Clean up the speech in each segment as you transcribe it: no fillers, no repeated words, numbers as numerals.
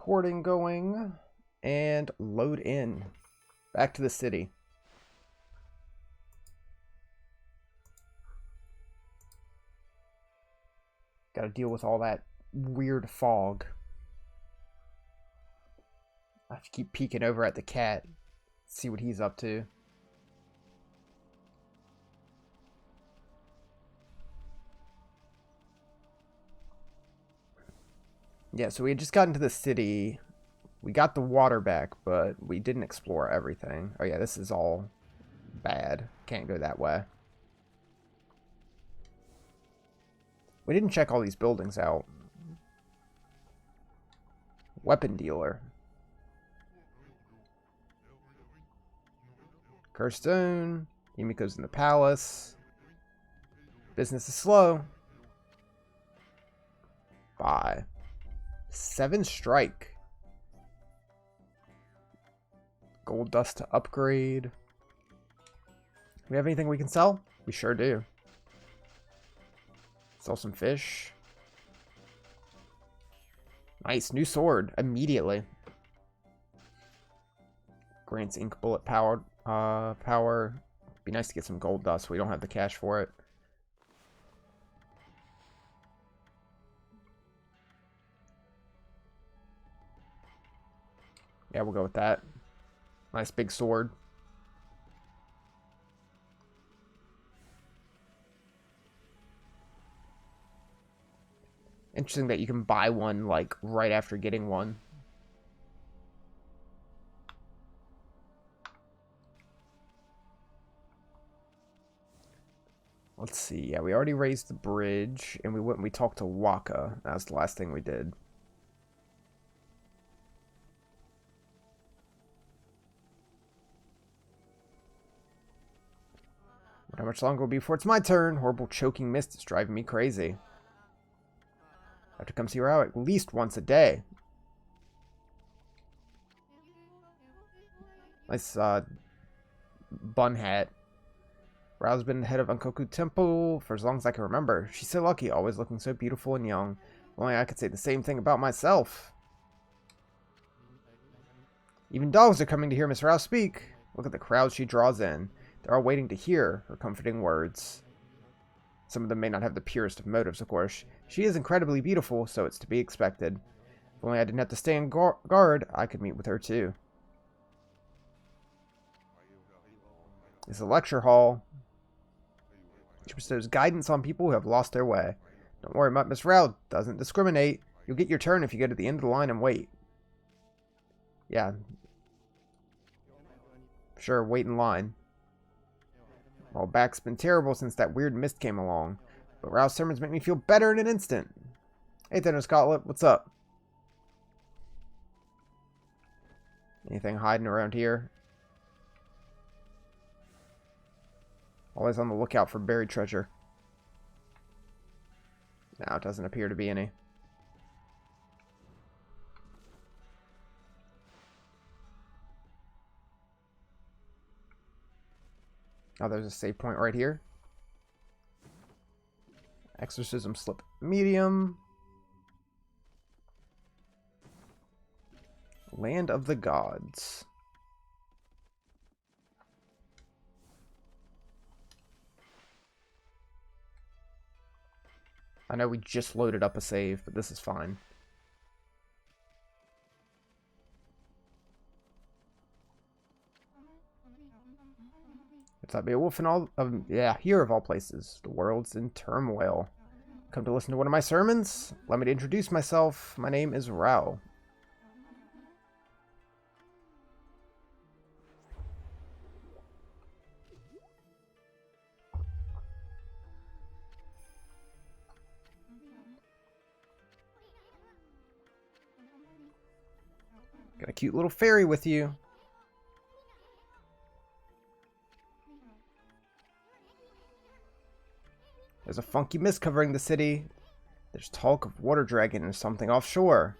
recording going and load in. Back to the city. Gotta deal with all that weird fog. I have to keep peeking over at the cat, see what he's up to. Yeah, so we had just gotten to the city. We got the water back, but we didn't explore everything. Oh yeah, this is all bad. Can't go that way. We didn't check all these buildings out. Weapon dealer. Cursed Stone. Yumiko's in the palace. Business is slow. Bye. 7 strike. Gold dust to upgrade. Do we have anything we can sell? We sure do. Sell some fish. Nice, new sword immediately. Grants ink bullet power. Be nice to get some gold dust. We don't have the cash for it. Yeah, we'll go with that. Nice big sword. Interesting that you can buy one, like, right after getting one. Let's see. Yeah, we already raised the bridge, and we went and we talked to Waka. That was the last thing we did. How much longer will be before it's my turn? Horrible choking mist is driving me crazy. I have to come see her out at least once a day. Nice bun hat. Rao's been the head of Unkoku Temple for as long as I can remember. She's so lucky, always looking so beautiful and young. If only I could say the same thing about myself. Even dogs are coming to hear Miss Rao speak. Look at the crowd she draws in. They're all waiting to hear her comforting words. Some of them may not have the purest of motives, of course. She is incredibly beautiful, so it's to be expected. If only I didn't have to stay on guard, I could meet with her too. It's a lecture hall. She bestows guidance on people who have lost their way. Don't worry about Miss Rao. Doesn't discriminate. You'll get your turn if you go to the end of the line and wait. Yeah. Sure, wait in line. Well, back's been terrible since that weird mist came along. But Rao's sermons make me feel better in an instant. Hey, Thunder Scotland, what's up? Anything hiding around here? Always on the lookout for buried treasure. No, it doesn't appear to be any. Oh, there's a save point right here. Exorcism slip medium. Land of the Gods. I know we just loaded up a save, but this is fine. It's not Beowulf and all of here of all places. The world's in turmoil. Come to listen to one of my sermons? Allow me to introduce myself. My name is Rao. Got a cute little fairy with you. There's a funky mist covering the city. There's talk of water dragon and something offshore.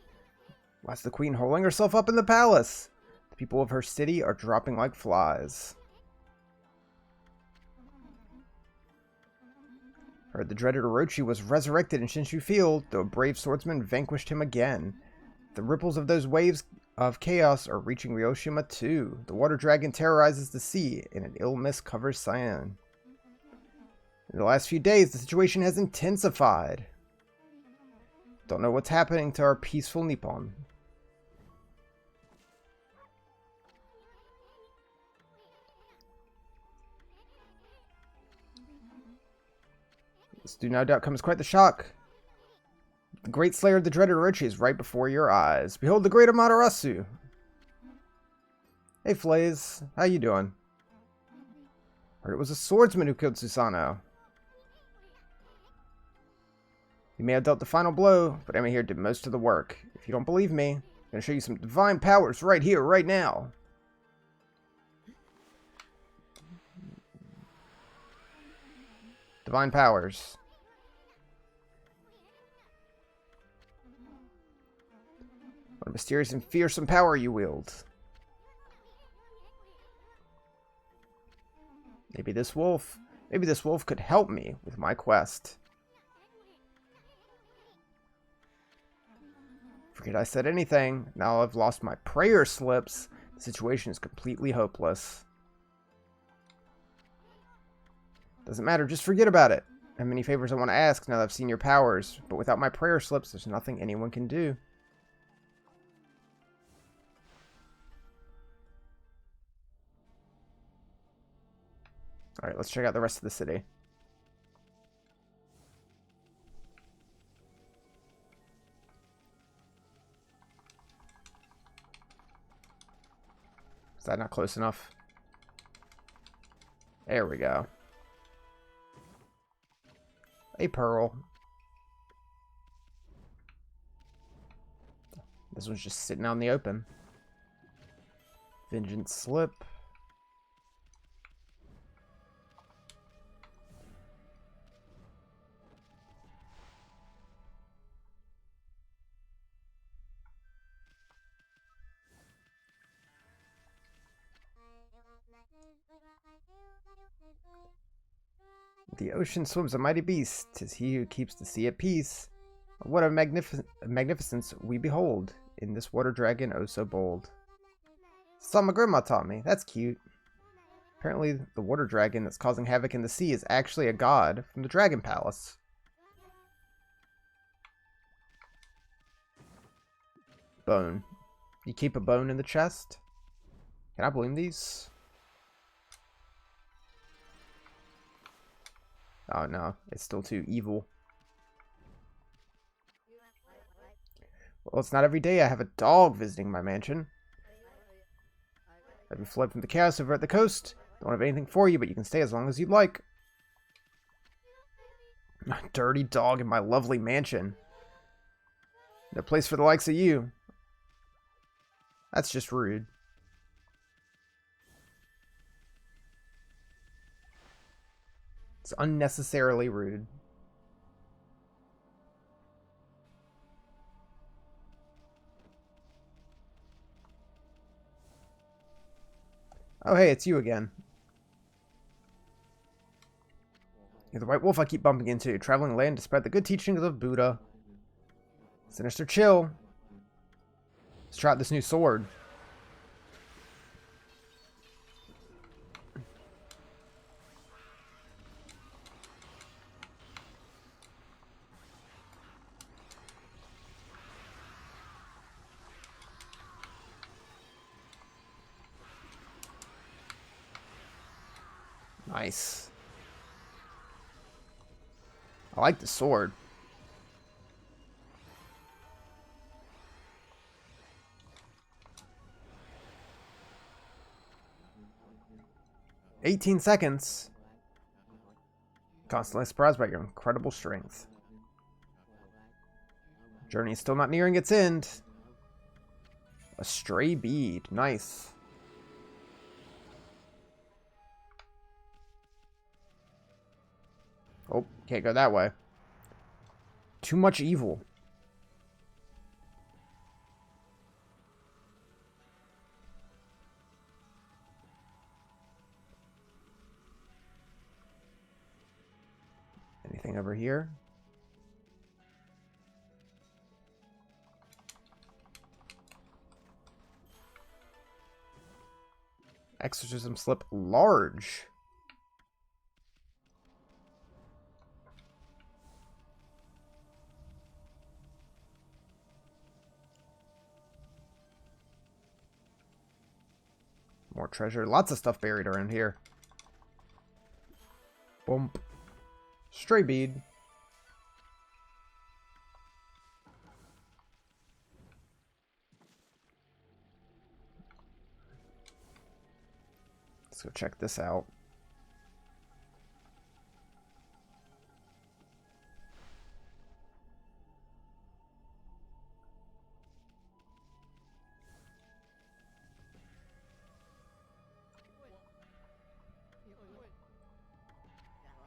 Why's the queen holding herself up in the palace? The people of her city are dropping like flies. Heard the dreaded Orochi was resurrected in Shinshu Field, though a brave swordsman vanquished him again. The ripples of those waves of chaos are reaching Ryoshima too. The water dragon terrorizes the sea, and an ill mist covers Cyan. In the last few days, the situation has intensified. Don't know what's happening to our peaceful Nippon. This do no doubt come as quite the shock. The great slayer of the dreaded Orochi is right before your eyes. Behold the great Amaterasu. Hey Flaze, how you doing? Heard it was a swordsman who killed Susanoo. He may have dealt the final blow, but Emma here did most of the work. If you don't believe me, I'm going to show you some divine powers right here, right now. Divine powers. What a mysterious and fearsome power you wield. Maybe this wolf could help me with my quest. Forget I said anything. Now I've lost my prayer slips. The situation is completely hopeless. Doesn't matter, just forget about it. I have many favors I want to ask now that I've seen your powers, but without my prayer slips, there's nothing anyone can do. Alright, let's check out the rest of the city. Is that not close enough? There we go. A pearl. This one's just sitting out in the open. Vengeance slip. The ocean swims a mighty beast. 'Tis he who keeps the sea at peace. What a magnificence we behold in this water dragon oh so bold. Something my grandma taught me. That's cute. Apparently the water dragon that's causing havoc in the sea is actually a god from the Dragon Palace. Bone. You keep a bone in the chest? Can I bloom these? Oh no, it's still too evil. Well, it's not every day I have a dog visiting my mansion. Have you fled from the chaos over at the coast? Don't have anything for you, but you can stay as long as you'd like. A dirty dog in my lovely mansion. No place for the likes of you. That's just rude. It's unnecessarily rude. Oh, hey, it's you again. You're the white wolf I keep bumping into, traveling land to spread the good teachings of Buddha. Sinister chill. Let's try out this new sword. Nice. I like the sword. "18 seconds. Constantly surprised by your incredible strength. Journey is still not nearing its end. A stray bead. Nice. Oh, can't go that way. Too much evil. Anything over here? Exorcism slip large. More treasure. Lots of stuff buried around here. Bump. Stray bead. Let's go check this out.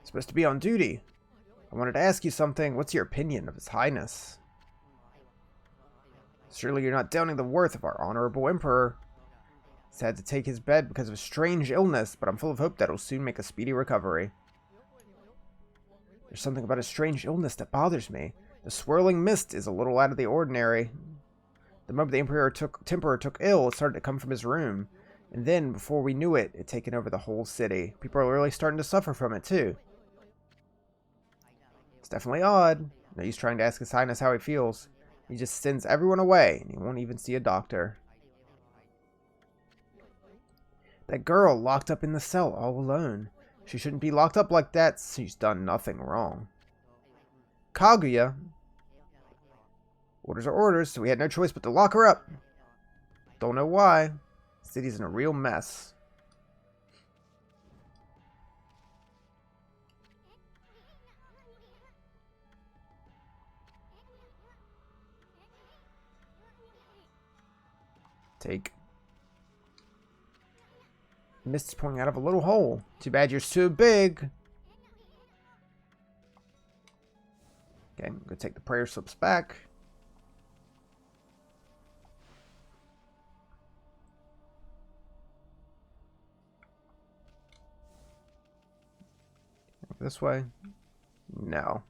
Supposed to be on duty. I wanted to ask you something. What's your opinion of His Highness? Surely you're not doubting the worth of our honorable Emperor. He's had to take his bed because of a strange illness, but I'm full of hope that he'll soon make a speedy recovery. There's something about his strange illness that bothers me. The swirling mist is a little out of the ordinary. The moment the Emperor took ill, it started to come from his room. And then, before we knew it, it'd taken over the whole city. People are really starting to suffer from it, too. It's definitely odd. No use trying to ask His Highness how he feels. He just sends everyone away, and he won't even see a doctor. That girl locked up in the cell all alone. She shouldn't be locked up like that. She's done nothing wrong. Kaguya. Orders are orders, so we had no choice but to lock her up. Don't know why. The city's in a real mess. Take. Mist's pouring out of a little hole. Too bad you're so big. Okay, I'm going to take the prayer slips back. This way? No.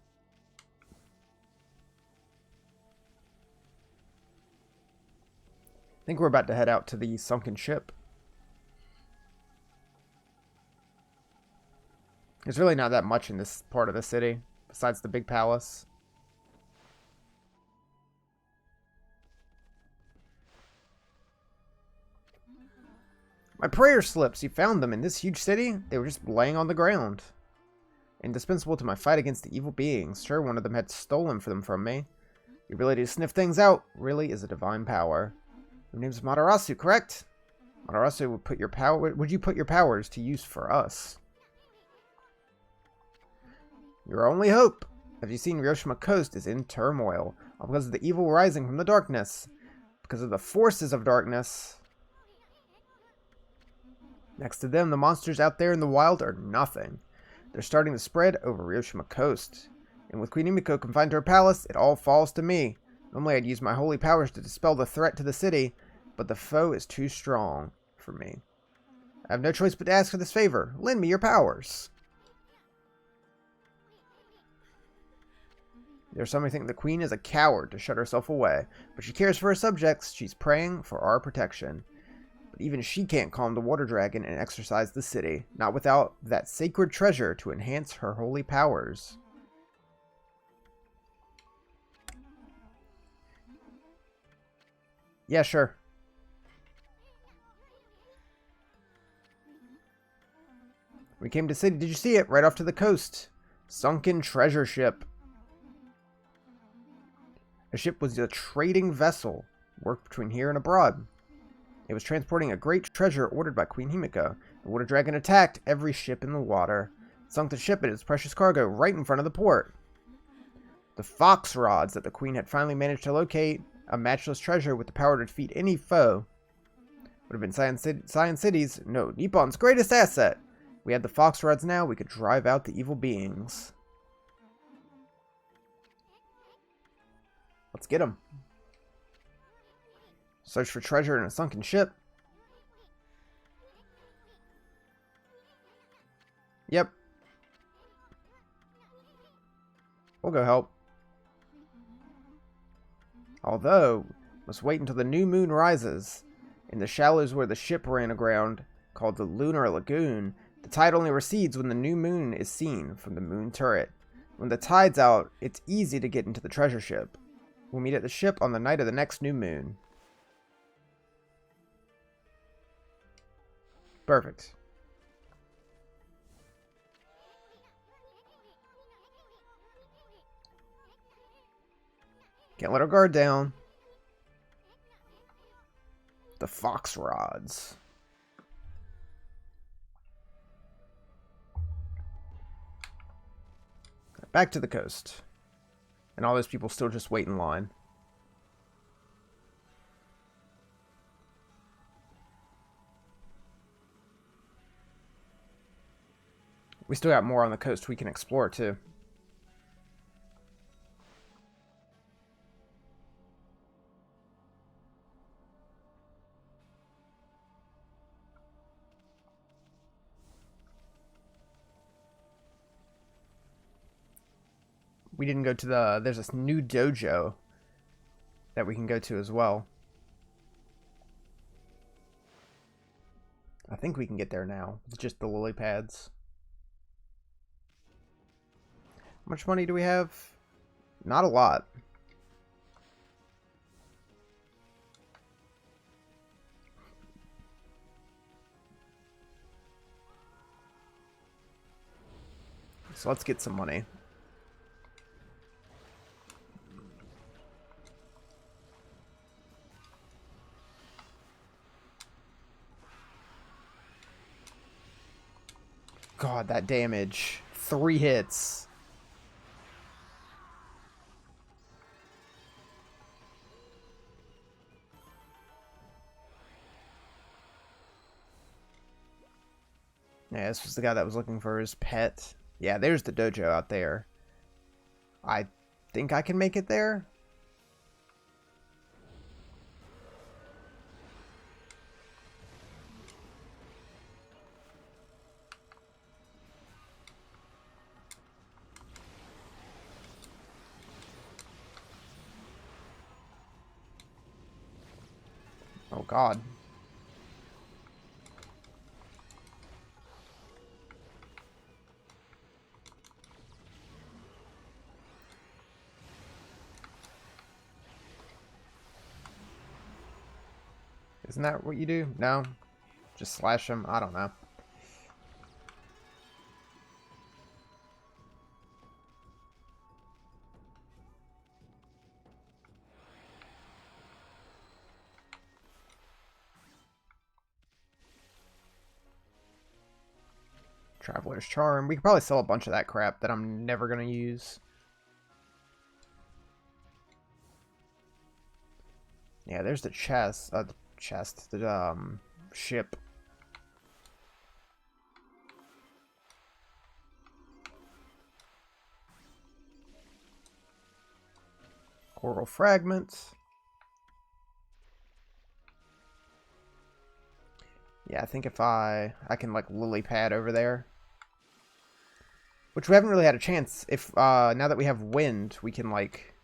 I think we're about to head out to the sunken ship. There's really not that much in this part of the city, besides the big palace. My prayer slips! You found them in this huge city? They were just laying on the ground. Indispensable to my fight against the evil beings. Sure, one of them had stolen them from me. The ability to sniff things out really is a divine power. Your name's Matarasu, correct? Matarasu would you put your powers to use for us? Your only hope. Have you seen Ryoshima Coast is in turmoil, all because of the evil rising from the darkness. Because of the forces of darkness. Next to them, the monsters out there in the wild are nothing. They're starting to spread over Ryoshima Coast. And with Queen Himiko confined to her palace, it all falls to me. Normally I'd use my holy powers to dispel the threat to the city, but the foe is too strong for me. I have no choice but to ask for this favor. Lend me your powers. There's some who think the queen is a coward to shut herself away, but she cares for her subjects. She's praying for our protection. But even she can't calm the water dragon and exorcise the city, not without that sacred treasure to enhance her holy powers. Yeah, sure. We came to the city. Did you see it? Right off to the coast. Sunken treasure ship. The ship was a trading vessel, worked between here and abroad. It was transporting a great treasure ordered by Queen Himiko. The water dragon attacked every ship in the water. It sunk the ship and its precious cargo right in front of the port. The fox rods that the queen had finally managed to locate, a matchless treasure with the power to defeat any foe. Would have been Scion City's, no, Nippon's greatest asset. We had the fox rods now, we could drive out the evil beings. Let's get them. Search for treasure in a sunken ship. Yep. We'll go help. Although, must wait until the new moon rises. In the shallows where the ship ran aground, called the Lunar Lagoon. The tide only recedes when the new moon is seen from the moon turret. When the tide's out, it's easy to get into the treasure ship. We'll meet at the ship on the night of the next new moon. Perfect. Can't let our guard down. The fox rods. Back to the coast. And all those people still just wait in line. We still got more on the coast we can explore too. We didn't go to the... There's this new dojo that we can go to as well. I think we can get there now. It's just the lily pads. How much money do we have? Not a lot. So let's get some money. God, that damage. 3 hits. Yeah, this was the guy that was looking for his pet. Yeah, there's the dojo out there. I think I can make it there. Oh, God. Isn't that what you do? No? Just slash them? I don't know. Traveler's Charm. We could probably sell a bunch of that crap that I'm never going to use. Yeah, there's the chest. The ship. Coral fragments. Yeah, I think if I can like lily pad over there. Which we haven't really had a chance. If now that we have wind, we can like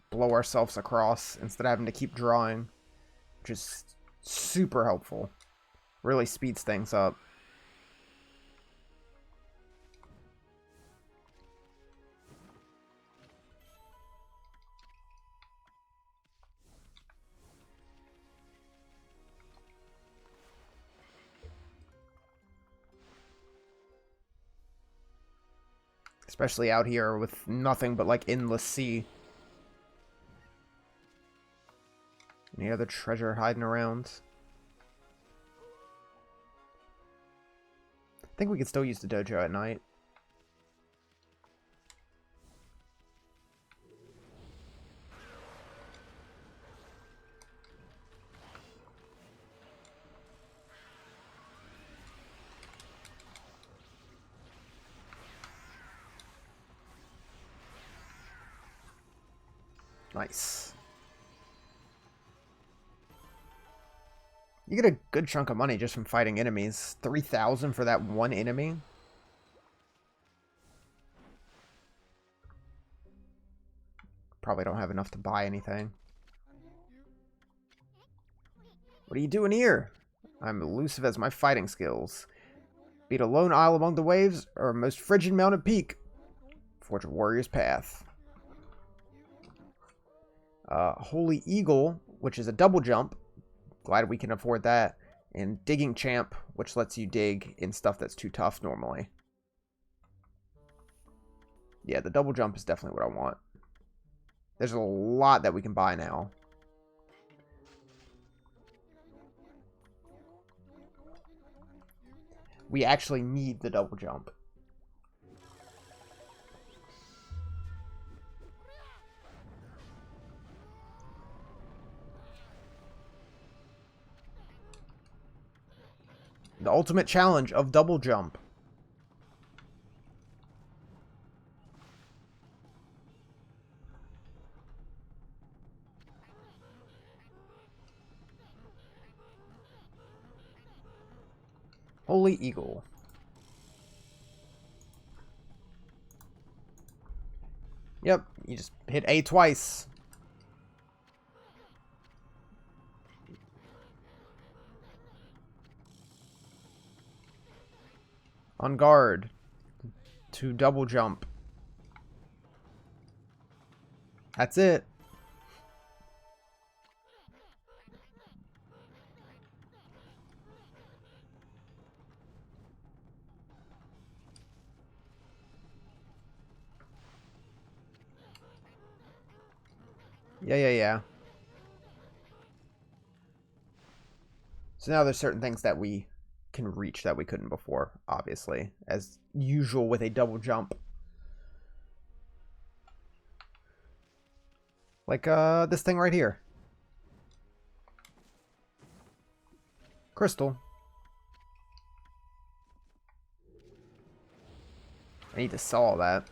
blow ourselves across instead of having to keep drawing, which is super helpful. Really speeds things up. Especially out here with nothing but like endless sea. Any other treasure hiding around? I think we could still use the dojo at night. Nice. You get a good chunk of money just from fighting enemies. 3,000 for that one enemy. Probably don't have enough to buy anything. What are you doing here? I'm elusive as my fighting skills. Be it a lone isle among the waves, or a most frigid mountain peak. Forge a warrior's path. Holy Eagle, which is a double jump. Glad we can afford that. And Digging Champ, which lets you dig in stuff that's too tough normally. Yeah, the double jump is definitely what I want. There's a lot that we can buy now. We actually need the double jump. The ultimate challenge of double jump. Holy Eagle. Yep, you just hit A twice. On guard. To double jump. That's it. Yeah. So now there's certain things that we can reach that we couldn't before, obviously. As usual with a double jump. Like, this thing right here. Crystal. I need to sell all that.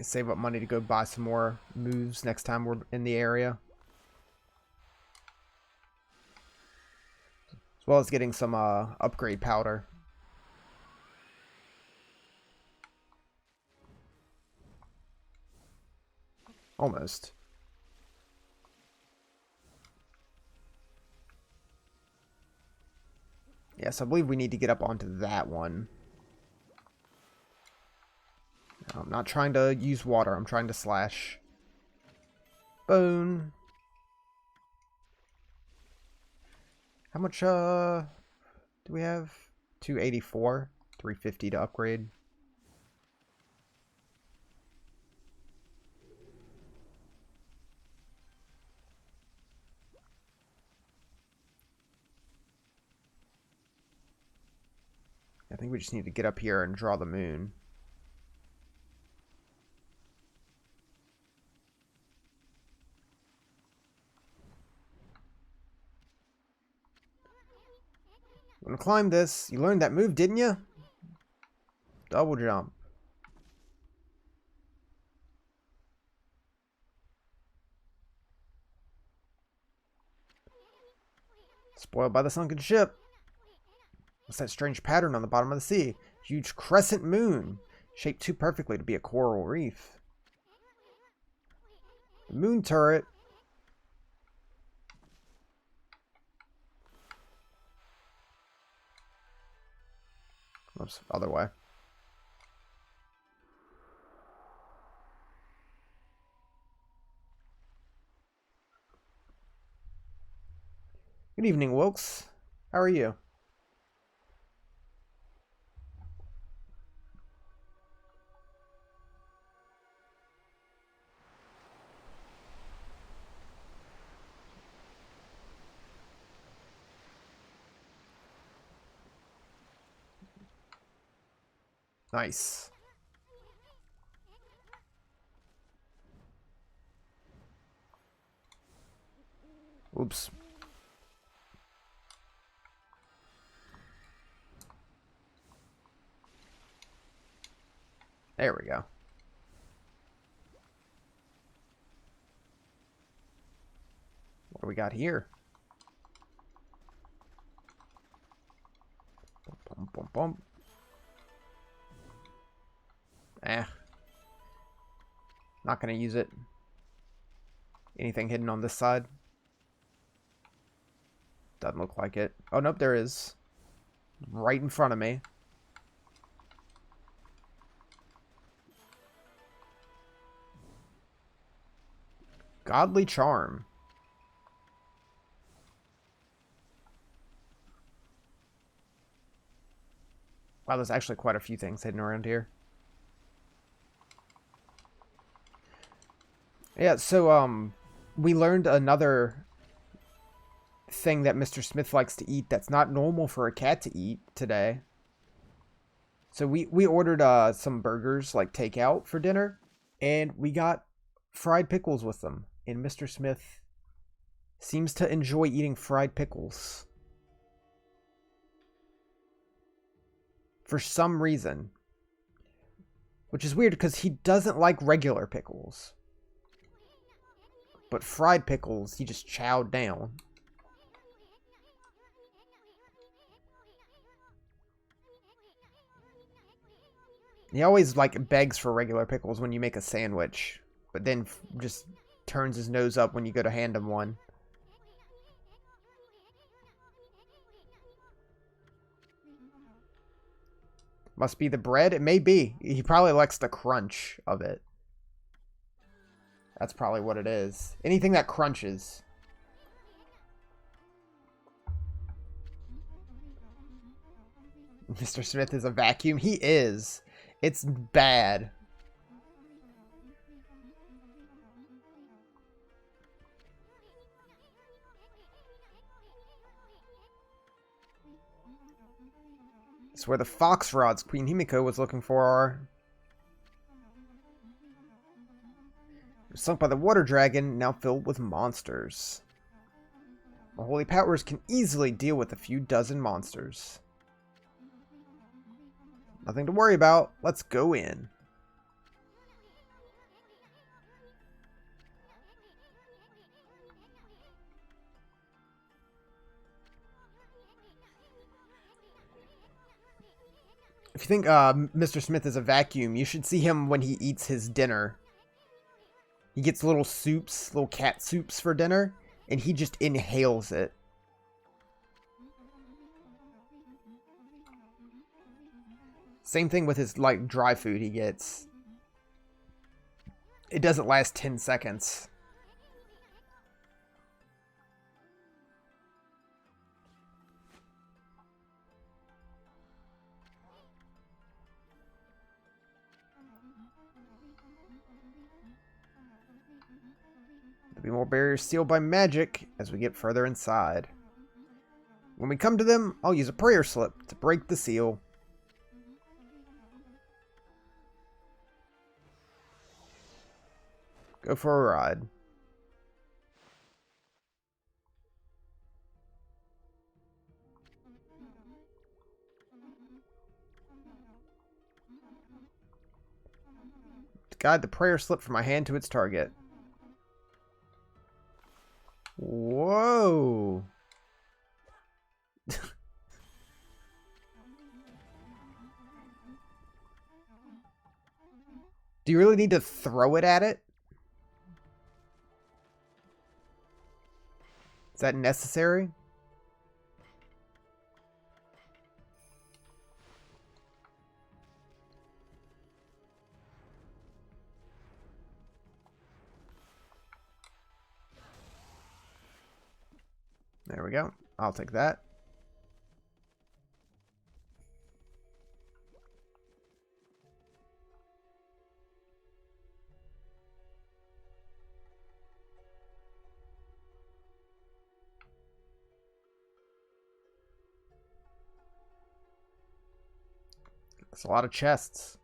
Save up money to go buy some more moves next time we're in the area. As well as getting some upgrade powder. Almost. Yes, I believe we need to get up onto that one. I'm not trying to use water. I'm trying to slash. Bone. How much, do we have? 284. 350 to upgrade. I think we just need to get up here and draw the moon. I'm gonna climb this. You learned that move, didn't you? Double jump. Spoiled by the sunken ship. What's that strange pattern on the bottom of the sea? Huge crescent moon, shaped too perfectly to be a coral reef. The moon turret. Oops, other way. Good evening, Wilkes. How are you? Nice. Oops. There we go. What do we got here? Bump, bump, bump. Not gonna use it. Anything hidden on this side? Doesn't look like it. Oh, nope, there is. Right in front of me. Godly charm. Wow, there's actually quite a few things hidden around here. Yeah, so, we learned another thing that Mr. Smith likes to eat that's not normal for a cat to eat today. So we ordered some burgers, like takeout, for dinner, and we got fried pickles with them. And Mr. Smith seems to enjoy eating fried pickles. For some reason. Which is weird because he doesn't like regular pickles. But fried pickles, he just chowed down. He always, like, begs for regular pickles when you make a sandwich. But then just turns his nose up when you go to hand him one. Must be the bread? It may be. He probably likes the crunch of it. That's probably what it is. Anything that crunches. Mr. Smith is a vacuum? He is. It's bad. It's where the fox rods Queen Himiko was looking for are. Sunk by the water dragon, now filled with monsters. My holy powers can easily deal with a few dozen monsters. Nothing to worry about. Let's go in. If you think Mr. Smith is a vacuum, you should see him when he eats his dinner. He gets little soups, little cat soups for dinner, and he just inhales it. Same thing with his, like, dry food he gets. It doesn't last 10 seconds. There'll be more barriers sealed by magic as we get further inside. When we come to them, I'll use a prayer slip to break the seal. Go for a ride. Guide the prayer slip from my hand to its target. Whoa. Do you really need to throw it at it? Is that necessary? There we go. I'll take that. It's a lot of chests.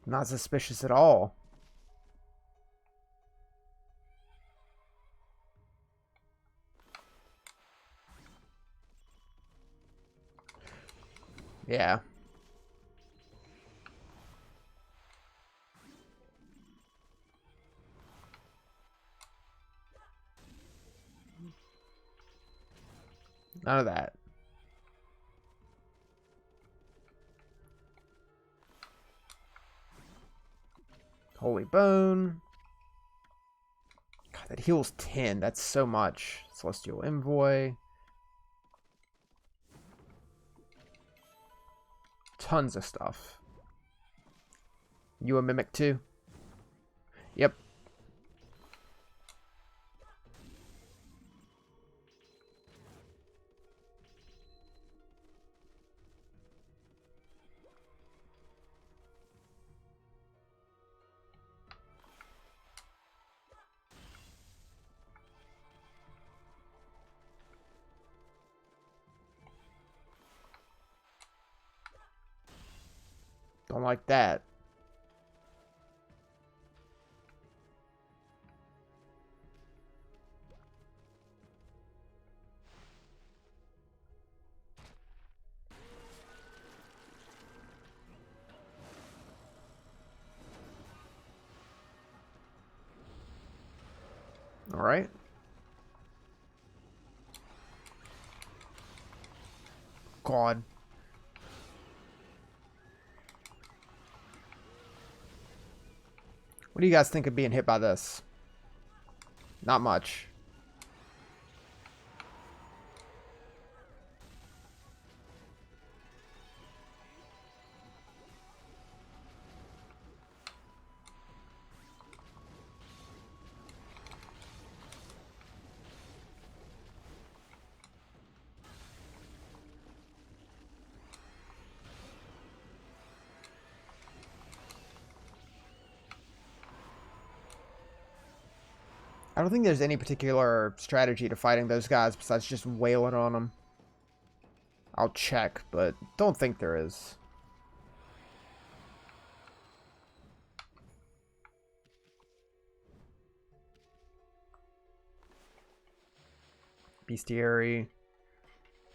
Not suspicious at all. Yeah. None of that. Holy Bone. God, that heals 10. That's so much. Celestial Envoy. Tons of stuff. You a Mimic too? Yep. Don't like that. All right. God. What do you guys think of being hit by this? Not much. I don't think there's any particular strategy to fighting those guys besides just wailing on them. I'll check, but don't think there is. Bestiary.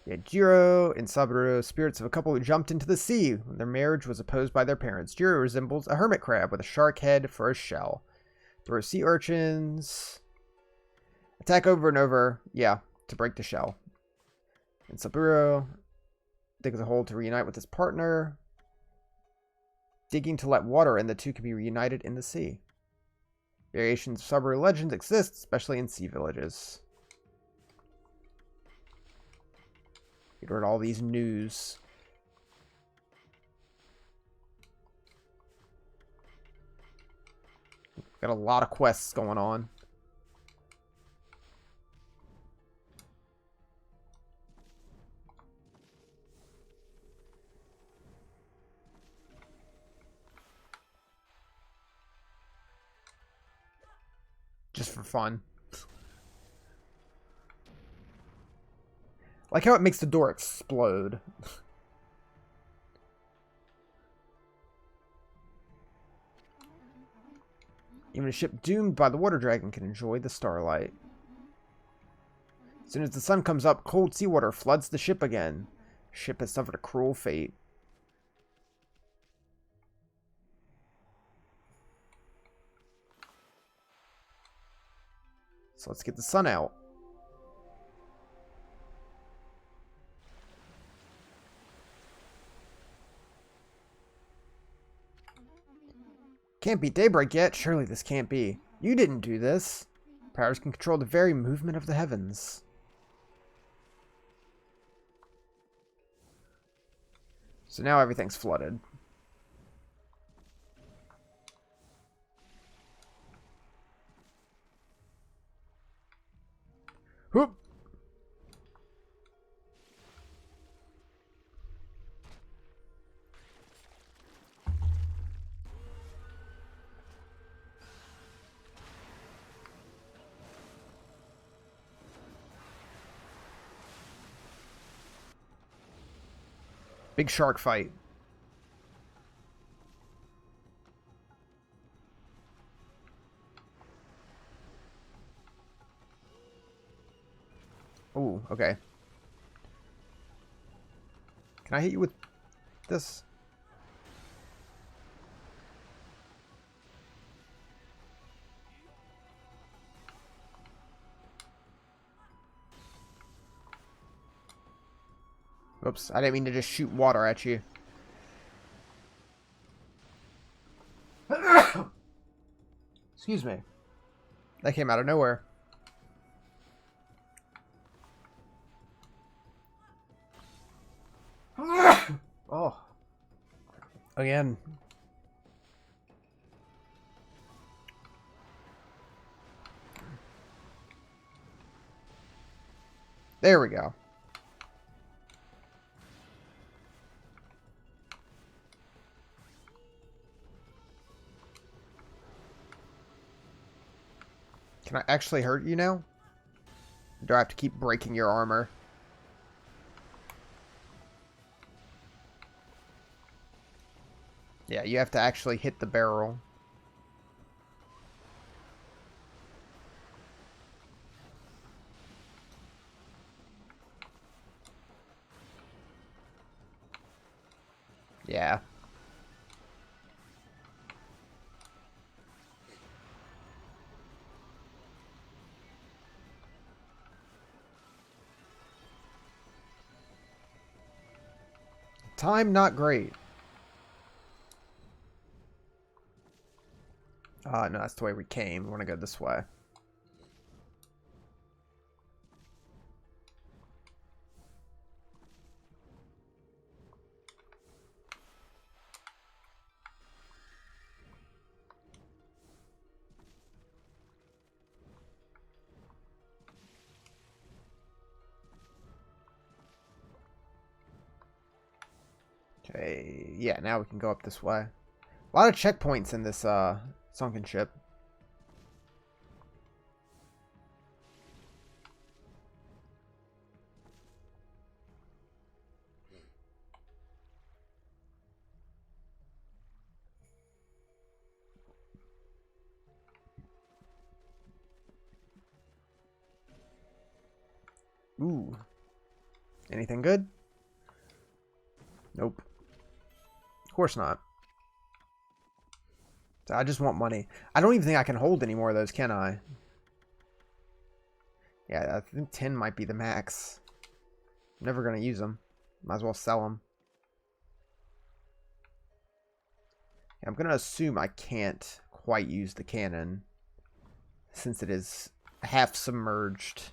Yeah, Jiro and Saburo, spirits of a couple who jumped into the sea when their marriage was opposed by their parents. Jiro resembles a hermit crab with a shark head for a shell. There are sea urchins. Attack over and over, yeah, to break the shell. And Saburo digs a hole to reunite with his partner. Digging to let water in, the two can be reunited in the sea. Variations of Saburo legends exist, especially in sea villages. Get rid of all these news. Got a lot of quests going on. Just for fun. Like how it makes the door explode. Even a ship doomed by the water dragon can enjoy the starlight. As soon as the sun comes up, cold seawater floods the ship again. The ship has suffered a cruel fate. So let's get the sun out. Can't be daybreak yet. Surely this can't be. You didn't do this. Powers can control the very movement of the heavens. So now everything's flooded. Whoop! Big shark fight. Ooh, okay. Can I hit you with this? Oops, I didn't mean to just shoot water at you. Excuse me. That came out of nowhere. Oh. Again. There we go. Can I actually hurt you now? Or do I have to keep breaking your armor? Yeah, you have to actually hit the barrel. Yeah. Time not great. No, that's the way we came. We want to go this way. Okay, yeah, now we can go up this way. A lot of checkpoints in this sunken ship. Ooh. Anything good? Nope. Of course not. I just want money. I don't even think I can hold any more of those, can I? Yeah, I think 10 might be the max. I'm never going to use them. Might as well sell them. Yeah, I'm going to assume I can't quite use the cannon, since it is half submerged.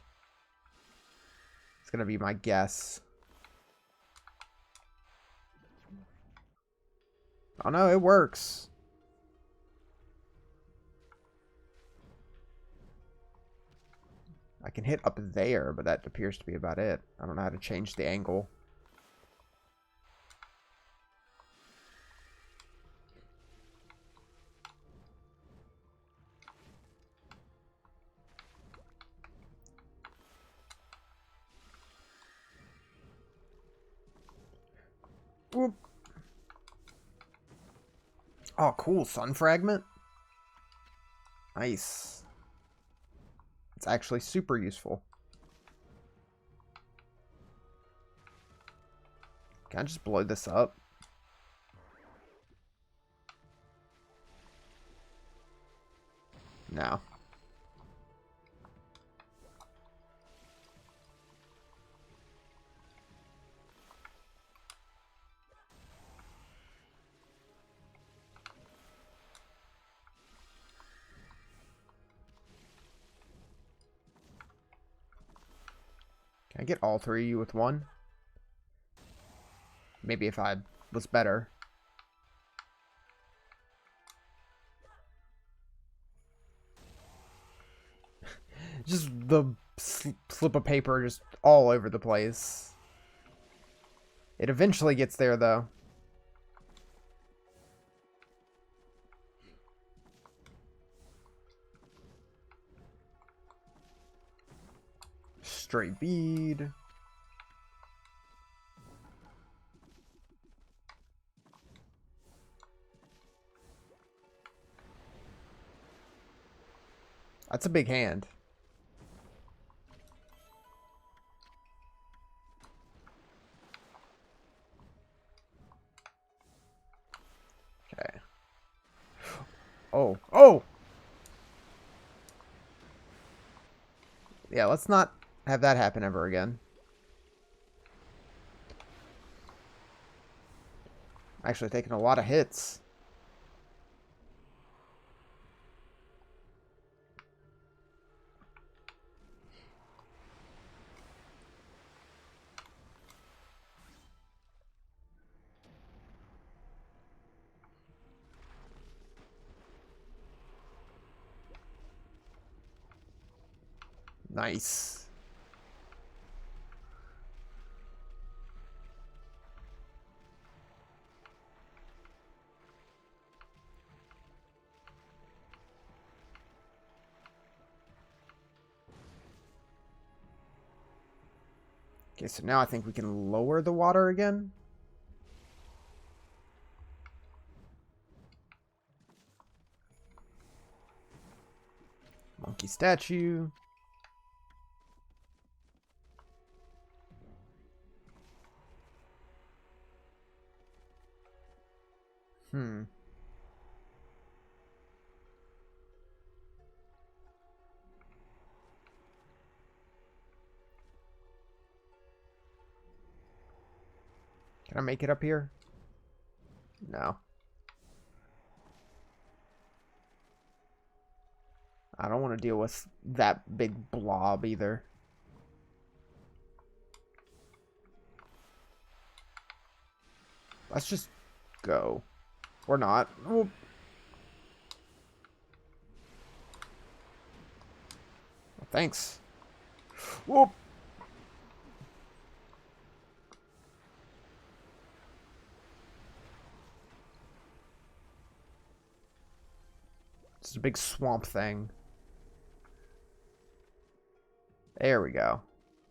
It's going to be my guess. Oh no, it works. I can hit up there, but that appears to be about it. I don't know how to change the angle. Whoop. Oh, cool. Sun fragment. Nice. It's actually super useful. Can I just blow this up? No. Can I get all three of you with one? Maybe if I was better. Just the slip of paper just all over the place. It eventually gets there, though. Straight bead. That's a big hand. Okay. Oh. Oh! Yeah, let's not have that happen ever again. Actually taking a lot of hits. Nice. Okay, so now I think we can lower the water again. Monkey statue. Hmm. Can I make it up here? No. I don't want to deal with that big blob either. Let's just go. Or not. Whoop. Thanks. Whoop. It's a big swamp thing. There we go.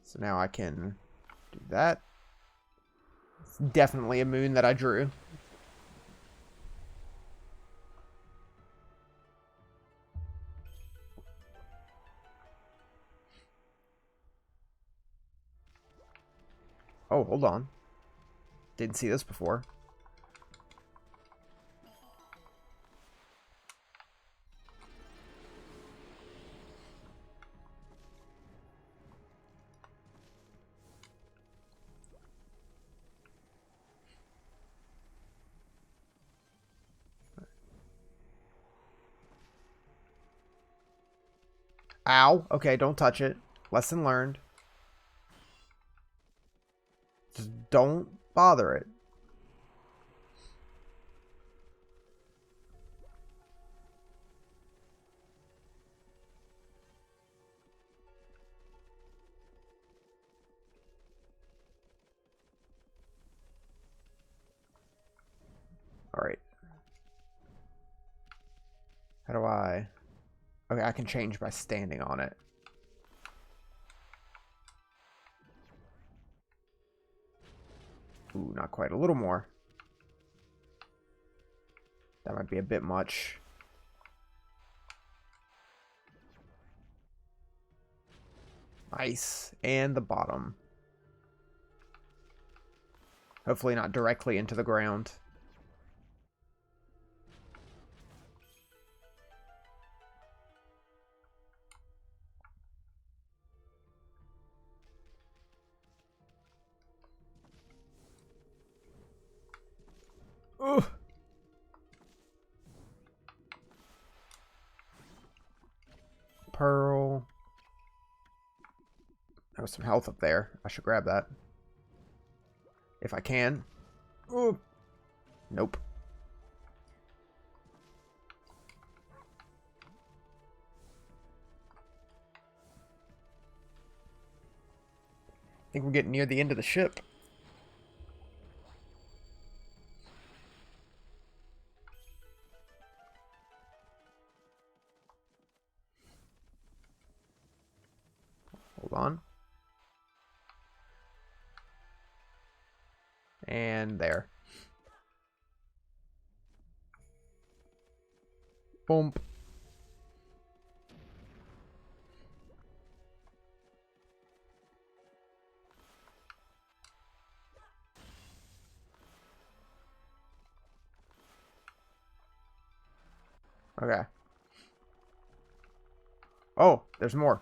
So now I can do that. It's definitely a moon that I drew. Oh, hold on. Didn't see this before. Ow. Okay, don't touch it. Lesson learned. Just don't bother it. Alright. How do I... Okay, I can change by standing on it. Ooh, not quite. A little more. That might be a bit much. Nice. And the bottom. Hopefully not directly into the ground. Ugh. Pearl. There was some health up there. I should grab that. If I can. Ooh. Nope. I think we're getting near the end of the ship. Hold on. And there. Boom. Okay. Oh, there's more.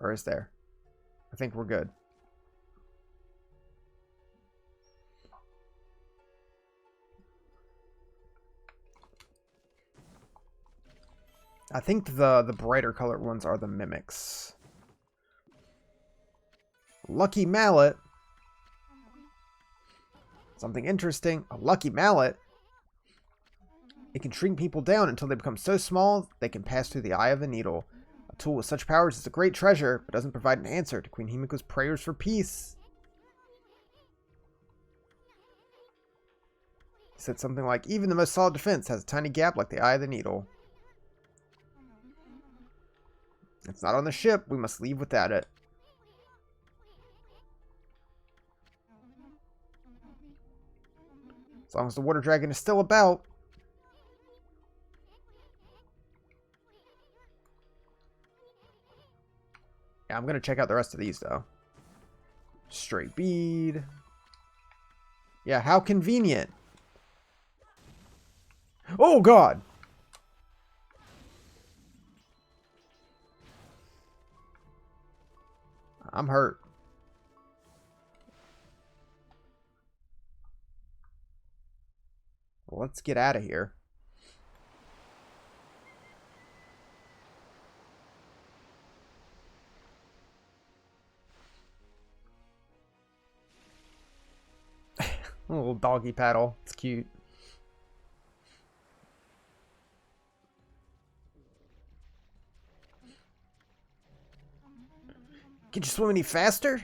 Or is there? I think we're good. I think the brighter colored ones are the mimics. Lucky mallet. Something interesting. A lucky mallet. It can shrink people down until they become so small they can pass through the eye of a needle. A tool with such powers is a great treasure, but doesn't provide an answer to Queen Himiko's prayers for peace. He said something like, even the most solid defense has a tiny gap like the eye of the needle. It's not on the ship. We must leave without it. As long as the water dragon is still about. Yeah, I'm going to check out the rest of these, though. Straight bead. Yeah, how convenient. Oh, God. I'm hurt. Well, let's get out of here. A little doggy paddle. It's cute. Can you swim any faster?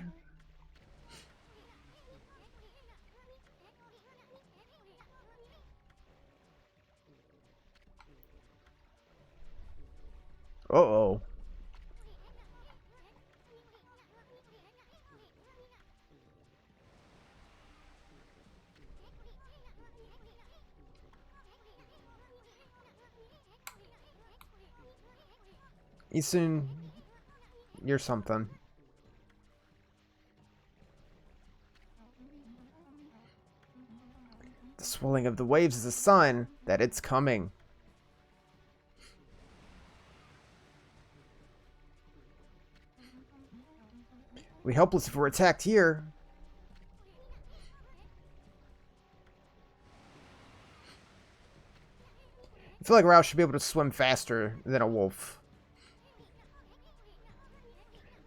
Uh-oh. Isun, you're something. The swelling of the waves is a sign that it's coming. We're helpless if we're attacked here. I feel like Rao should be able to swim faster than a wolf.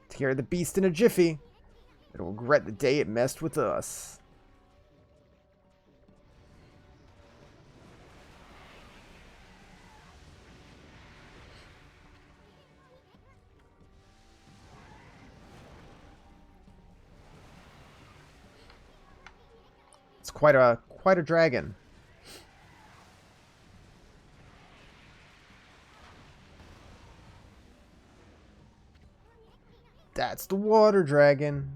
To carry the beast in a jiffy, it'll regret the day it messed with us. It's quite a dragon. That's the water dragon.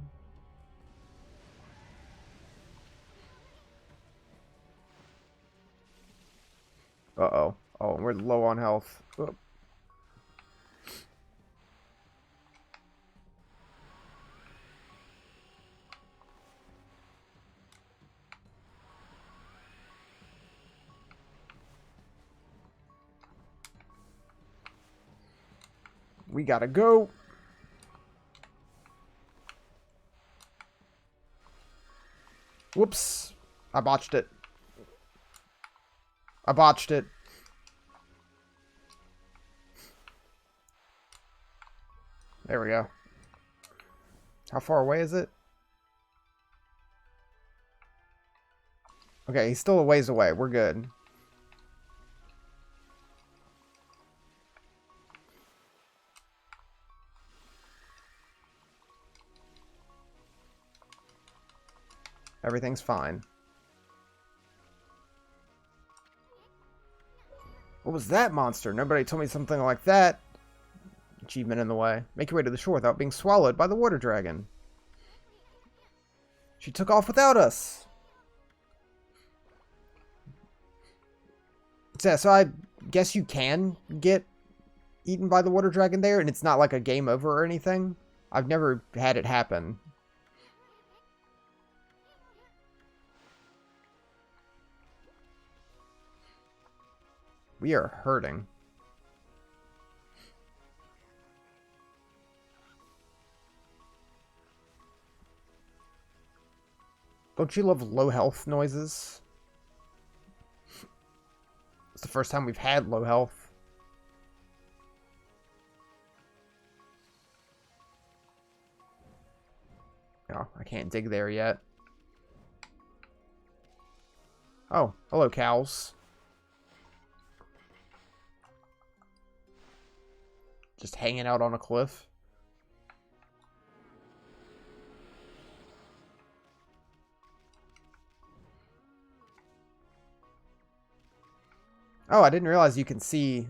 Uh-oh. Oh, we're low on health. Oop. We gotta go. Whoops. I botched it. I botched it. There we go. How far away is it? Okay, he's still a ways away. We're good. Everything's fine. What was that monster? Nobody told me something like that. Achievement in the way. Make your way to the shore without being swallowed by the water dragon. She took off without us. Yeah, so I guess you can get eaten by the water dragon there, and it's not like a game over or anything. I've never had it happen. We are hurting. Don't you love low health noises? It's the first time we've had low health. I can't dig there yet. Oh, hello, cows. Just hanging out on a cliff. Oh, I didn't realize you can see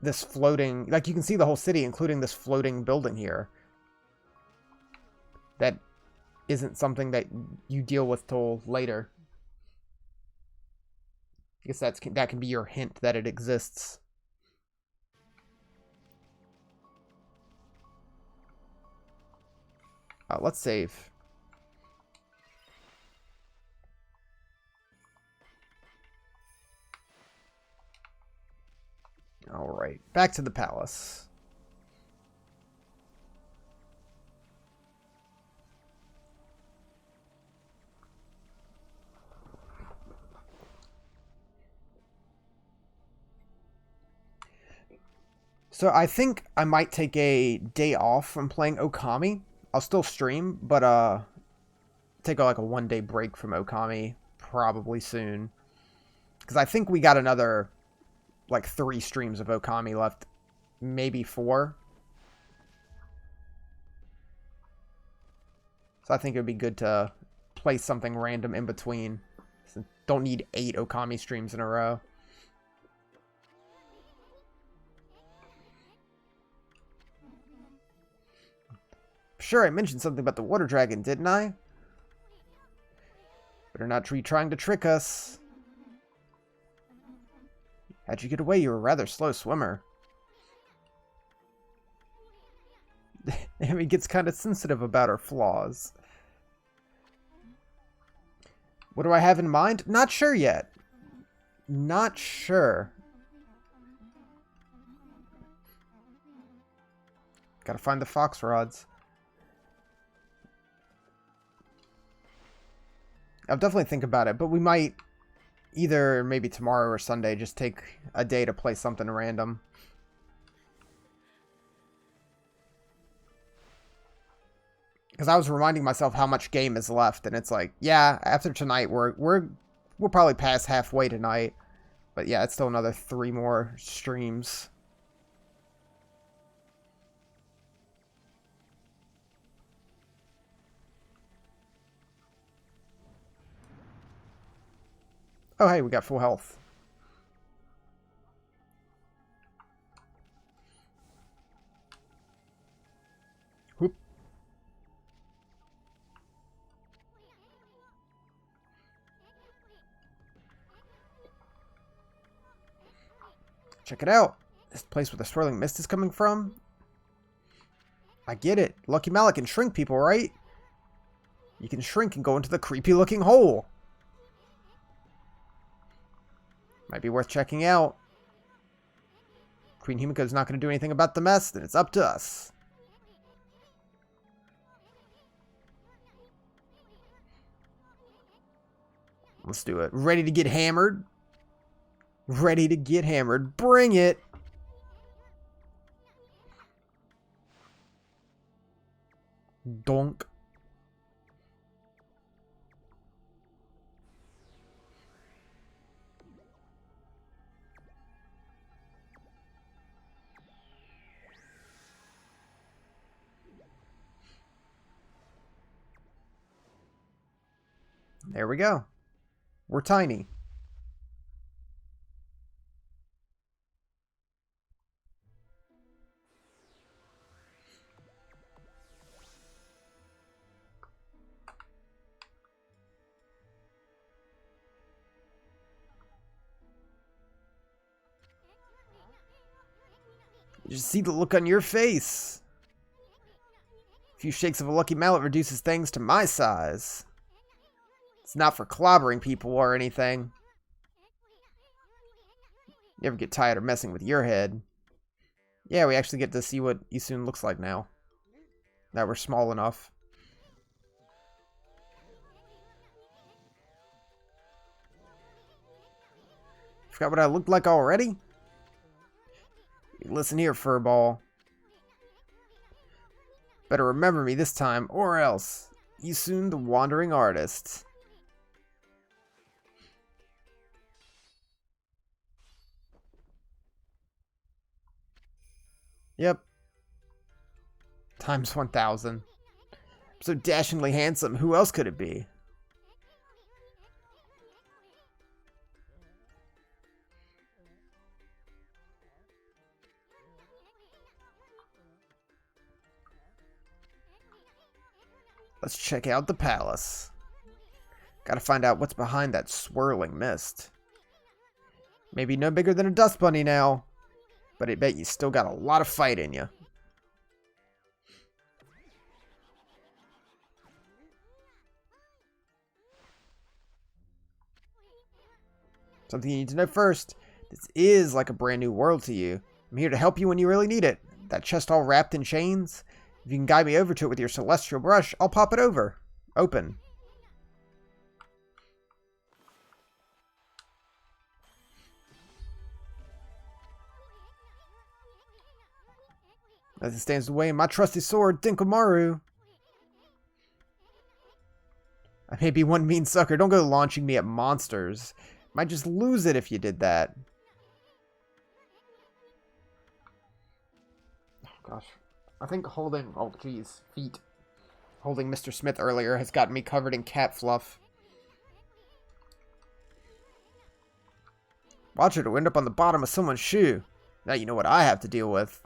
this floating... Like, you can see the whole city, including this floating building here. That isn't something that you deal with till later. I guess that can be your hint that it exists. Let's save. Alright, back to the palace. So I think I might take a day off from playing Ōkami. I'll still stream, but take like a 1-day break from Ōkami probably soon. Because I think we got another like 3 streams of Ōkami left, maybe 4. So I think it would be good to play something random in between. So don't need 8 Ōkami streams in a row. Sure, I mentioned something about the water dragon, didn't I? Better not be trying to trick us. How'd you get away? You were a rather slow swimmer. Amy gets kind of sensitive about her flaws. What do I have in mind? Not sure yet. Not sure. Gotta find the fox rods. I'll definitely think about it, but we might either maybe tomorrow or Sunday just take a day to play something random. Because I was reminding myself how much game is left, and it's like, yeah, after tonight we're probably past halfway tonight, but yeah, it's still another 3 more streams. Oh, hey, we got full health. Whoop. Check it out. This place where the swirling mist is coming from? I get it. Lucky Mallet can shrink people, right? You can shrink and go into the creepy-looking hole. Might be worth checking out. Queen Himiko's not going to do anything about the mess, then it's up to us. Let's do it. Ready to get hammered? Ready to get hammered. Bring it! Donk. There we go. We're tiny. You just see the look on your face. A few shakes of a Lucky Mallet reduces things to my size. It's not for clobbering people or anything. You ever get tired of messing with your head? Yeah, we actually get to see what Isun looks like now. That we're small enough. Forgot what I looked like already? Listen here, Furball. Better remember me this time, or else. Isun the Wandering Artist. Yep. Times 1,000. So dashingly handsome, who else could it be? Let's check out the palace. Gotta find out what's behind that swirling mist. Maybe no bigger than a dust bunny now, but I bet you still got a lot of fight in you. Something you need to know first. This is like a brand new world to you. I'm here to help you when you really need it. That chest all wrapped in chains? If you can guide me over to it with your celestial brush, I'll pop it open. Nothing stands in the way of my trusty sword, Dinkomaru. I may be one mean sucker. Don't go launching me at monsters. Might just lose it if you did that. Oh, gosh. I think holding... Oh, geez. Feet. Holding Mr. Smith earlier has gotten me covered in cat fluff. Watch it, it'll end up on the bottom of someone's shoe. Now you know what I have to deal with.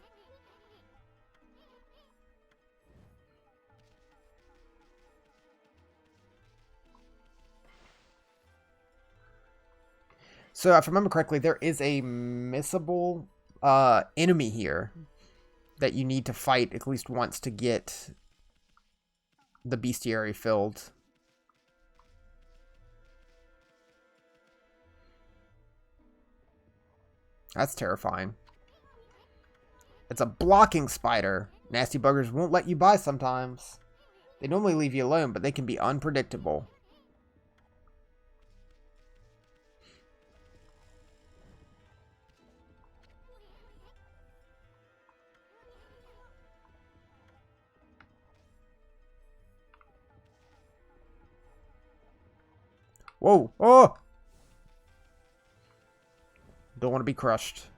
So, if I remember correctly, there is a missable enemy here that you need to fight at least once to get the bestiary filled. That's terrifying. It's a blocking spider. Nasty buggers won't let you by sometimes. They normally leave you alone, but they can be unpredictable. Whoa! Oh! Don't want to be crushed.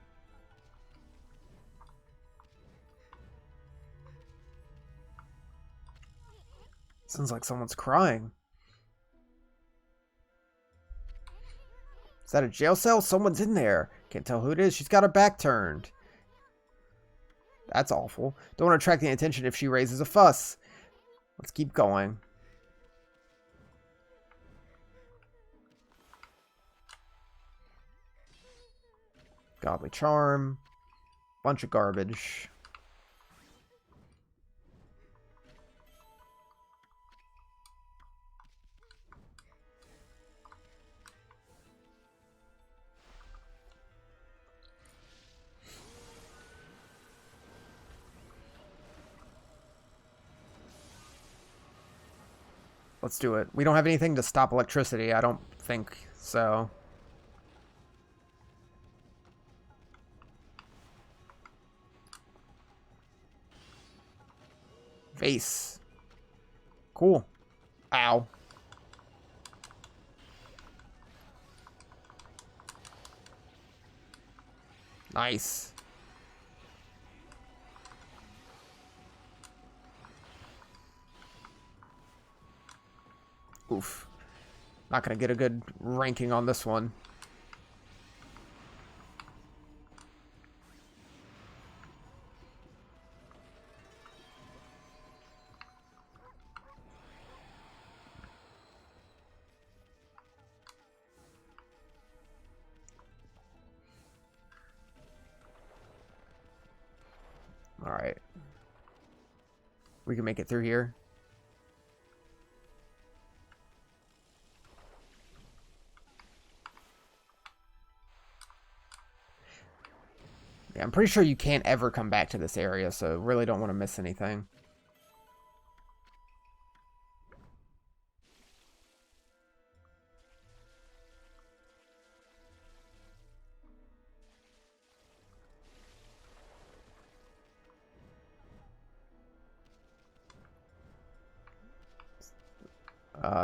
Sounds like someone's crying. Is that a jail cell? Someone's in there. Can't tell who it is. She's got her back turned. That's awful. Don't want to attract the attention if she raises a fuss. Let's keep going. Godly charm. Bunch of garbage. Let's do it. We don't have anything to stop electricity, I don't think so. Vase. Cool. Ow. Nice. Oof. Not gonna get a good ranking on this one. Alright. We can make it through here. Yeah, I'm pretty sure you can't ever come back to this area, so really don't want to miss anything.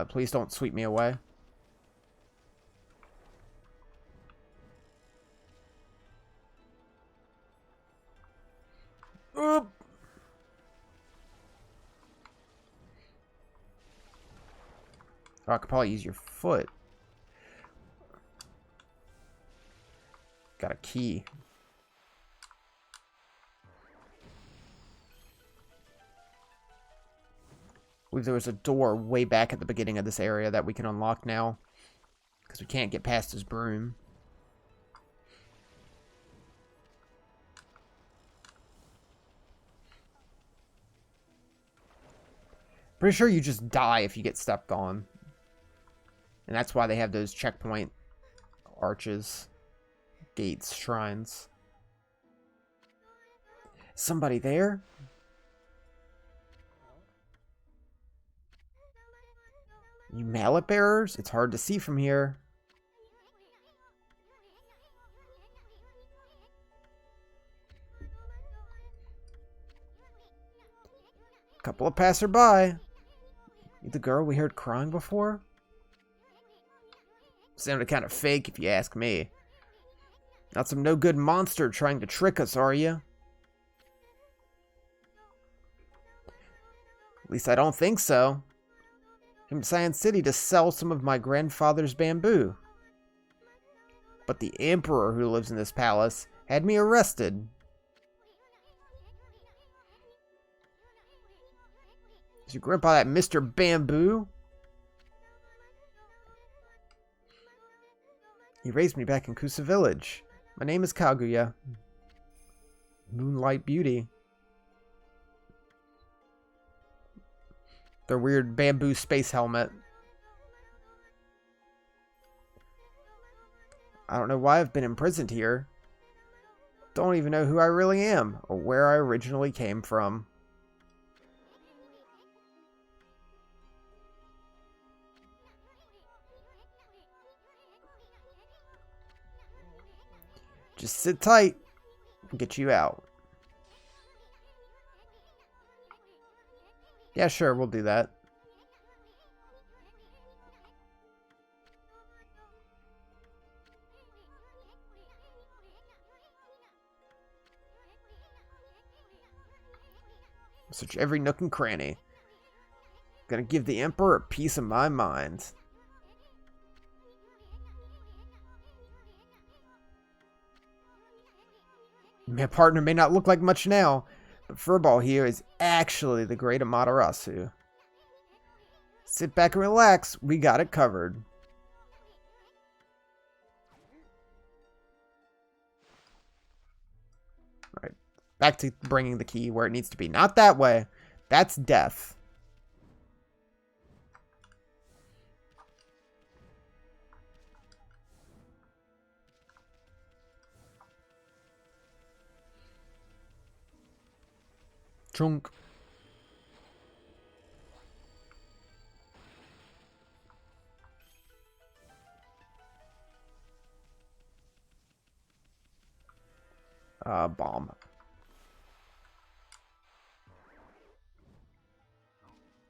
Please don't sweep me away. Oop. Oh, I could probably use your foot. Got a key. I believe there was a door way back at the beginning of this area that we can unlock now. Because we can't get past his broom. Pretty sure you just die if you get stepped on. And that's why they have those checkpoint arches, gates, shrines. Somebody there? You mallet bearers? It's hard to see from here. Couple of passerby. You the girl we heard crying before? Sounded kind of fake if you ask me. Not some no-good monster trying to trick us, are you? At least I don't think so. Came to Science City to sell some of my grandfather's bamboo. But the emperor who lives in this palace had me arrested. Is your grandpa that Mr. Bamboo? He raised me back in Kusa Village. My name is Kaguya. Moonlight Beauty. Their weird bamboo space helmet. I don't know why I've been imprisoned here. Don't even know who I really am, or where I originally came from. Just sit tight and get you out. Yeah, sure, we'll do that. Search every nook and cranny. Gonna give the Emperor a piece of my mind. My partner may not look like much now, but Furball here is actually the great Amaterasu. Sit back and relax, we got it covered. Alright, back to bringing the key where it needs to be. Not that way, that's death. Chunk. Bomb.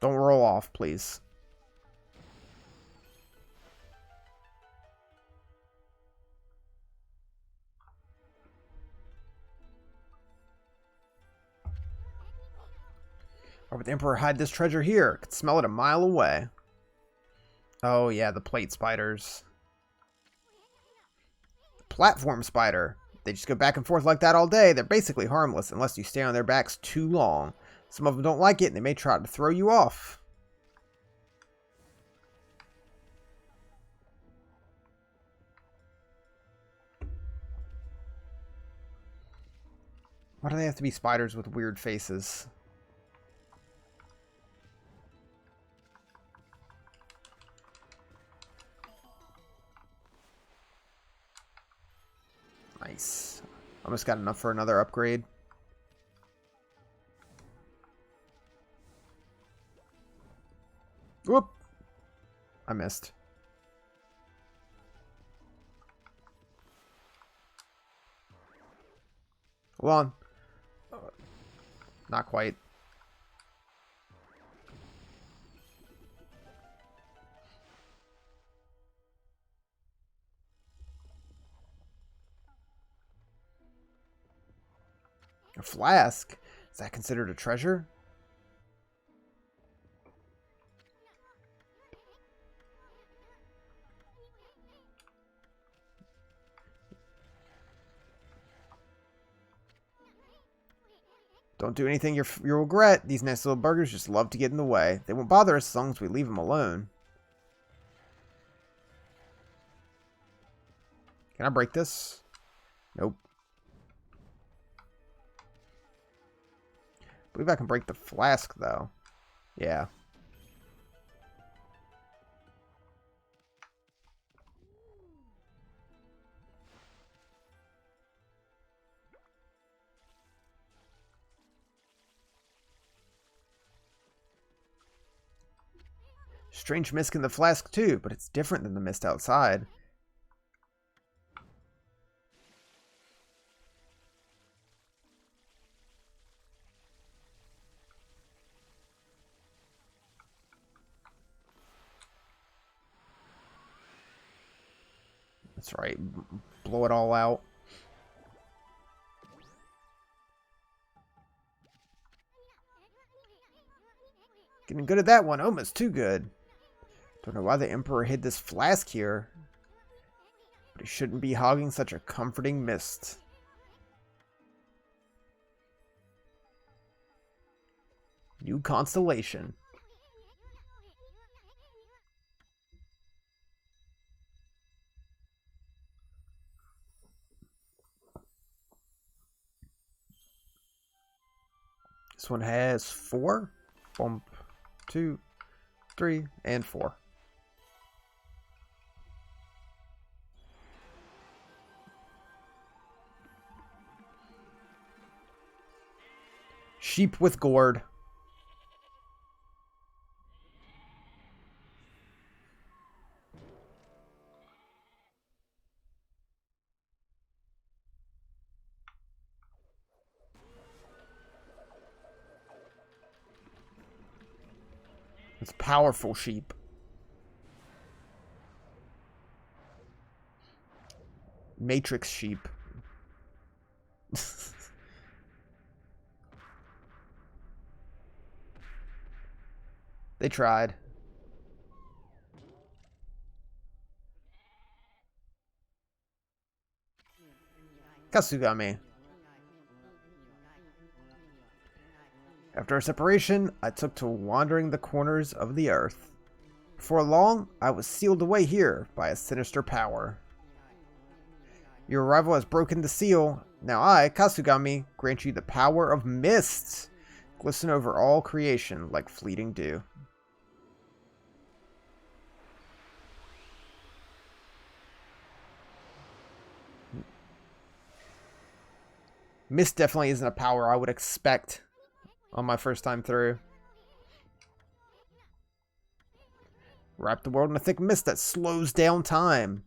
Don't roll off, please. Why would the Emperor hide this treasure here? Could smell it a mile away. Oh yeah, the plate spiders. Platform spider. They just go back and forth like that all day. They're basically harmless unless you stay on their backs too long. Some of them don't like it and they may try to throw you off. Why do they have to be spiders with weird faces? Nice. Almost got enough for another upgrade. Whoop! I missed. Hold on. Not quite. A flask? Is that considered a treasure? Don't do anything you'll regret. These nice little burgers just love to get in the way. They won't bother us as long as we leave them alone. Can I break this? Nope. I believe I can break the flask, though. Yeah. Strange mist in the flask, too, but it's different than the mist outside. That's right. Blow it all out. Getting good at that one. Almost too good. Don't know why the Emperor hid this flask here. But he shouldn't be hogging such a comforting mist. New constellation. This one has 4. Bump. 2, 3, and 4. Sheep with gourd. It's powerful sheep. Matrix sheep. They tried. Kasugami. After our separation, I took to wandering the corners of the earth. Before long, I was sealed away here by a sinister power. Your arrival has broken the seal. Now I, Kasugami, grant you the power of mist. Glisten over all creation like fleeting dew. Mist definitely isn't a power I would expect on my first time through. Wrap the world in a thick mist that slows down time.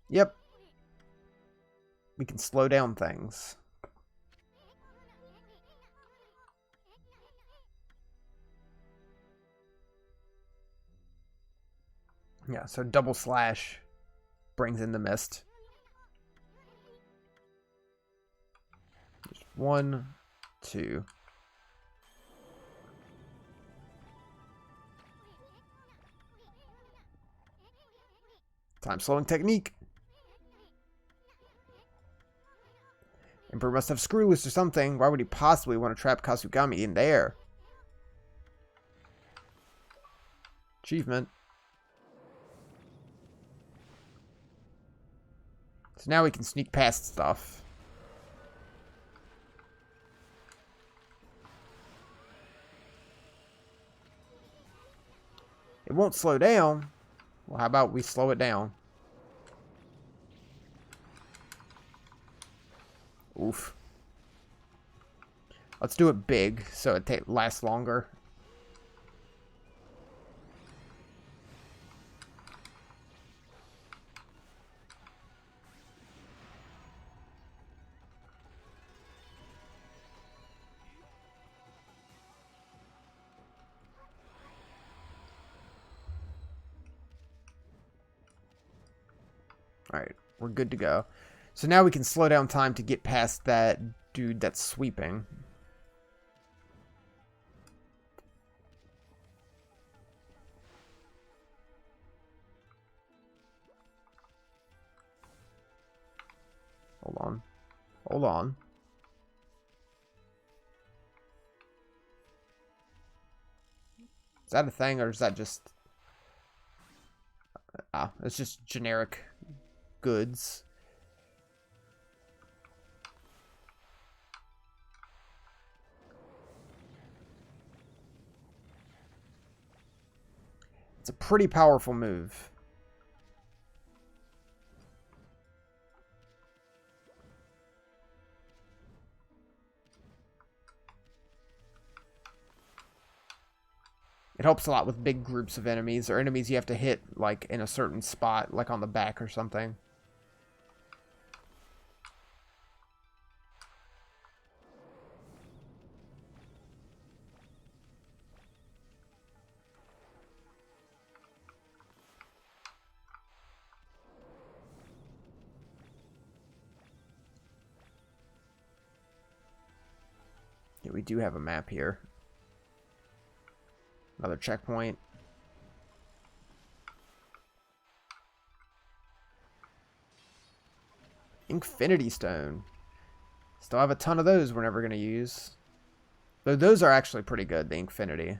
Yep. We can slow down things. Yeah, so double slash brings in the mist. 1, 2. Time slowing technique. Emperor must have screw loose or something. Why would he possibly want to trap Kasugami in there? Achievement. So now we can sneak past stuff. It won't slow down. Well, how about we slow it down? Oof. Let's do it big so it lasts longer. Alright, we're good to go. So now we can slow down time to get past that dude that's sweeping. Hold on. Hold on. Is that a thing, or is that just... Ah, it's just generic goods. It's a pretty powerful move. It helps a lot with big groups of enemies, or enemies you have to hit, like, in a certain spot, like on the back or something. Yeah, we do have a map here. Another checkpoint. Infinity Stone. Still have a ton of those we're never going to use. Though those are actually pretty good, the Infinity.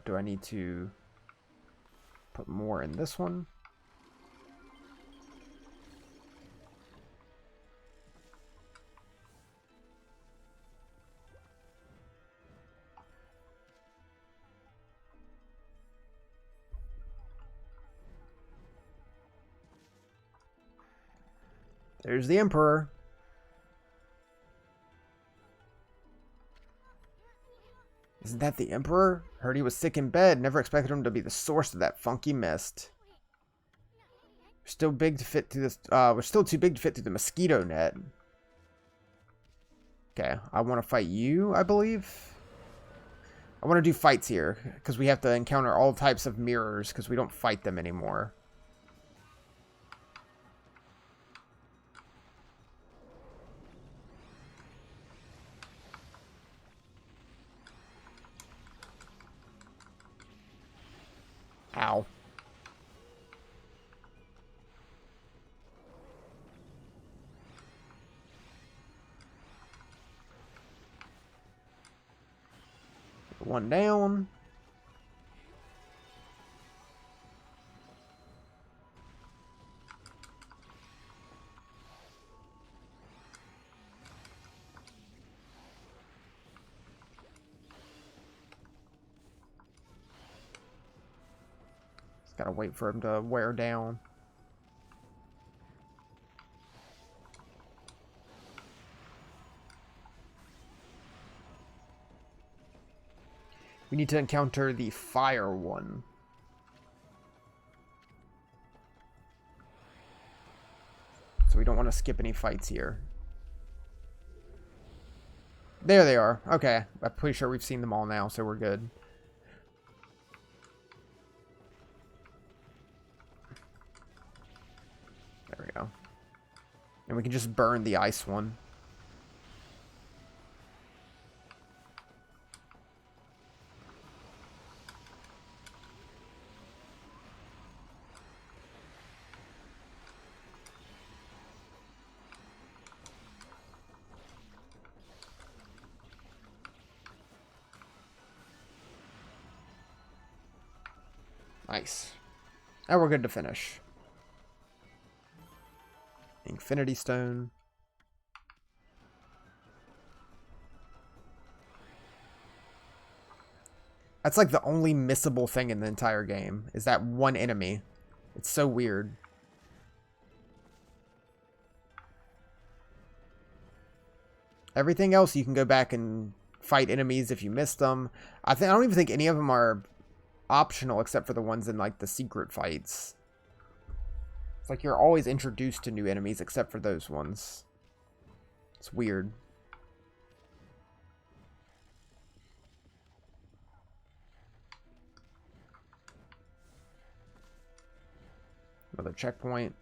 Do I need to put more in this one? There's the Emperor. Isn't that the Emperor? Heard he was sick in bed. Never expected him to be the source of that funky mist. We're still big to fit through this. We're still too big to fit through the mosquito net. Okay, I want to fight you, I believe. I want to do fights here because we have to encounter all types of mirrors because we don't fight them anymore. Ow. One down. Just gotta wait for him to wear down. We need to encounter the fire one. So we don't want to skip any fights here. There they are. Okay. I'm pretty sure we've seen them all now, so we're good. There we go. And we can just burn the ice one. Nice. Now we're good to finish. Infinity Stone. That's like the only missable thing in the entire game, is that one enemy. It's so weird. Everything else you can go back and fight enemies if you missed them. I don't even think any of them are optional except for the ones in like the secret fights. It's like you're always introduced to new enemies except for those ones. It's weird. Another checkpoint.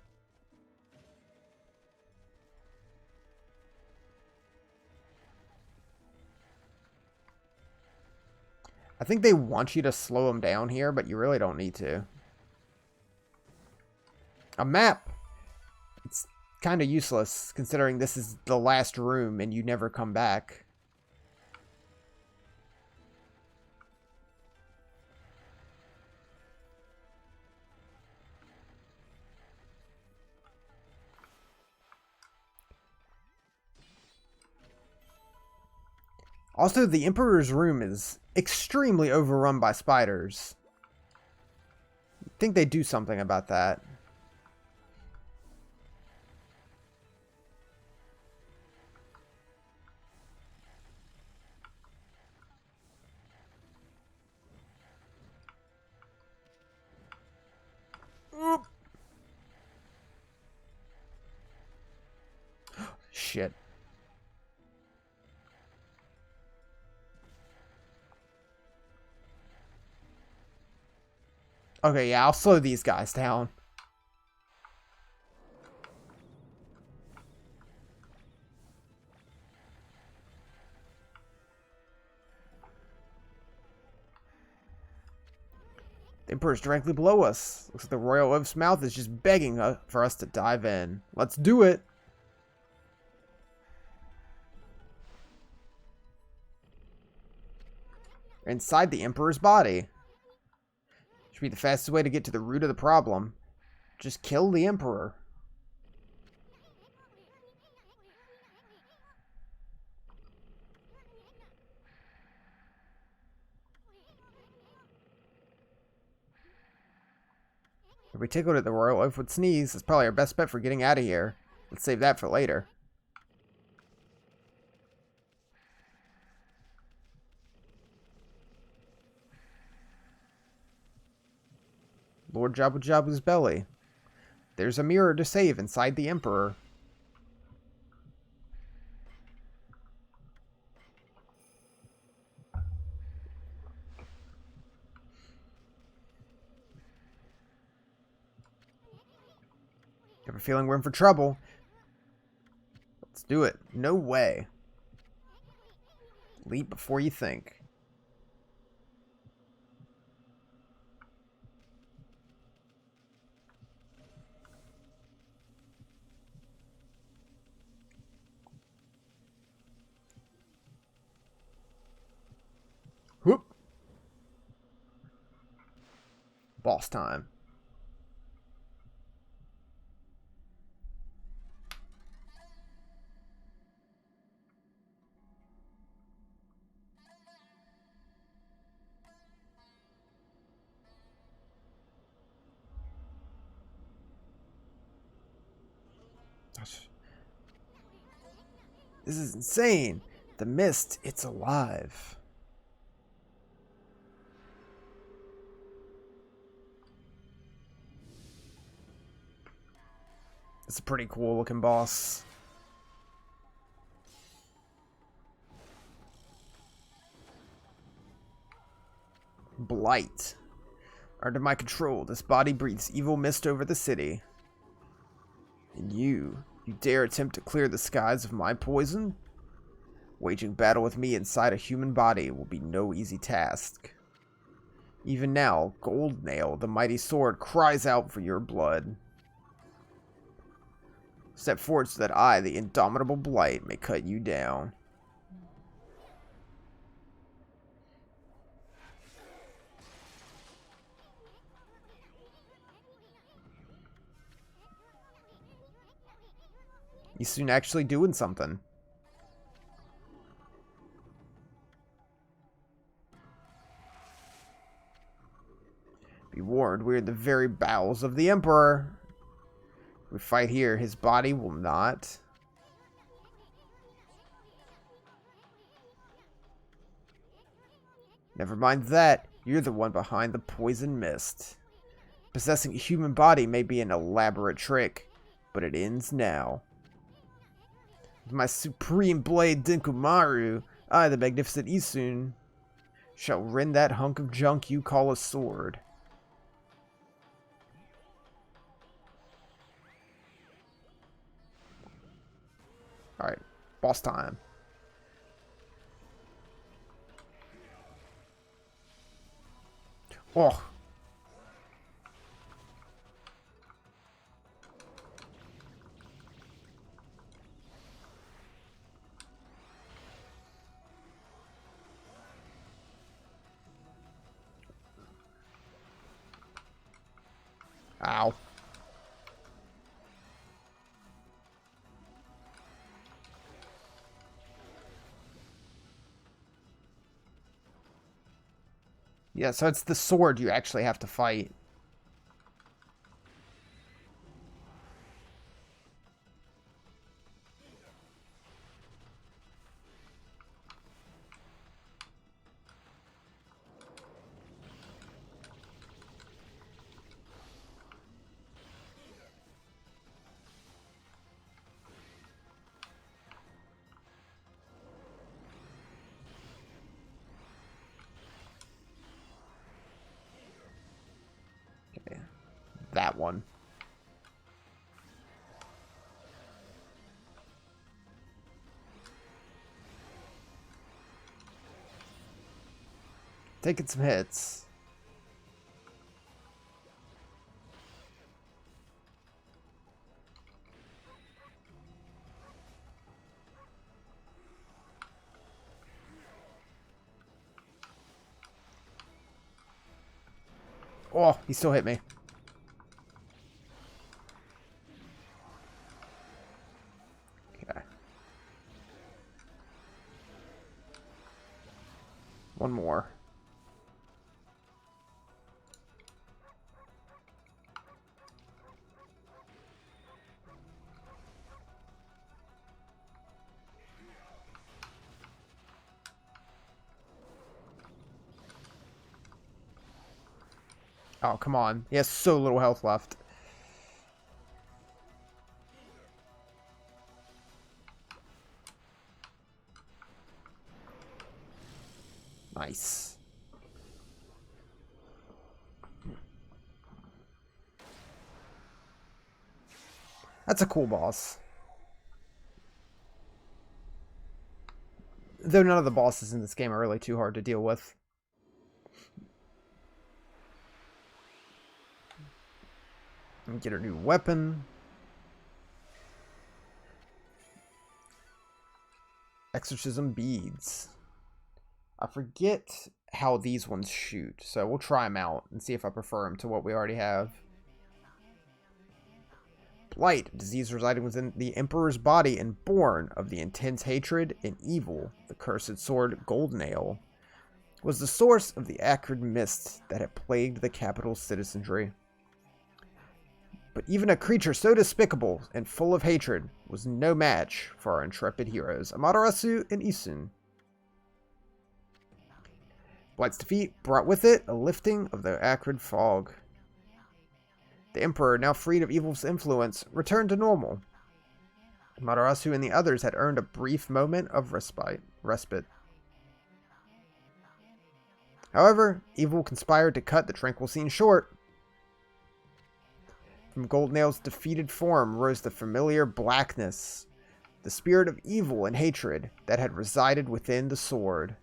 I think they want you to slow them down here, but you really don't need to. A map! It's kind of useless, considering this is the last room and you never come back. Also, the Emperor's room is extremely overrun by spiders. I think they do something about that. Oop. Shit. Okay, yeah, I'll slow these guys down. The Emperor's directly below us. Looks like the Royal Oaf's mouth is just begging for us to dive in. Let's do it! Inside the Emperor's body. Should be the fastest way to get to the root of the problem. Just kill the Emperor. If we tickled it, the Royal Oaf would sneeze. That's probably our best bet for getting out of here. Let's save that for later. Lord Jabu Jabu's belly. There's a mirror to save inside the Emperor. Have a feeling we're in for trouble. Let's do it. No way. Leap before you think. Whoop. Boss time. This is insane. The mist, it's alive. It's a pretty cool looking boss. Blight. Under my control, this body breathes evil mist over the city. And you dare attempt to clear the skies of my poison? Waging battle with me inside a human body will be no easy task. Even now, Gold Nail, the mighty sword, cries out for your blood. Step forward so that I, the indomitable Blight, may cut you down. You soon actually doing something. Be warned, we're in the very bowels of the Emperor. If we fight here, his body will not. Never mind that. You're the one behind the poison mist. Possessing a human body may be an elaborate trick, but it ends now. With my supreme blade Dinkumaru, I, the magnificent Isun, shall rend that hunk of junk you call a sword. Alright, boss time. Oh. Ow. Yeah, so it's the sword you actually have to fight. Okay. That one. Taking some hits. Oh, he still hit me. Okay. One more. Oh, come on. He has so little health left. Nice. That's a cool boss. Though none of the bosses in this game are really too hard to deal with. And get a new weapon. Exorcism beads. I forget how these ones shoot, so we'll try them out and see if I prefer them to what we already have. Blight, disease residing within the Emperor's body and born of the intense hatred and evil, the cursed sword Goldnail, was the source of the acrid mist that had plagued the capital's citizenry. But even a creature so despicable and full of hatred was no match for our intrepid heroes, Amaterasu and Isun. Blight's defeat brought with it a lifting of the acrid fog. The Emperor, now freed of evil's influence, returned to normal. Amaterasu and the others had earned a brief moment of respite. However, evil conspired to cut the tranquil scene short. From Goldnail's defeated form rose the familiar blackness, the spirit of evil and hatred that had resided within the sword.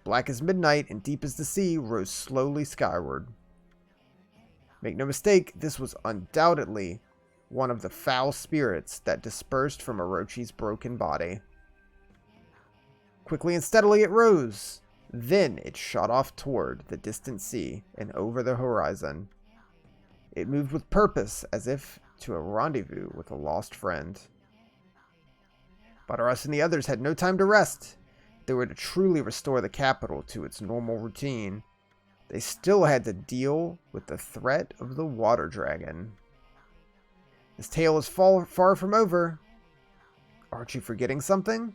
Black as midnight and deep as the sea rose slowly skyward. Make no mistake, this was undoubtedly one of the foul spirits that dispersed from Orochi's broken body. Quickly and steadily it rose. Then it shot off toward the distant sea and over the horizon. It moved with purpose, as if to a rendezvous with a lost friend. But us and the others had no time to rest. They were to truly restore the capital to its normal routine. They still had to deal with the threat of the water dragon. This tale is far from over. Aren't you forgetting something?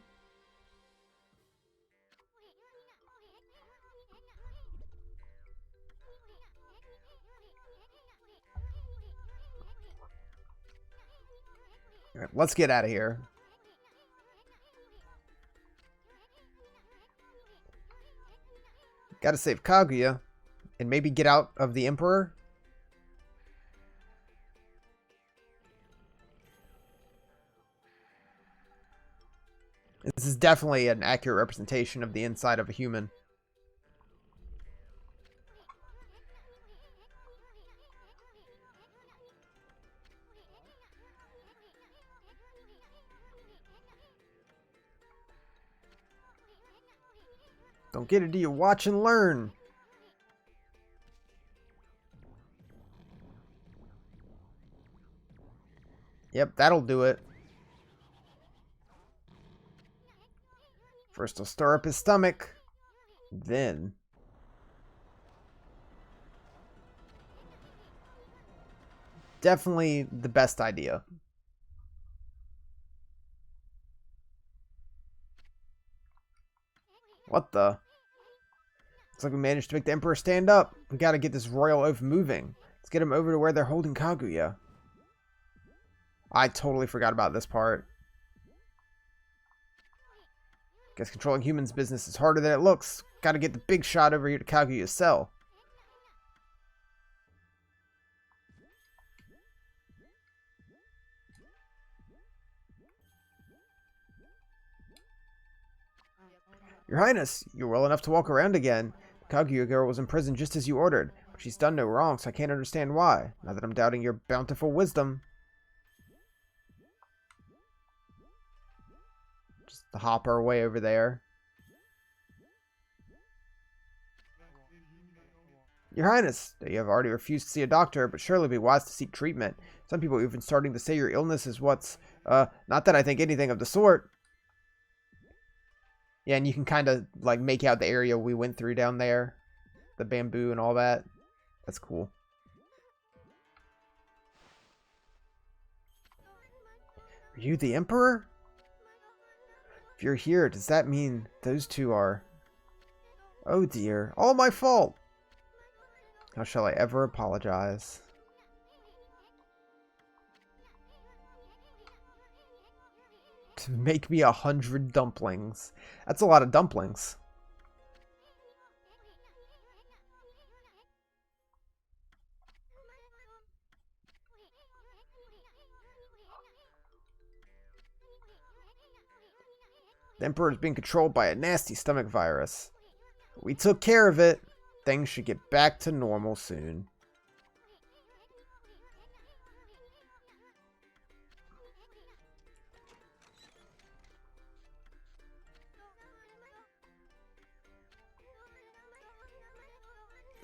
All right, let's get out of here. Gotta save Kaguya. And maybe get out of the Emperor? This is definitely an accurate representation of the inside of a human. Don't get it till you watch and learn. Yep, that'll do it. First he'll stir up his stomach. Then... definitely the best idea. What the? Looks like we managed to make the Emperor stand up. We gotta get this royal oaf moving. Let's get him over to where they're holding Kaguya. I totally forgot about this part. Guess controlling humans' business is harder than it looks. Gotta get the big shot over here to Kaguya's cell. Your Highness, you're well enough to walk around again. The Kaguya girl was in prison just as you ordered, but she's done no wrong, so I can't understand why. Not that I'm doubting your bountiful wisdom. Just hop our way over there. Your Highness, you have already refused to see a doctor, but surely it'd be wise to seek treatment. Some people are even starting to say your illness is what's, not that I think anything of the sort. Yeah, and you can kind of, like, make out the area we went through down there. The bamboo and all that. That's cool. Are you the Emperor? If you're here, does that mean those two are... Oh dear, all my fault! How shall I ever apologize? To make me 100 dumplings. That's a lot of dumplings. The Emperor is being controlled by a nasty stomach virus. We took care of it. Things should get back to normal soon.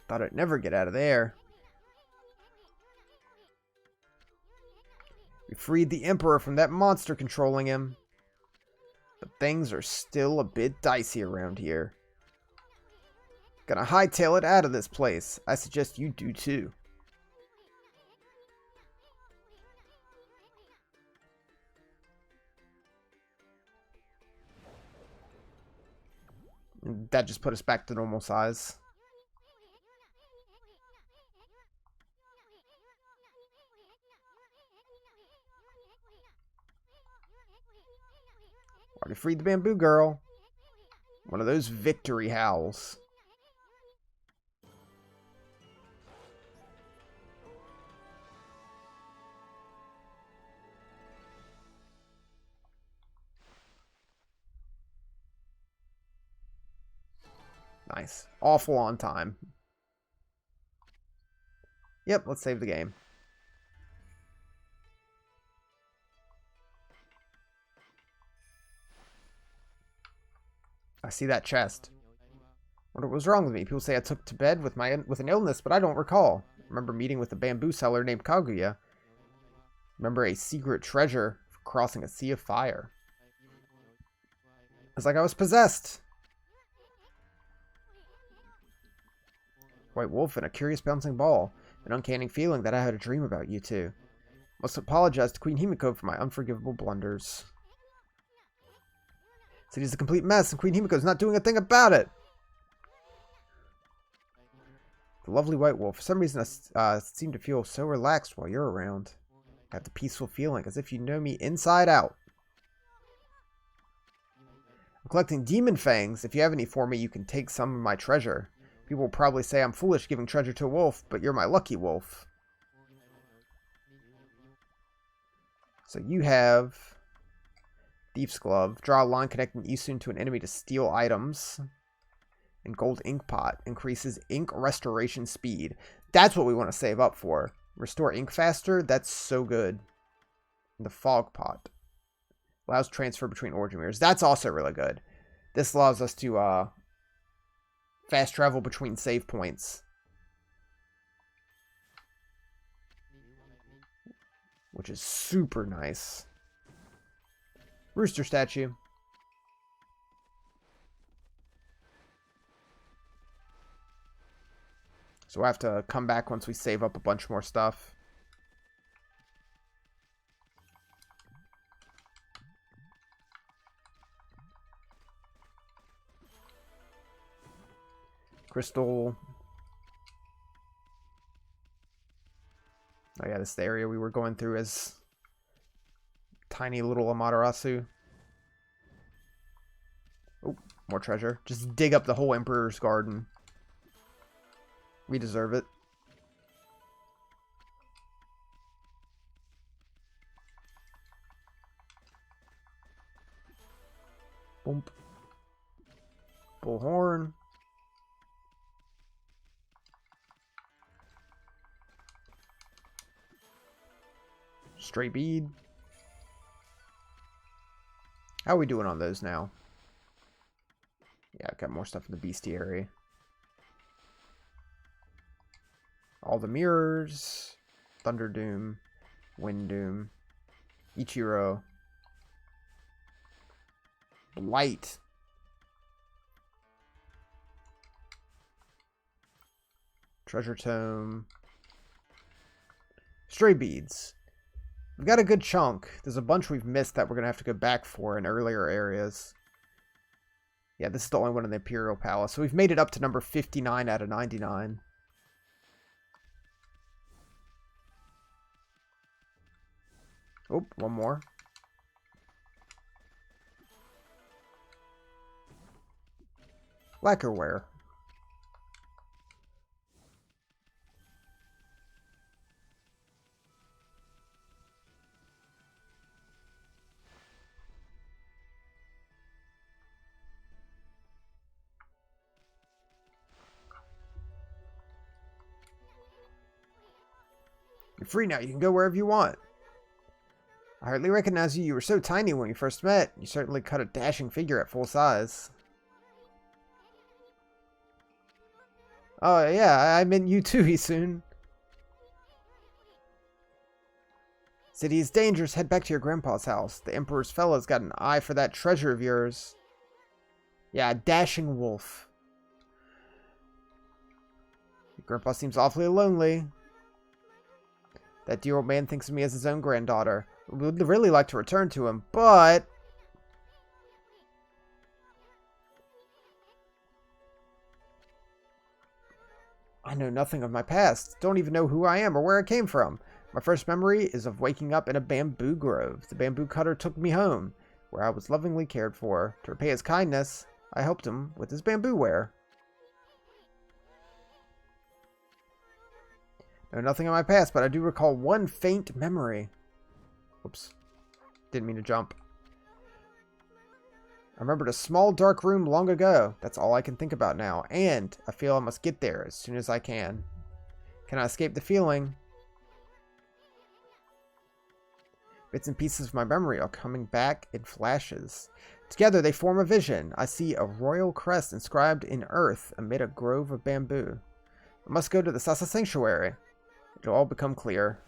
Thought I'd never get out of there. We freed the Emperor from that monster controlling him. But things are still a bit dicey around here. Gonna hightail it out of this place. I suggest you do too. And that just put us back to normal size. Already freed the bamboo girl. One of those victory howls. Nice. Awful on time. Yep, let's save the game. I see that chest. Wonder what was wrong with me. People say I took to bed with an illness, but I don't recall. I remember meeting with a bamboo seller named Kaguya. Remember a secret treasure for crossing a sea of fire. It's like I was possessed. White wolf and a curious bouncing ball. An uncanny feeling that I had a dream about you two. Must apologize to Queen Himiko for my unforgivable blunders. City's a complete mess and Queen Himiko's not doing a thing about it. The lovely white wolf. For some reason I seem to feel so relaxed while you're around. I have the peaceful feeling as if you know me inside out. I'm collecting demon fangs. If you have any for me, you can take some of my treasure. People will probably say I'm foolish giving treasure to a wolf, but you're my lucky wolf. So you have Thief's Glove. Draw a line connecting Isun to an enemy to steal items. And Gold Ink Pot increases ink restoration speed. That's what we want to save up for. Restore ink faster. That's so good. And the Fog Pot allows transfer between origin mirrors. That's also really good. This allows us to fast travel between save points, which is super nice. Rooster statue. So we'll have to come back once we save up a bunch more stuff. Crystal. Oh yeah, this is the area we were going through as tiny little Amaterasu. Oh, more treasure. Just dig up the whole Emperor's Garden. We deserve it. Boom. Bullhorn. Stray bead. How are we doing on those now? Yeah, I've got more stuff in the bestiary. All the mirrors. Thunder Doom. Wind Doom. Ichiro. Blight. Treasure Tome. Stray beads. We've got a good chunk. There's a bunch we've missed that we're going to have to go back for in earlier areas. Yeah, this is the only one in the Imperial Palace. So we've made it up to number 59 out of 99. Oh, one more. Lacquerware. You're free now. You can go wherever you want. I hardly recognize you. You were so tiny when we first met. You certainly cut a dashing figure at full size. Oh, yeah. I meant you too, Isun. City is dangerous. Head back to your grandpa's house. The Emperor's fellow's got an eye for that treasure of yours. Yeah, a dashing wolf. Your grandpa seems awfully lonely. That dear old man thinks of me as his own granddaughter. Would really like to return to him, but... I know nothing of my past. Don't even know who I am or where I came from. My first memory is of waking up in a bamboo grove. The bamboo cutter took me home, where I was lovingly cared for. To repay his kindness, I helped him with his bamboo ware. Know nothing of my past, but I do recall one faint memory. Oops. Didn't mean to jump. I remembered a small dark room long ago. That's all I can think about now. And I feel I must get there as soon as I can. Can I escape the feeling? Bits and pieces of my memory are coming back in flashes. Together they form a vision. I see a royal crest inscribed in earth amid a grove of bamboo. I must go to the Sasa Sanctuary. It'll all become clear.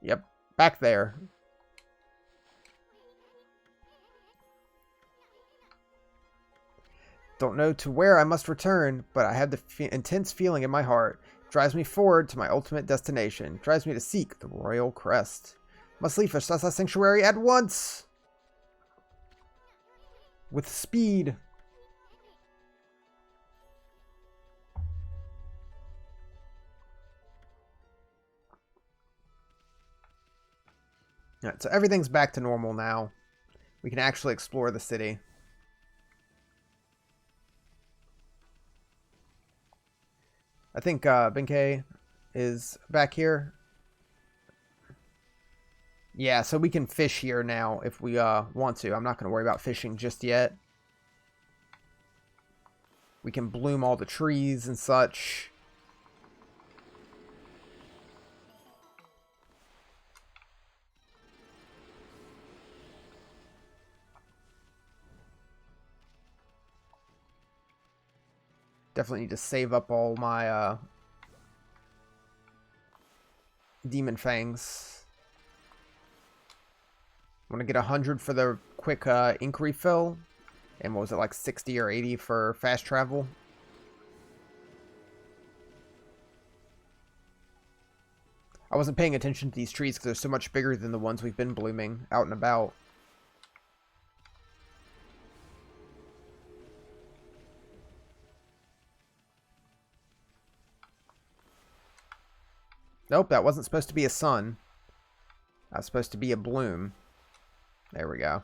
Yep, back there. Don't know to where I must return, but I have the intense feeling in my heart. It drives me forward to my ultimate destination. It drives me to seek the royal crest. Must leave for Sasa Sanctuary at once! With speed. Alright, so everything's back to normal now. We can actually explore the city. I think Benkei is back here. Yeah, so we can fish here now if we want to. I'm not going to worry about fishing just yet. We can bloom all the trees and such. Definitely need to save up all my demon fangs. I want to get 100 for the quick ink refill. And what was it, like 60 or 80 for fast travel? I wasn't paying attention to these trees because they're so much bigger than the ones we've been blooming out and about. Nope, that wasn't supposed to be a sun. That was supposed to be a bloom. There we go.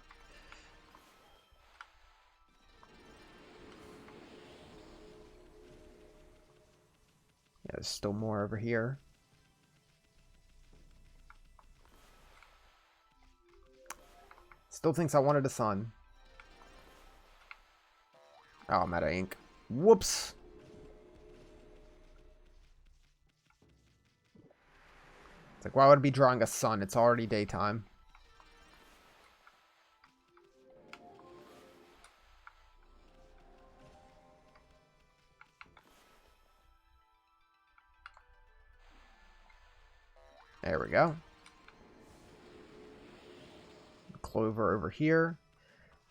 Yeah, there's still more over here. Still thinks I wanted a sun. Oh, I'm out of ink. Whoops. It's like, why would I be drawing a sun? It's already daytime. There we go. Clover over here.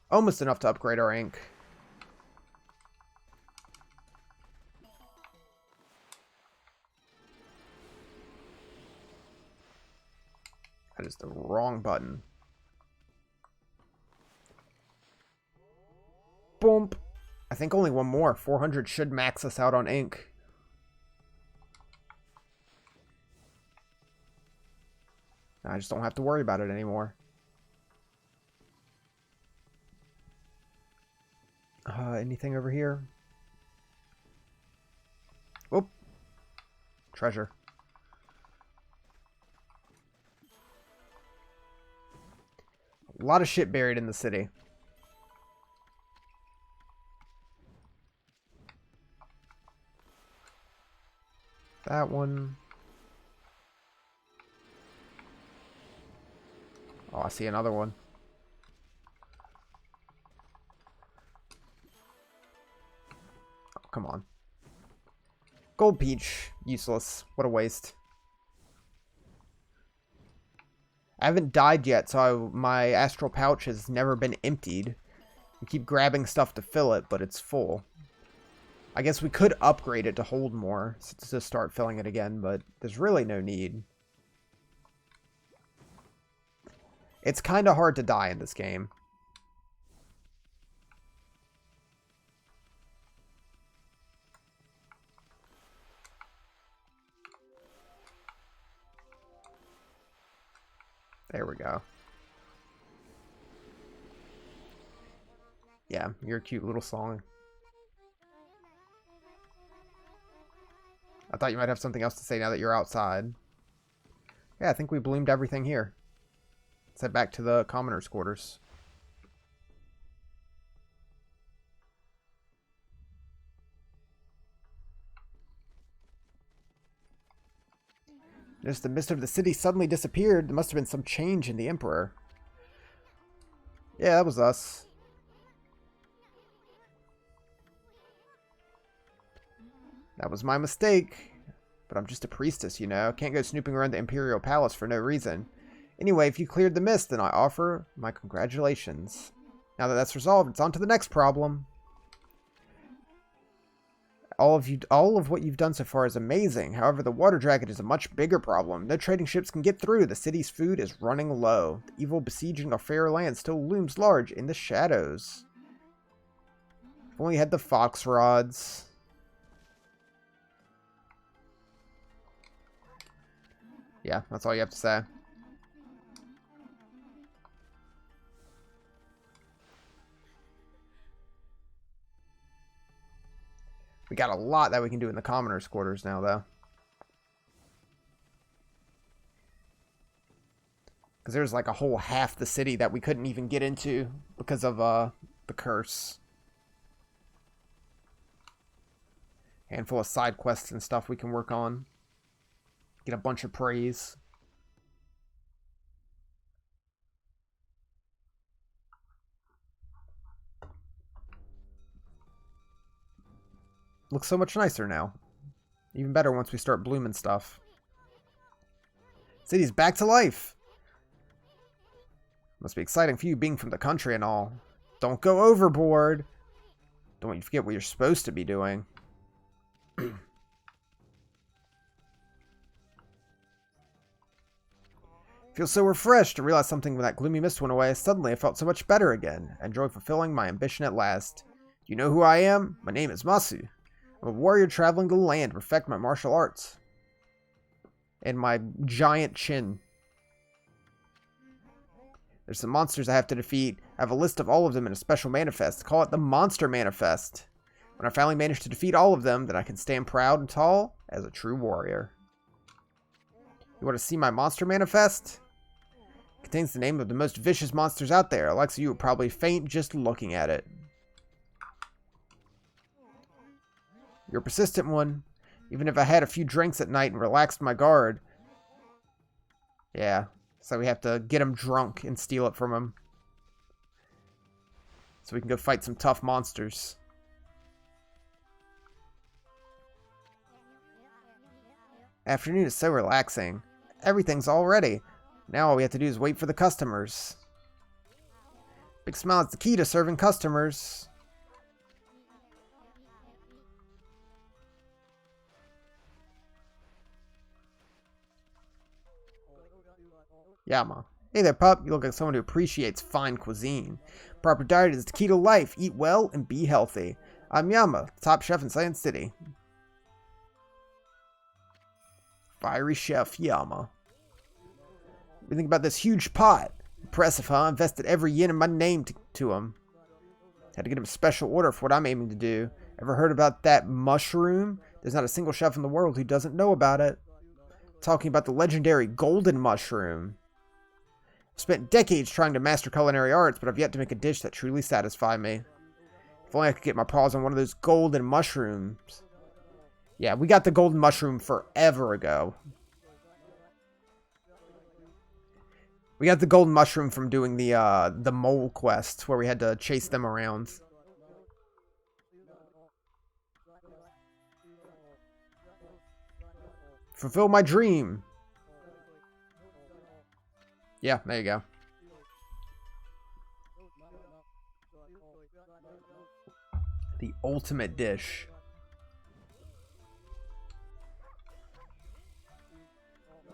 Almost enough to upgrade our ink. That is the wrong button. Boom. I think only one more. 400 should max us out on ink. I just don't have to worry about it anymore. Anything over here? Oop. Treasure. A lot of shit buried in the city. That one. Oh, I see another one. Oh, come on. Gold peach. Useless. What a waste. I haven't died yet, so my astral pouch has never been emptied. I keep grabbing stuff to fill it, but it's full. I guess we could upgrade it to hold more to start filling it again, but there's really no need. It's kind of hard to die in this game. There we go. Yeah, you're a cute little song. I thought you might have something else to say now that you're outside. Yeah, I think we bloomed everything here. Let's head back to the commoners' quarters. Notice the mist of the city suddenly disappeared. There must have been some change in the Emperor. Yeah, that was us. That was my mistake. But I'm just a priestess, you know. Can't go snooping around the Imperial Palace for no reason. Anyway, if you cleared the mist, then I offer my congratulations. Now that that's resolved, it's on to the next problem. All of what you've done so far is amazing. However, the water dragon is a much bigger problem. No trading ships can get through. The city's food is running low. The evil besieging of fair land still looms large in the shadows. If only had the fox rods. Yeah, that's all you have to say. We got a lot that we can do in the commoners' quarters now, though. Because there's like a whole half the city that we couldn't even get into because of the curse. Handful of side quests and stuff we can work on. Get a bunch of praise. Looks so much nicer now. Even better once we start blooming stuff. City's back to life. Must be exciting for you being from the country and all. Don't go overboard. Don't want you to forget what you're supposed to be doing. Feel so refreshed to realize something when that gloomy mist went away. Suddenly I felt so much better again. I enjoyed fulfilling my ambition at last. Do you know who I am? My name is Masu. I'm a warrior traveling the land to perfect my martial arts. And my giant chin. There's some monsters I have to defeat. I have a list of all of them in a special manifest. Call it the Monster Manifest. When I finally manage to defeat all of them, then I can stand proud and tall as a true warrior. You want to see my Monster Manifest? It contains the name of the most vicious monsters out there. The likes of you would probably faint just looking at it. You're a persistent one. Even if I had a few drinks at night and relaxed my guard. Yeah. So we have to get him drunk and steal it from him. So we can go fight some tough monsters. Afternoon is so relaxing. Everything's all ready. Now all we have to do is wait for the customers. Big smile is the key to serving customers. Yama. Hey there, pup. You look like someone who appreciates fine cuisine. Proper diet is the key to life. Eat well and be healthy. I'm Yama, top chef in Science City. Fiery chef Yama. What do you think about this huge pot? Impressive, huh? I invested every yen in my name to him. Had to get him a special order for what I'm aiming to do. Ever heard about that mushroom? There's not a single chef in the world who doesn't know about it. Talking about the legendary golden mushroom. I've spent decades trying to master culinary arts, but I've yet to make a dish that truly satisfies me. If only I could get my paws on one of those golden mushrooms. Yeah, we got the golden mushroom forever ago. We got the golden mushroom from doing the mole quest, where we had to chase them around. Fulfill my dream. Yeah, there you go. The ultimate dish.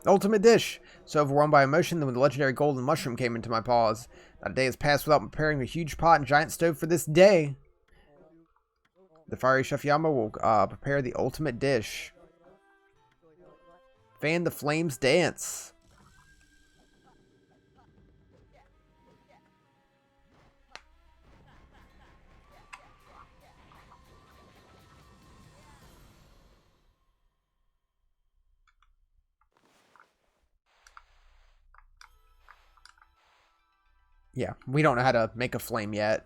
Ultimate dish. So overwhelmed by emotion, then when the legendary golden mushroom came into my paws. Not a day has passed without preparing a huge pot and giant stove for this day. The fiery chef Yama will prepare the ultimate dish. Fan the flames dance. Yeah, we don't know how to make a flame yet.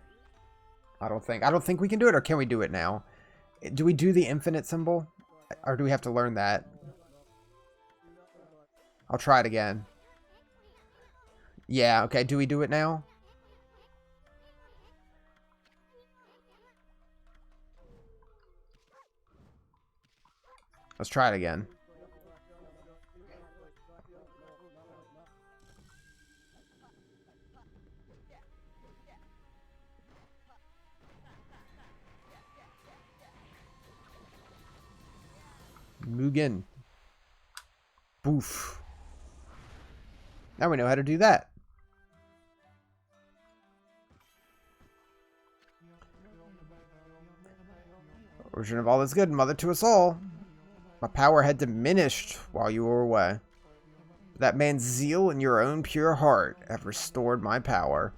I don't think we can do it, or can we do it now? Do we do the infinite symbol? Or do we have to learn that? I'll try it again. Yeah, okay, do we do it now? Let's try it again. Mugen. Boof. Now we know how to do that. Origin of all that's good, mother to us all. My power had diminished while you were away. That man's zeal and your own pure heart have restored my power.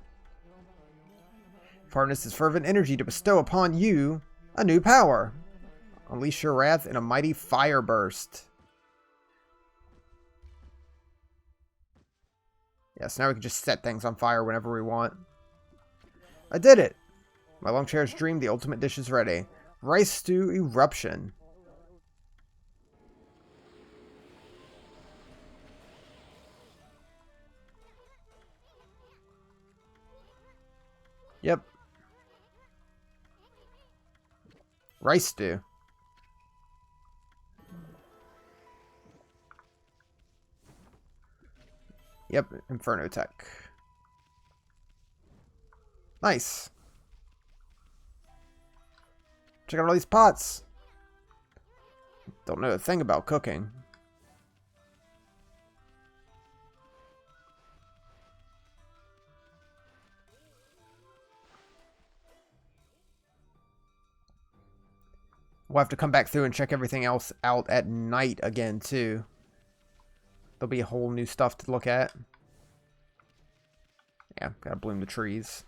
Harness his fervent energy to bestow upon you a new power. Unleash your wrath in a mighty fire burst. Yeah, so now we can just set things on fire whenever we want. I did it! My long-cherished dream, the ultimate dish is ready. Rice stew eruption. Yep. Rice stew. Yep, Inferno Tech. Nice. Check out all these pots. Don't know a thing about cooking. We'll have to come back through and check everything else out at night again, too. There'll be a whole new stuff to look at. Yeah, gotta bloom the trees.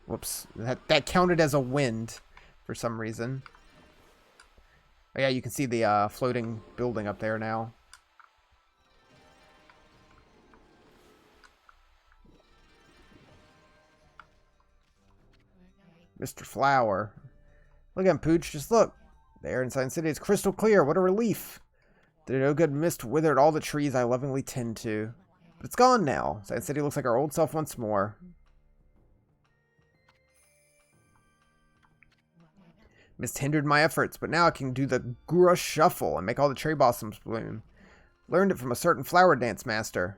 Whoops. That counted as a wind for some reason. Oh yeah, you can see the floating building up there now. Mr. Flower. Look at him, Pooch. Just look. The air in Science City is crystal clear. What a relief. The no-good mist withered all the trees I lovingly tend to. But it's gone now. Science City looks like our old self once more. Mist hindered my efforts, but now I can do the Gura Shuffle and make all the cherry blossoms bloom. Learned it from a certain flower dance master.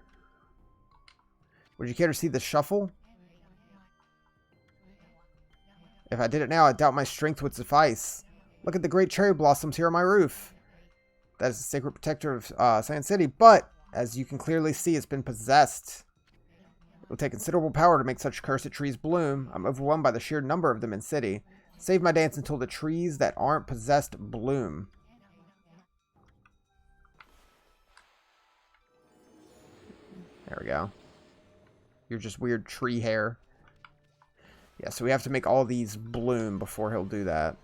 Would you care to see the shuffle? If I did it now, I doubt my strength would suffice. Look at the great cherry blossoms here on my roof. That is the sacred protector of Science City, but as you can clearly see, it's been possessed. It will take considerable power to make such cursed trees bloom. I'm overwhelmed by the sheer number of them in city. Save my dance until the trees that aren't possessed bloom. There we go. You're just weird tree hair. Yeah, so we have to make all these bloom before he'll do that.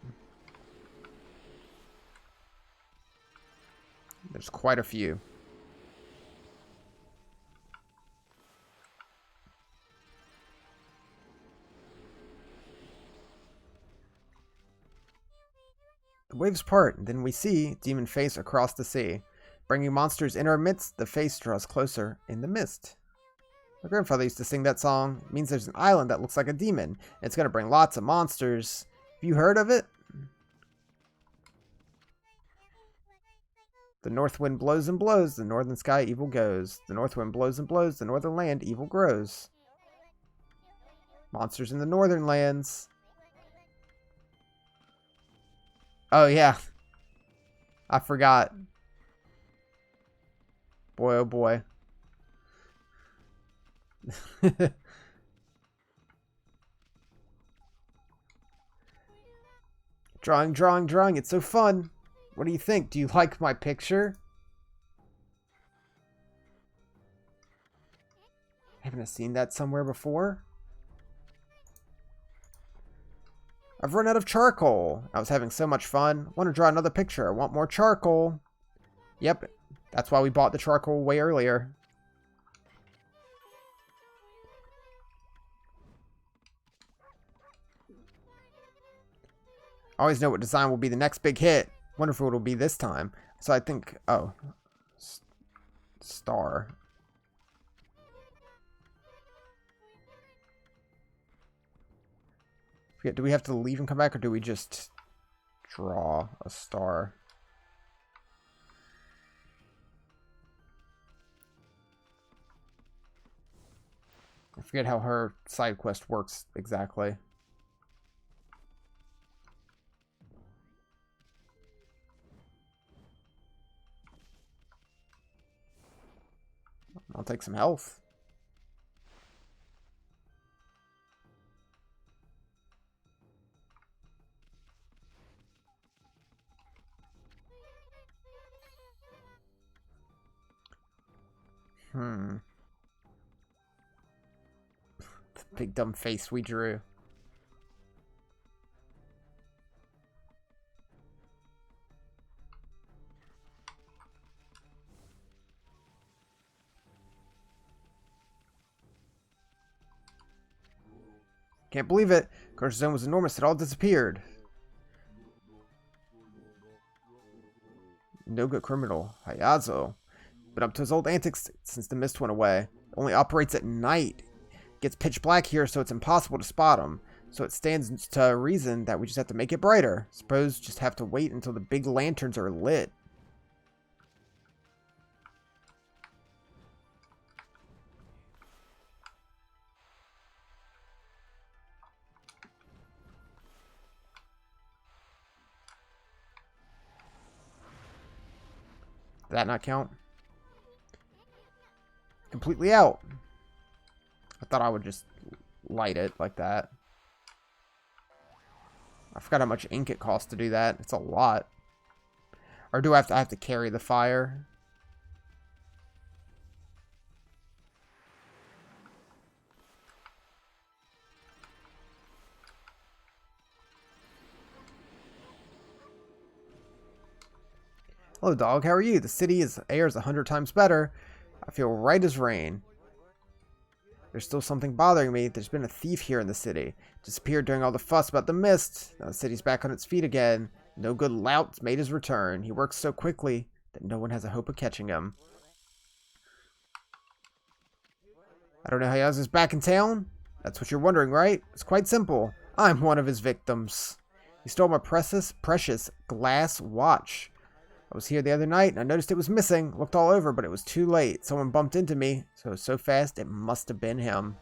There's quite a few. The waves part, and then we see Demon Face across the sea. Bringing monsters in our midst, the face draws closer in the mist. My grandfather used to sing that song. It means there's an island that looks like a demon. It's going to bring lots of monsters. Have you heard of it? The north wind blows and blows, the northern sky evil goes. The north wind blows and blows, the northern land evil grows. Monsters in the northern lands. Oh, yeah. I forgot. Boy, oh boy. Drawing, drawing, drawing. It's so fun. What do you think? Do you like my picture? Haven't I seen that somewhere before? I've run out of charcoal. I was having so much fun. Want to draw another picture. I want more charcoal. Yep. That's why we bought the charcoal way earlier. I always know what design will be the next big hit. Wonder what it'll be this time. So I think... Oh. Star. Do we have to leave and come back, or do we just draw a star? I forget how her side quest works exactly. I'll take some health. The big dumb face we drew. Can't believe it. Cursor zone was enormous. It all disappeared. No good criminal. Hayazo. Been up to his old antics since the mist went away. Only operates at night. Gets pitch black here, so it's impossible to spot him. So it stands to reason that we just have to make it brighter. Suppose just have to wait until the big lanterns are lit. Did that not count? Completely out. I thought I would just light it like that. I forgot how much ink it costs to do that. It's a lot. Or do I have to carry the fire? Hello, dog. How are you? The city's air is 100 times better. I feel right as rain. There's still something bothering me. There's been a thief here in the city. Disappeared during all the fuss about the mist. Now the city's back on its feet again. No good lout's made his return. He works so quickly that no one has a hope of catching him. I don't know how Hayazo's back in town. That's what you're wondering, right? It's quite simple. I'm one of his victims. He stole my precious glass watch. I was here the other night and I noticed it was missing. Looked all over, but it was too late. Someone bumped into me, so fast it must have been him.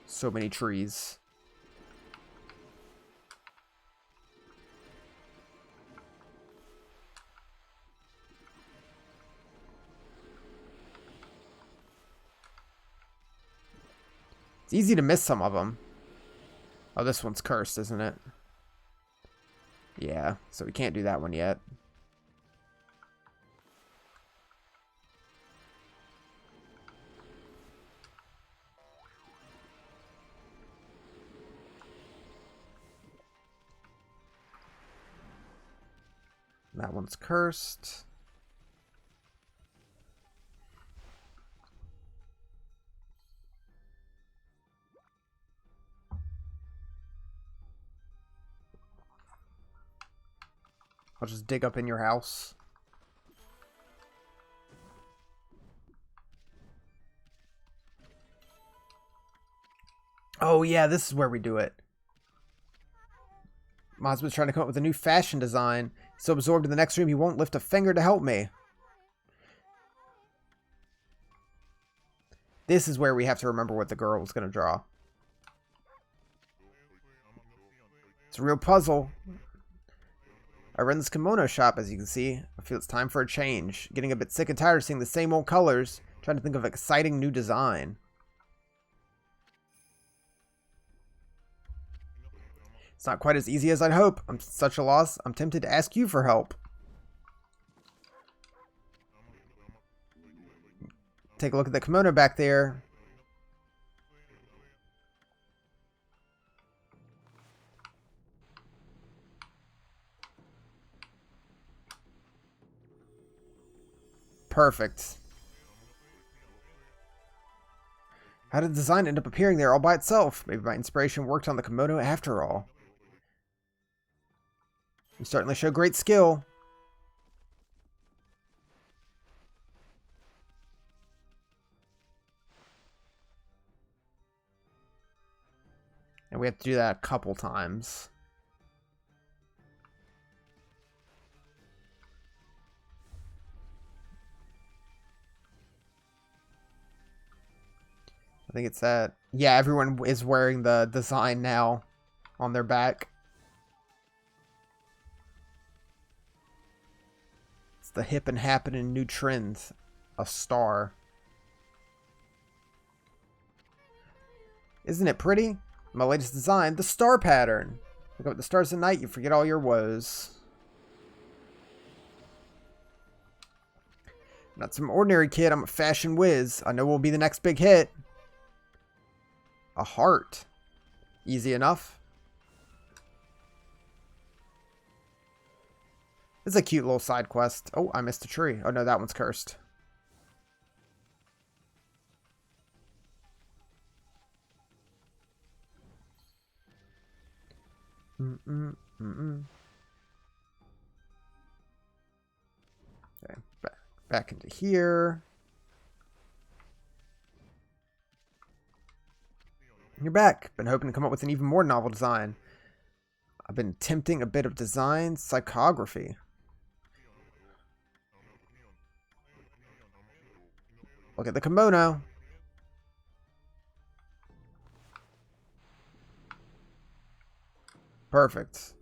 So many trees. It's easy to miss some of them. Oh, this one's cursed, isn't it? Yeah, so we can't do that one yet. That one's cursed. I'll just dig up in your house. Oh yeah, this is where we do it. My husband's trying to come up with a new fashion design. He's so absorbed in the next room he won't lift a finger to help me. This is where we have to remember what the girl was going to draw. It's a real puzzle. I run this kimono shop, as you can see. I feel it's time for a change. Getting a bit sick and tired of seeing the same old colors. Trying to think of an exciting new design. It's not quite as easy as I'd hope. I'm such a loss. I'm tempted to ask you for help. Take a look at the kimono back there. Perfect. How did the design end up appearing there all by itself? Maybe my inspiration worked on the kimono after all. You certainly show great skill. And we have to do that a couple times. I think it's that. Yeah, everyone is wearing the design now on their back. It's the hip and happening new trend. A star. Isn't it pretty? My latest design, the star pattern. Look up at the stars at night, you forget all your woes. I'm not some ordinary kid, I'm a fashion whiz. I know we'll be the next big hit. A heart. Easy enough. It's a cute little side quest. Oh, I missed a tree. Oh no, that one's cursed. Okay, back into here. You're back. Been hoping to come up with an even more novel design. I've been attempting a bit of design psychography. Look at the kimono. Perfect.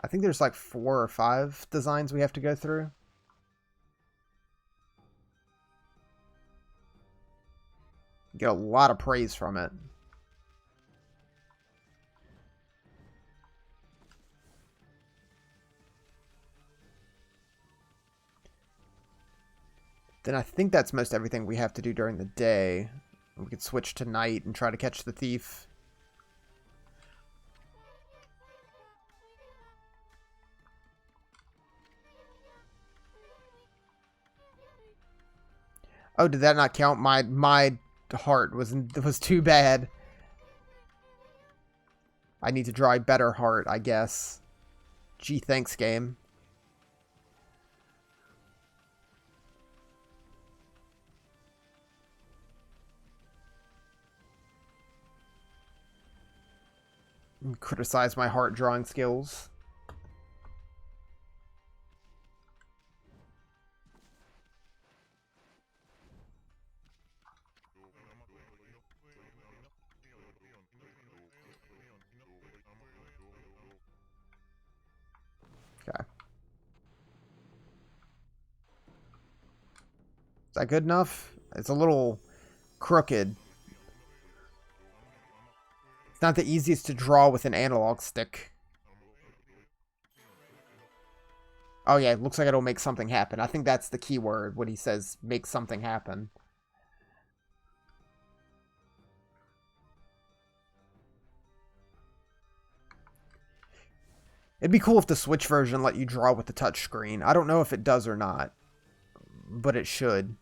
I think there's like 4 or 5 designs we have to go through. Get a lot of praise from it. Then I think that's most everything we have to do during the day. We could switch to night and try to catch the thief. Oh, did that not count? My heart was too bad. I need to draw a better heart, I guess. Gee, thanks, game. Criticize my heart drawing skills. Okay. Is that good enough? It's a little crooked. It's not the easiest to draw with an analog stick. Oh yeah, it looks like it'll make something happen. I think that's the key word when he says make something happen. It'd be cool if the Switch version let you draw with the touchscreen. I don't know if it does or not, but it should.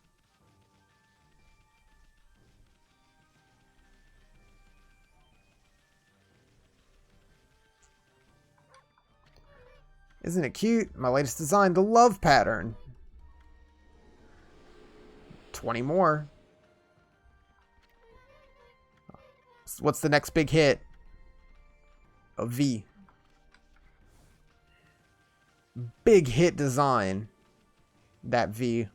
Isn't it cute? My latest design, the love pattern. 20 more. What's the next big hit? A V. Big hit design. That V.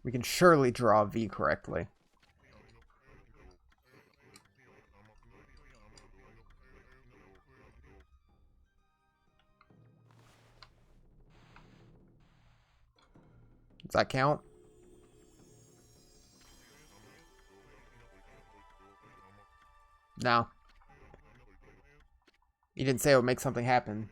We can surely draw a V correctly. Does that count? No. You didn't say it would make something happen.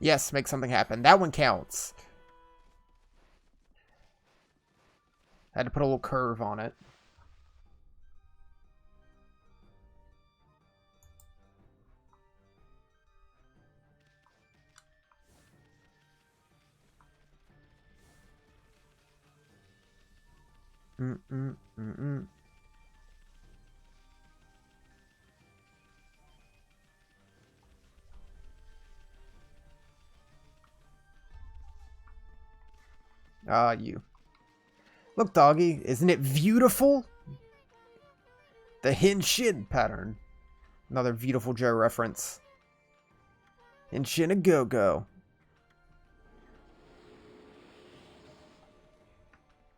Yes, make something happen. That one counts. I had to put a little curve on it. You. Look, doggy, isn't it beautiful? The Henshin pattern. Another Beautiful Joe reference. Henshin a go-go.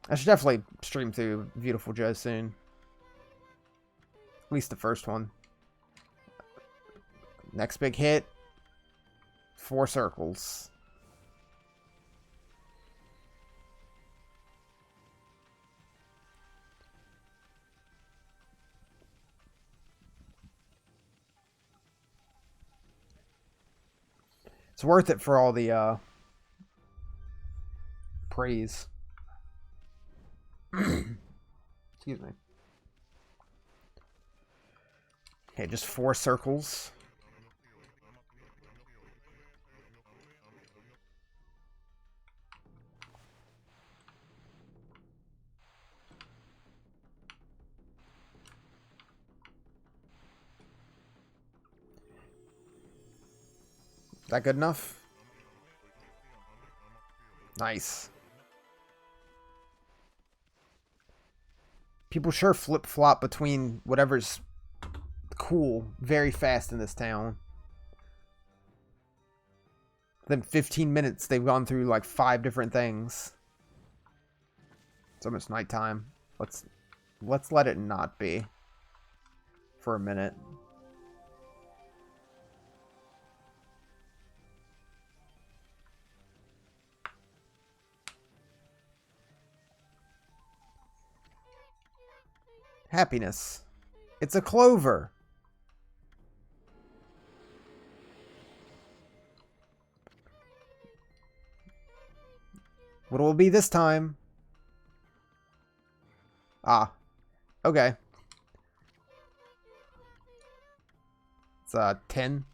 I should definitely stream through Beautiful Joe soon. At least the first one. Next big hit. 4 circles. It's worth it for all the praise. Excuse me. Okay, just 4 circles. Is that good enough? Nice. People sure flip-flop between whatever's cool very fast in this town. Within 15 minutes, they've gone through like 5 different things. It's almost nighttime. Let's let it not be for a minute. Happiness. It's a clover. What will it be this time? Ah. Okay. It's 10.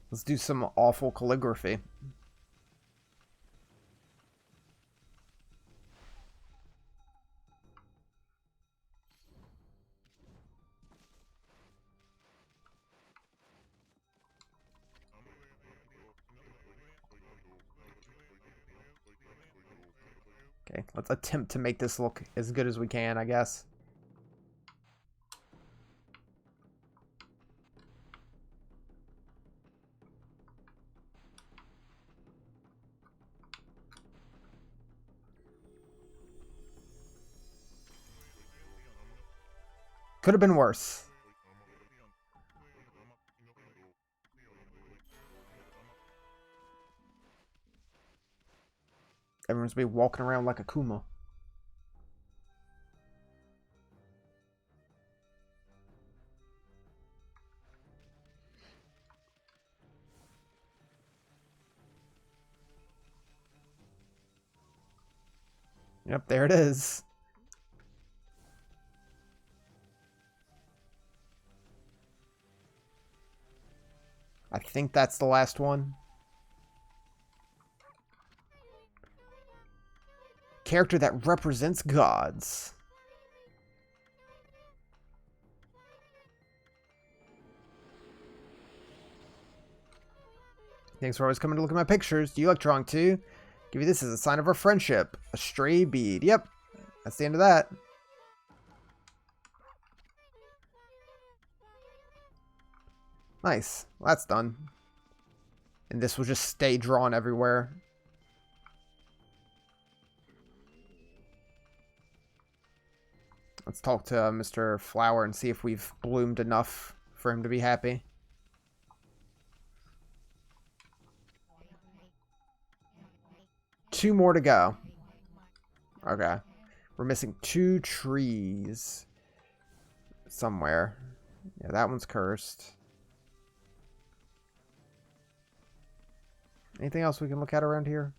Let's do some awful calligraphy. Okay, let's attempt to make this look as good as we can, I guess. Could have been worse. Everyone's be walking around like a Kuma. Yep, there it is. I think that's the last one. Character that represents gods. Thanks for always coming to look at my pictures. Do you like drawing too? Give you this as a sign of our friendship. A stray bead. Yep. That's the end of that. Nice. Well, that's done. And this will just stay drawn everywhere. Let's talk to Mr. Flower and see if we've bloomed enough for him to be happy. Two more to go. Okay. We're missing 2 trees somewhere. Yeah, that one's cursed. Anything else we can look at around here?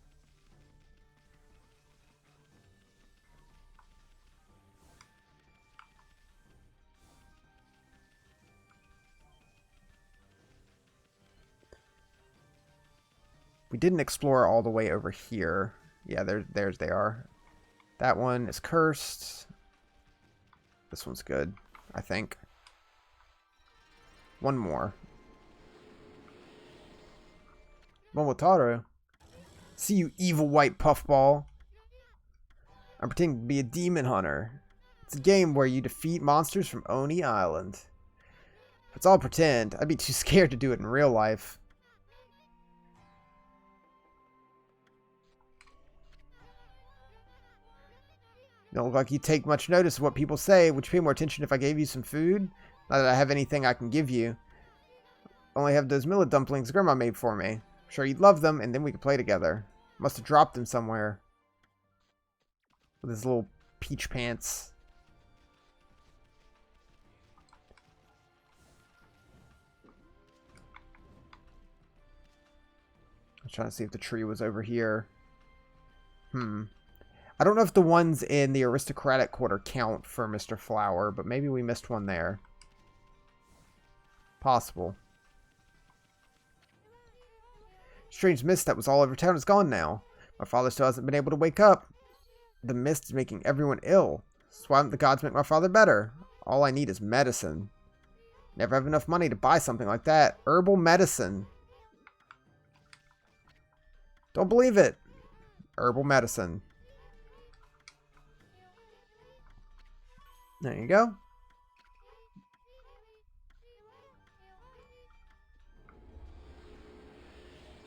We didn't explore all the way over here. Yeah, there's they are. That one is cursed. This one's good, I think. One more. Momotaro. See you, evil white puffball. I'm pretending to be a demon hunter. It's a game where you defeat monsters from Oni Island. If it's all pretend, I'd be too scared to do it in real life. You don't look like you take much notice of what people say. Would you pay more attention if I gave you some food? Not that I have anything I can give you. I only have those millet dumplings Grandma made for me. I'm sure you'd love them, and then we could play together. Must have dropped them somewhere. with his little peach pants. I'm trying to see if the tree was over here. I don't know if the ones in the aristocratic quarter count for Mr. Flower, but maybe we missed one there. Possible. Strange mist that was all over town is gone now. My father still hasn't been able to wake up. The mist is making everyone ill. So why don't the gods make my father better? All I need is medicine. Never have enough money to buy something like that. Herbal medicine. Don't believe it. Herbal medicine. There you go.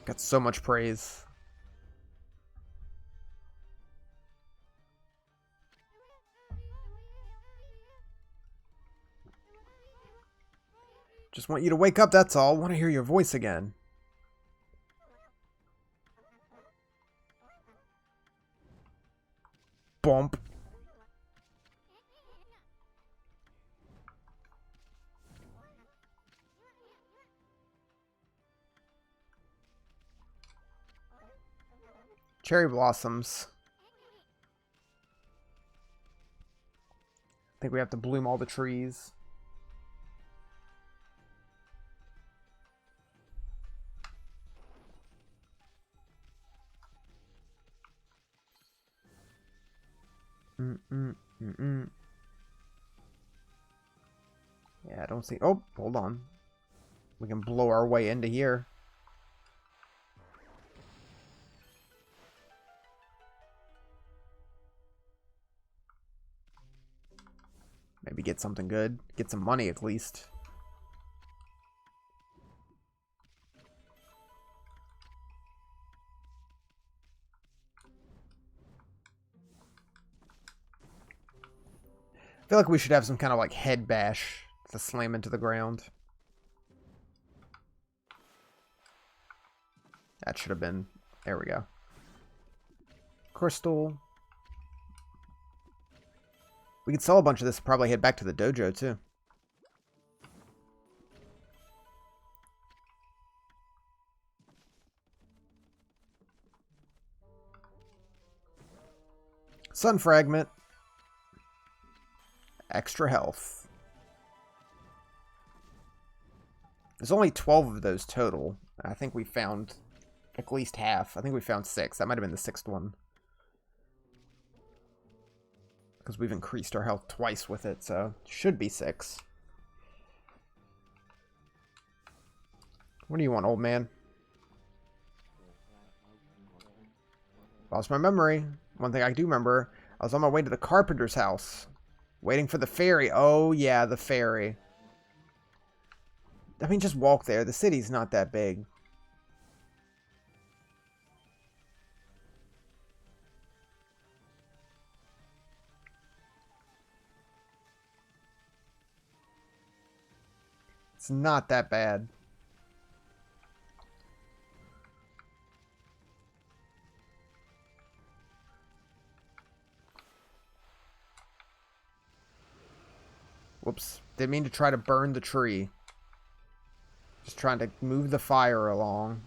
Got so much praise. Just want you to wake up, that's all. Want to hear your voice again. Bump. Cherry blossoms. I think we have to bloom all the trees. Yeah, I don't see... Oh, hold on. We can blow our way into here. Maybe get something good. Get some money at least. I feel like we should have some kind of like head bash to slam into the ground. That should have been... There we go. Crystal. We could sell a bunch of this and probably head back to the dojo too. Sun fragment. Extra health. There's only 12 of those total. I think we found at least half. I think we found 6. That might have been the 6th one. Because we've increased our health twice with it, so should be 6. What do you want, old man? Lost my memory. One thing I do remember, I was on my way to the carpenter's house. Waiting for the ferry. Oh, yeah, the ferry. I mean, just walk there. The city's not that big. It's not that bad. Whoops. Didn't mean to try to burn the tree. Just trying to move the fire along.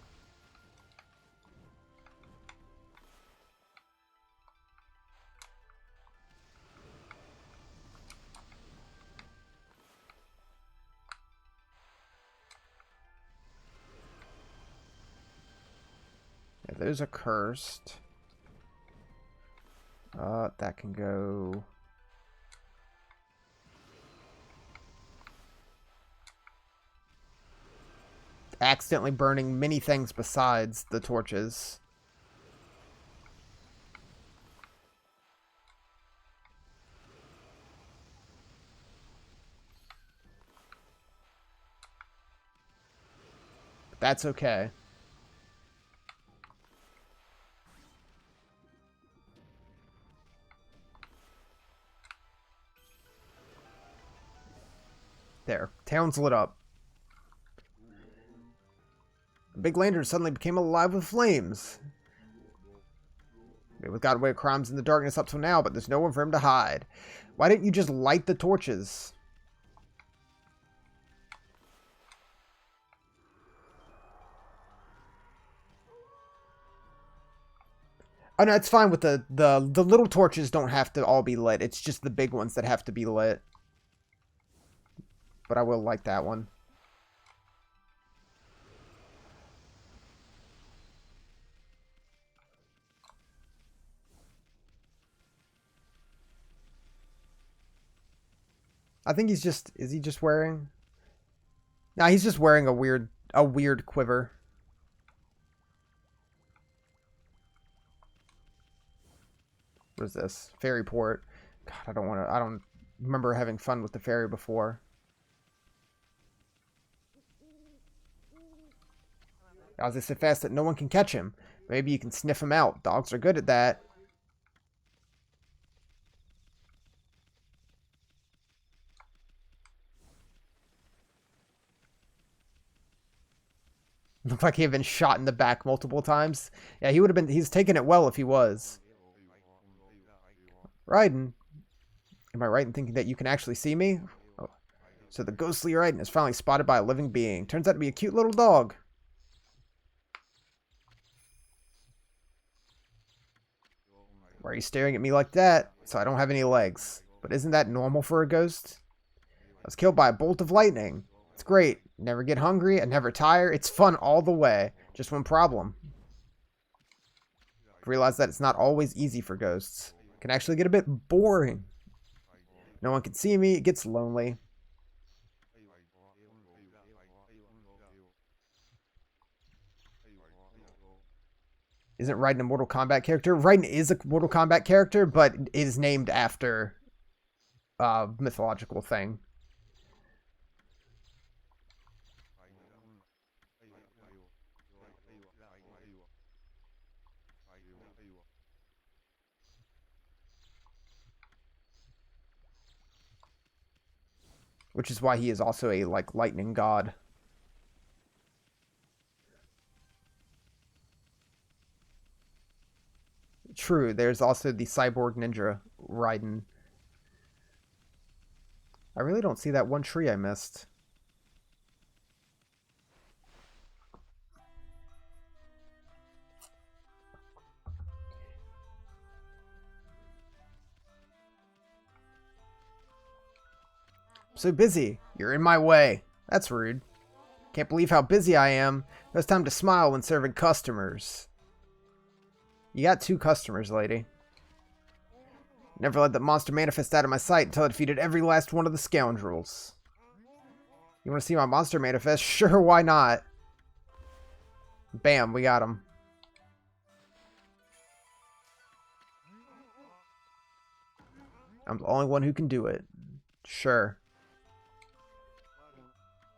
Yeah, those are cursed. That can go... Accidentally burning many things besides the torches. But that's okay. There. Town's lit up. The big lantern suddenly became alive with flames. We've got away with crimes in the darkness up till now, but there's nowhere for him to hide. Why didn't you just light the torches? Oh, no, it's fine with the little torches don't have to all be lit. It's just the big ones that have to be lit. But I will light that one. I think he's just... Is he just wearing... No, he's just wearing a weird quiver. What is this? Ferry port. God, I don't remember having fun with the ferry before. As they so fast that no one can catch him. Maybe you can sniff him out. Dogs are good at that. Looked like he had been shot in the back multiple times. Yeah, he would have been... He's taken it well if he was. Raiden. Am I right in thinking that you can actually see me? Oh. So the ghostly Raiden is finally spotted by a living being. Turns out to be a cute little dog. Why are you staring at me like that? So I don't have any legs. But isn't that normal for a ghost? I was killed by a bolt of lightning. It's great. Never get hungry and never tire. It's fun all the way. Just one problem. Realize that it's not always easy for ghosts. It can actually get a bit boring. No one can see me. It gets lonely. Isn't Raiden a Mortal Kombat character? Raiden is a Mortal Kombat character, but is named after a mythological thing. Which is why he is also a, like, lightning god. True, there's also the cyborg ninja Raiden. I really don't see that one tree I missed. I'm so busy. You're in my way. That's rude. Can't believe how busy I am. It's time to smile when serving customers. You got 2 customers, lady. Never let that monster manifest out of my sight until I defeated every last one of the scoundrels. You want to see my monster manifest? Sure, why not? Bam, we got him. I'm the only one who can do it. Sure.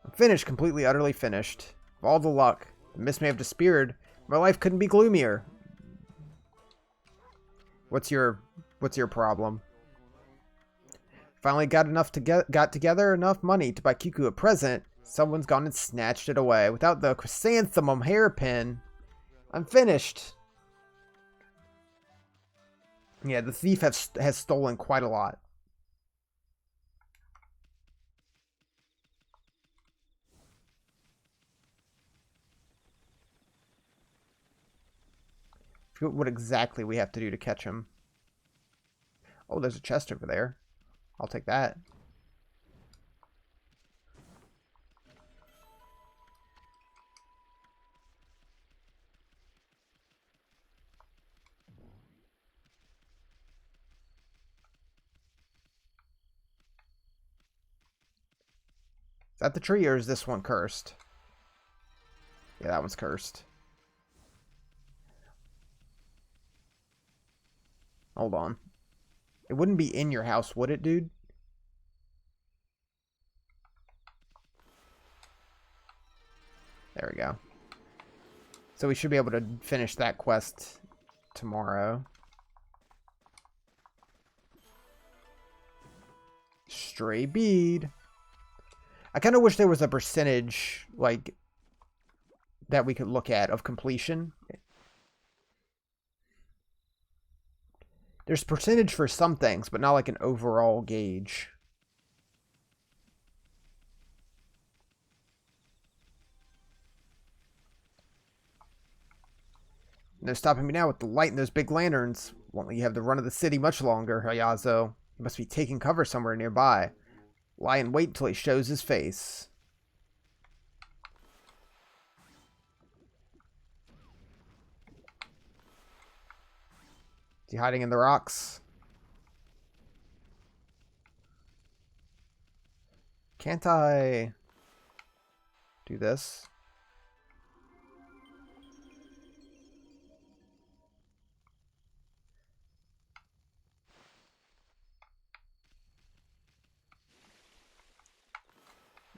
I'm finished, completely, utterly finished. Of all the luck. The mist may have disappeared. My life couldn't be gloomier. What's your problem? Finally got together enough money to buy Kiku a present. Someone's gone and snatched it away. Without the chrysanthemum hairpin, I'm finished. Yeah, the thief has stolen quite a lot. I forget what exactly we have to do to catch him. Oh, there's a chest over there. I'll take that. Is that the tree, or is this one cursed? Yeah, that one's cursed. Hold on. It wouldn't be in your house, would it, dude? There we go. So we should be able to finish that quest tomorrow. Stray bead. I kind of wish there was a percentage, like, that we could look at of completion. There's percentage for some things, but not like an overall gauge. No stopping me now with the light and those big lanterns. Won't let you have the run of the city much longer, Hayazo. You must be taking cover somewhere nearby. Lie in wait until he shows his face. Is he hiding in the rocks? Can't I do this?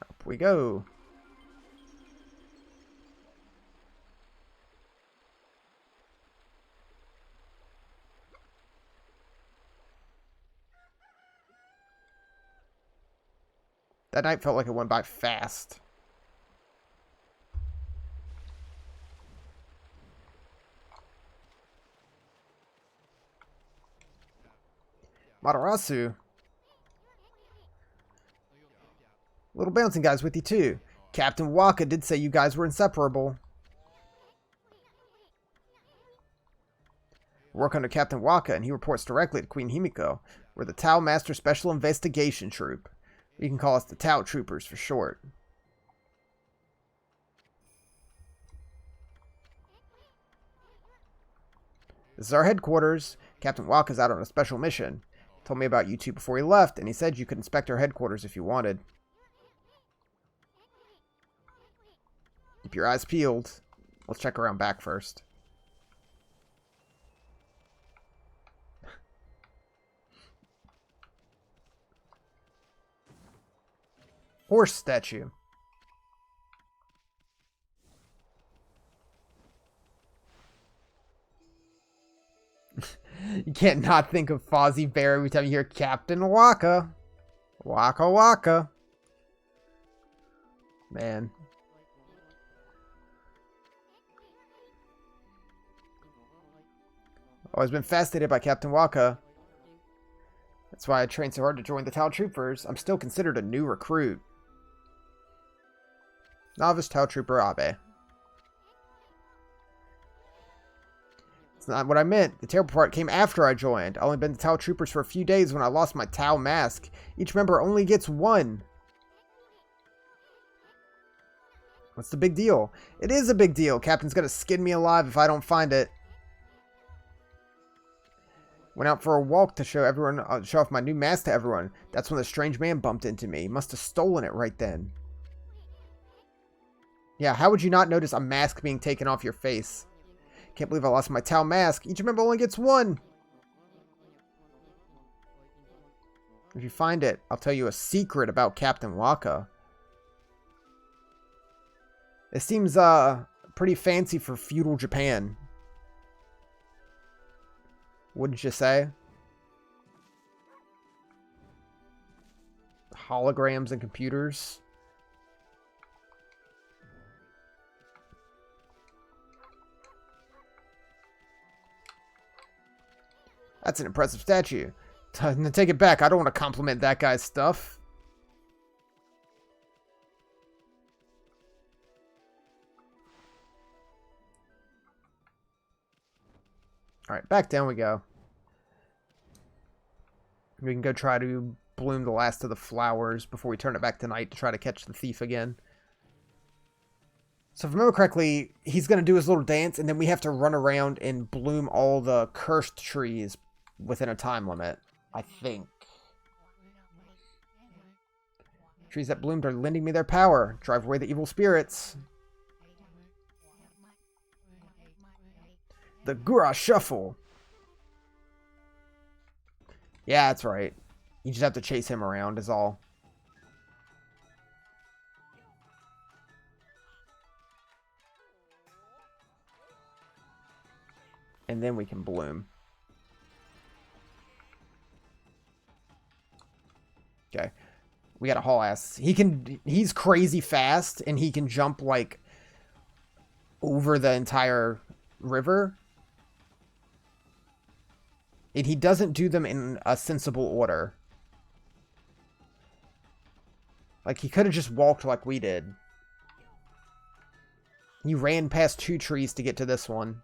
Up we go. That night felt like it went by fast. Matarasu. Little bouncing guy's with you too. Captain Waka did say you guys were inseparable. Work under Captain Waka and he reports directly to Queen Himiko. We're the Tau Master Special Investigation Troop. You can call us the Tau Troopers for short. This is our headquarters. Captain Waka's out on a special mission. Told me about you two before he left, and he said you could inspect our headquarters if you wanted. Keep your eyes peeled. Let's check around back first. Horse statue. You can't not think of Fozzie Bear every time you hear Captain Waka. Waka Waka. Man. Always been fascinated by Captain Waka. That's why I trained so hard to join the Tau Troopers. I'm still considered a new recruit. Novice Tau Trooper Abe. It's not what I meant. The terrible part came after I joined. I only been to Tau Troopers for a few days when I lost my Tau mask. Each member only gets one. What's the big deal? It is a big deal. Captain's gonna skin me alive if I don't find it. Went out for a walk to show everyone, show off my new mask to everyone. That's when the strange man bumped into me. He must have stolen it right then. Yeah, how would you not notice a mask being taken off your face? Can't believe I lost my Tau mask. Each member only gets one. If you find it, I'll tell you a secret about Captain Waka. It seems pretty fancy for feudal Japan. Wouldn't you say? Holograms and computers. That's an impressive statue. Take it back. I don't want to compliment that guy's stuff. Alright, back down we go. We can go try to bloom the last of the flowers before we turn it back to night to try to catch the thief again. So if I remember correctly, he's going to do his little dance, and then we have to run around and bloom all the cursed trees within a time limit, I think. Trees that bloomed are lending me their power. Drive away the evil spirits. The Gura Shuffle. Yeah, that's right. You just have to chase him around is all. And then we can bloom. Okay. We got a haul ass. He's crazy fast and he can jump like over the entire river. And he doesn't do them in a sensible order. Like, he could have just walked like we did. He ran past 2 trees to get to this one.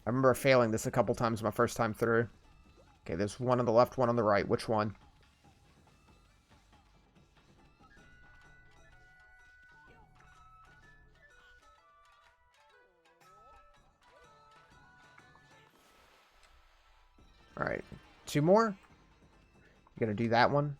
I remember failing this a couple times my first time through. Okay, there's one on the left, one on the right. Which one? Alright. 2 more? You gonna do that one?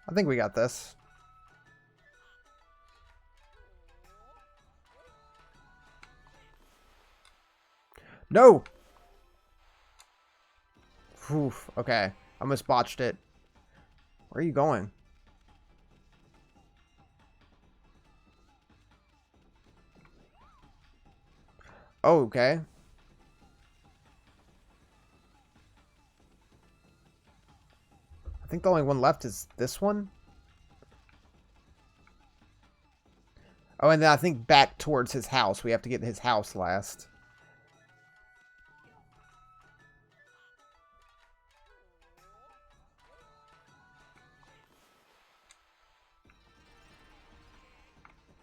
I think we got this. No! Oof, okay. I almost botched it. Where are you going? Oh, okay. I think the only one left is this one. Oh, and then I think back towards his house. We have to get to his house last.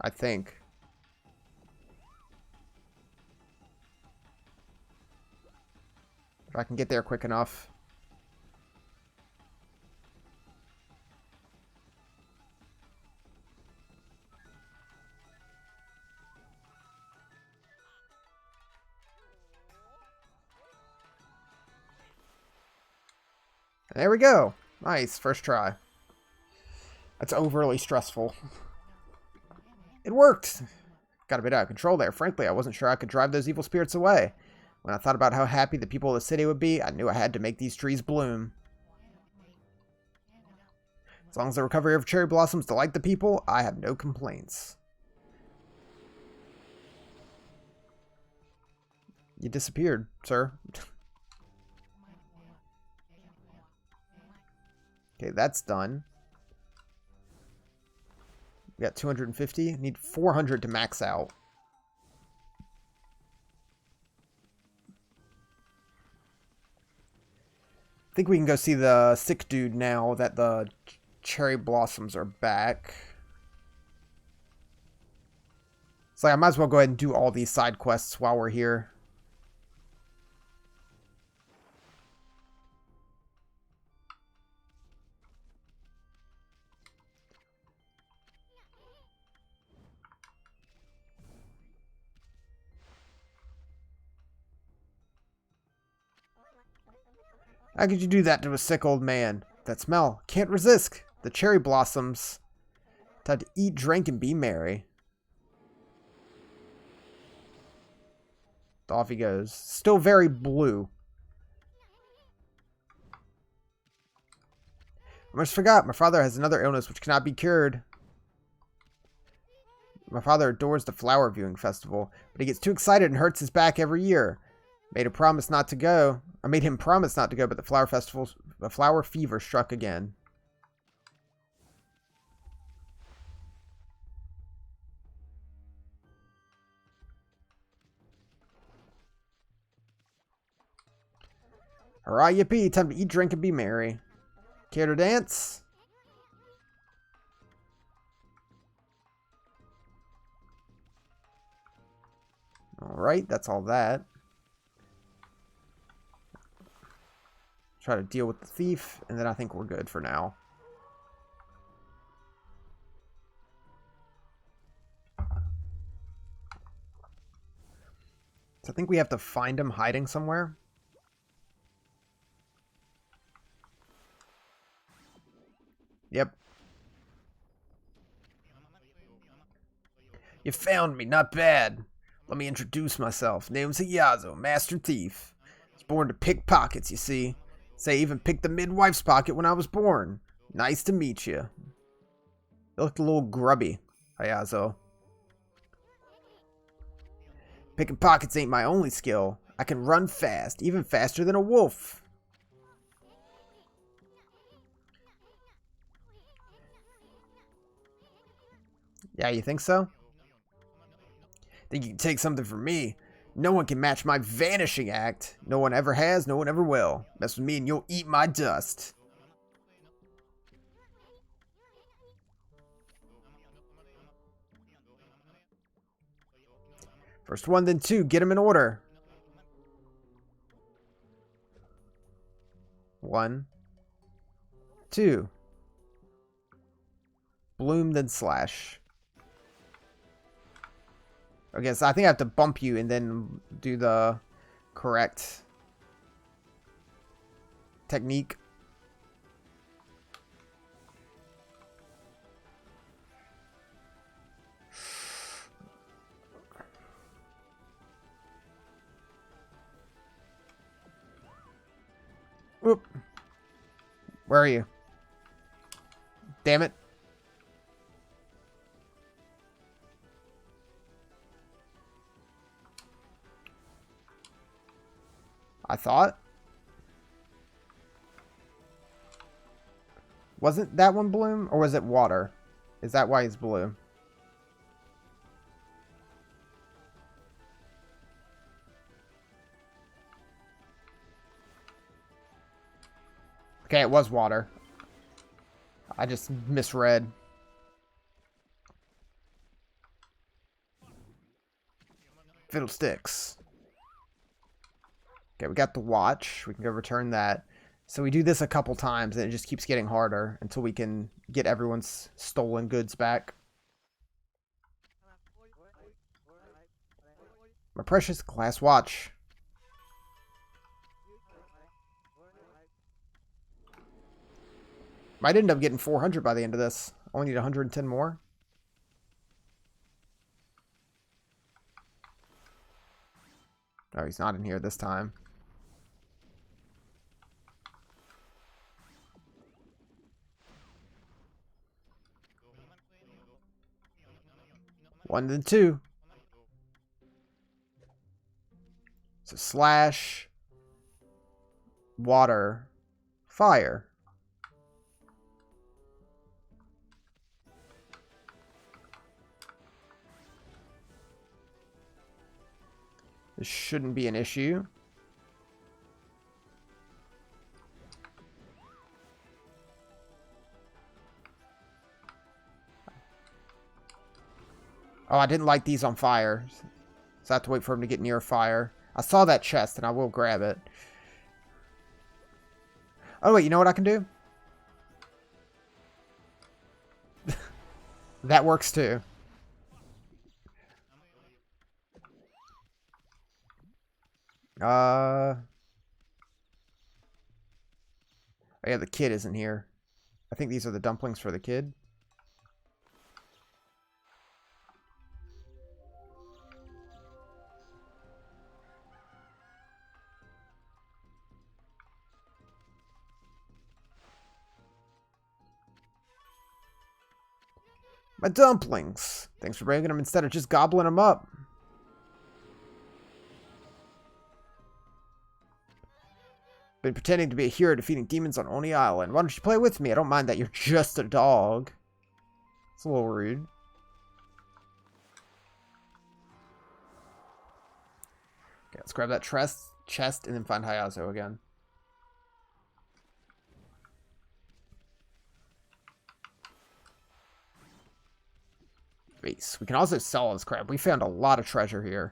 I think. If I can get there quick enough. There we go. Nice. First try. That's overly stressful. It worked. Got a bit out of control there. Frankly, I wasn't sure I could drive those evil spirits away. When I thought about how happy the people of the city would be, I knew I had to make these trees bloom. As long as the recovery of cherry blossoms delight the people, I have no complaints. You disappeared, sir. Okay, that's done. We got 250. Need 400 to max out. I think we can go see the sick dude now that the cherry blossoms are back. It's like I might as well go ahead and do all these side quests while we're here. How could you do that to a sick old man? That smell. Can't resist. The cherry blossoms. Time to eat, drink, and be merry. Off he goes. Still very blue. I almost forgot. My father has another illness which cannot be cured. My father adores the flower viewing festival, but he gets too excited and hurts his back every year. I made him promise not to go, but the flower fever struck again. Hurrah, yippee, time to eat, drink, and be merry. Care to dance? Alright, that's all that. Try to deal with the thief, and then I think we're good for now. So I think we have to find him hiding somewhere. Yep. You found me, not bad. Let me introduce myself. Name's Yazo, Master Thief. I was born to pick pockets, you see. Say, even picked the midwife's pocket when I was born. Nice to meet you. You looked a little grubby, Hayazo. Picking pockets ain't my only skill. I can run fast, even faster than a wolf. Yeah, you think so? Think you can take something from me? No one can match my vanishing act. No one ever has, no one ever will. Mess with me and you'll eat my dust. First one, then two. Get them in order. 1, 2. Bloom, then slash. Okay, so I think I have to bump you and then do the correct technique. Oop. Where are you? Damn it. I thought. Wasn't that one bloom? Or was it water? Is that why it's blue? Okay, it was water. I just misread. Fiddlesticks. Okay, we got the watch. We can go return that. So we do this a couple times, and it just keeps getting harder until we can get everyone's stolen goods back. My precious glass watch. Might end up getting 400 by the end of this. Only need 110 more. Oh, he's not in here this time. One then two. So slash, water, fire. This shouldn't be an issue. Oh, I didn't light these on fire. So I have to wait for him to get near a fire. I saw that chest and I will grab it. Oh, wait, you know what I can do? That works too. Oh yeah, the kid isn't here. I think these are the dumplings for the kid. My dumplings. Thanks for bringing them instead of just gobbling them up. Been pretending to be a hero defeating demons on Oni Island. Why don't you play with me? I don't mind that you're just a dog. It's a little rude. Okay, let's grab that chest and then find Hayazo again. Base. We can also sell this crap. We found a lot of treasure here.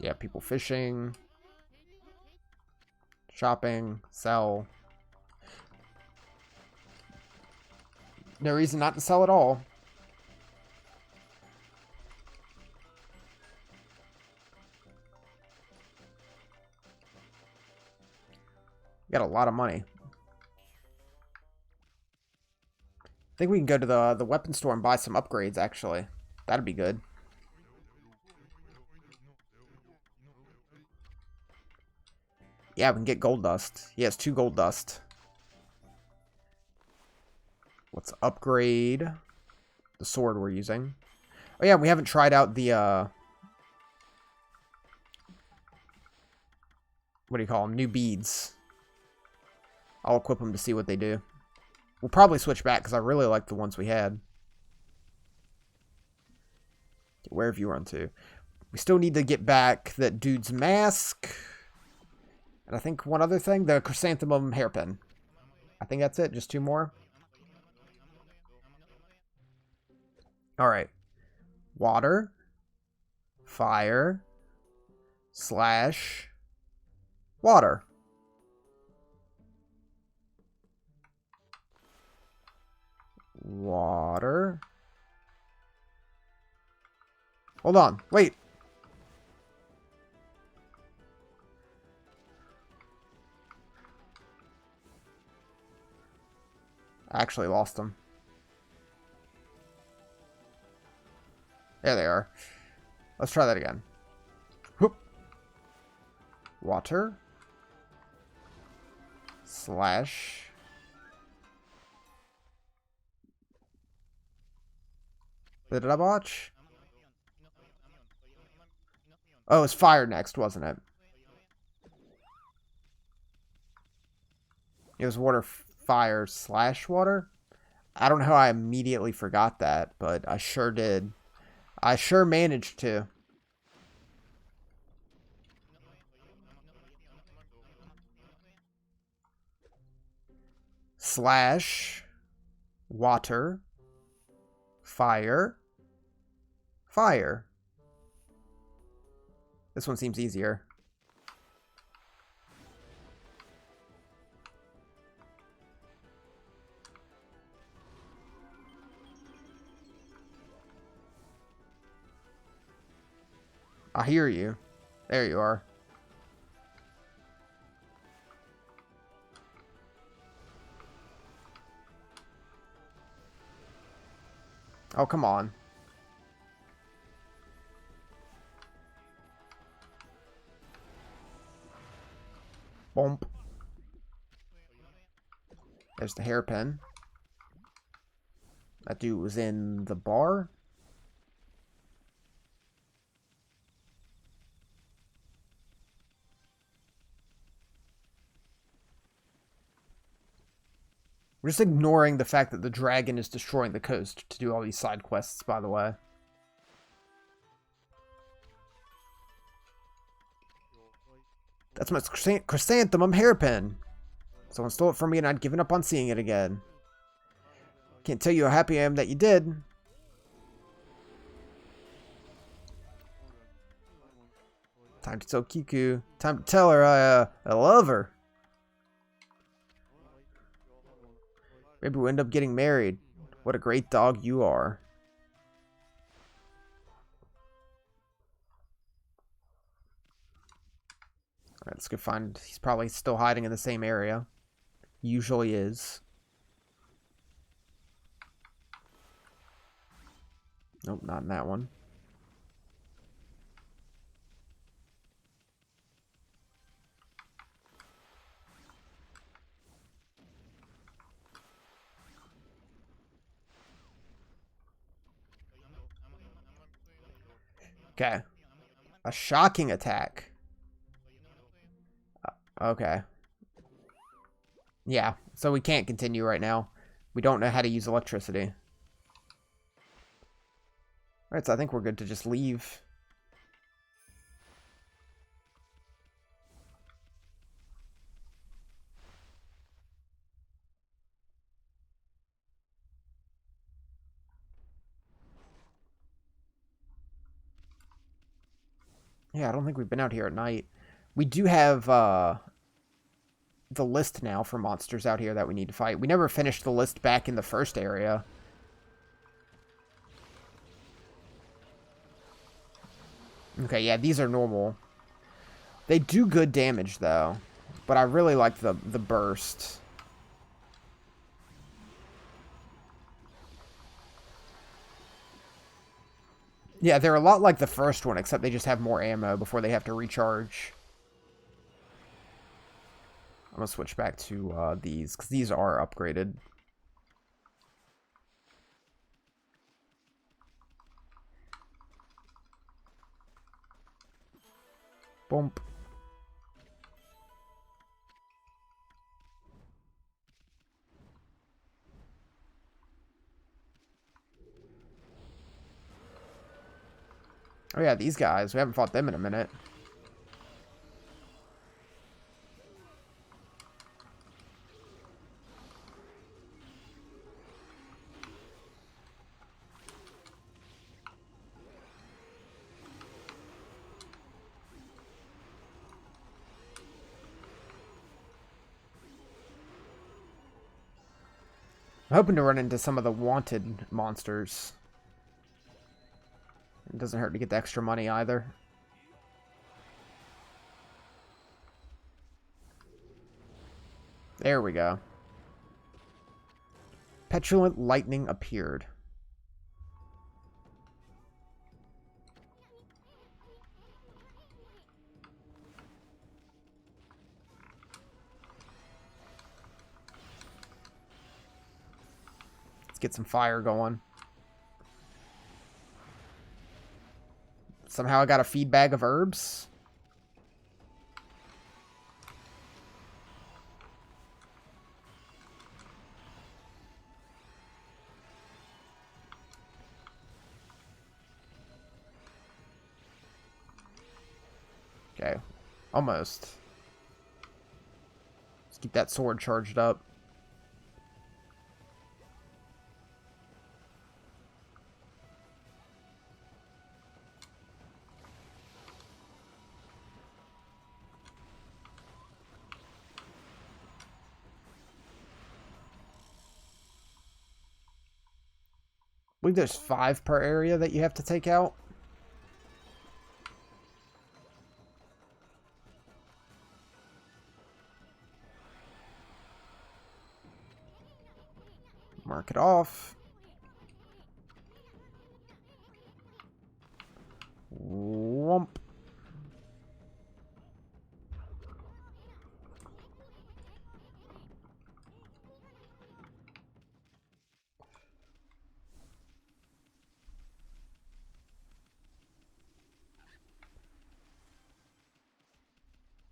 Yeah, people fishing, shopping, sell. No reason not to sell at all. Got a lot of money. I think we can go to the weapon store and buy some upgrades, actually. That'd be good. Yeah, we can get gold dust. He has 2 gold dust. Let's upgrade the sword we're using. Oh yeah, we haven't tried out the, what do you call them? New beads. I'll equip them to see what they do. We'll probably switch back because I really like the ones we had. Where have you run to? We still need to get back that dude's mask. And I think one other thing, the chrysanthemum hairpin. I think that's it. Just 2 more. Alright. Water. Fire. Slash. Water. Water. Hold on. Wait. I actually lost them. There they are. Let's try that again. Whoop. Water. Slash. Did I botch? Oh, it was fire next, wasn't it? It was water, fire, slash water? I don't know how I immediately forgot that, but I sure did. I sure managed to. Slash, water, fire, fire. This one seems easier. I hear you. There you are. Oh, come on. Bump. There's the hairpin. That dude was in the bar. We're just ignoring the fact that the dragon is destroying the coast to do all these side quests, by the way. That's my chrysanthemum hairpin. Someone stole it from me and I'd given up on seeing it again. Can't tell you how happy I am that you did. Time to tell Kiku. Time to tell her I love her. Maybe we'll end up getting married. What a great dog you are. Alright, let's go find... He's probably still hiding in the same area. Usually is. Nope, not in that one. Okay. A shocking attack. Okay. Yeah, so we can't continue right now. We don't know how to use electricity. Alright, so I think we're good to just leave. Yeah, I don't think we've been out here at night. We do have, the list now for monsters out here that we need to fight. We never finished the list back in the first area. Okay, yeah, these are normal. They do good damage, though. But I really like the burst. Yeah, they're a lot like the first one, except they just have more ammo before they have to recharge. I'm going to switch back to these, because these are upgraded. Bump. Oh yeah, these guys. We haven't fought them in a minute. I'm hoping to run into some of the wanted monsters. It doesn't hurt to get the extra money either. There we go. Petulant lightning appeared. Let's get some fire going. Somehow I got a feed bag of herbs. Okay, almost. Let's keep that sword charged up. I believe there's 5 per area that you have to take out. Mark it off. Whomp.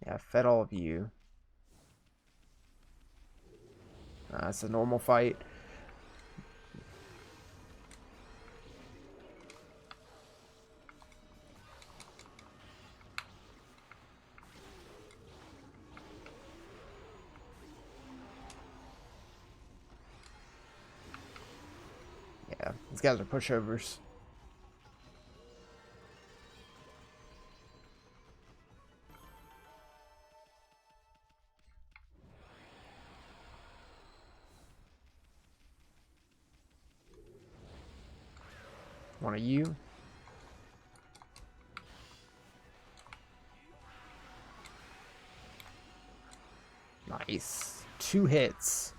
Yeah, I fed all of you. It's a normal fight. Yeah, these guys are pushovers. One of you. Nice. 2 hits.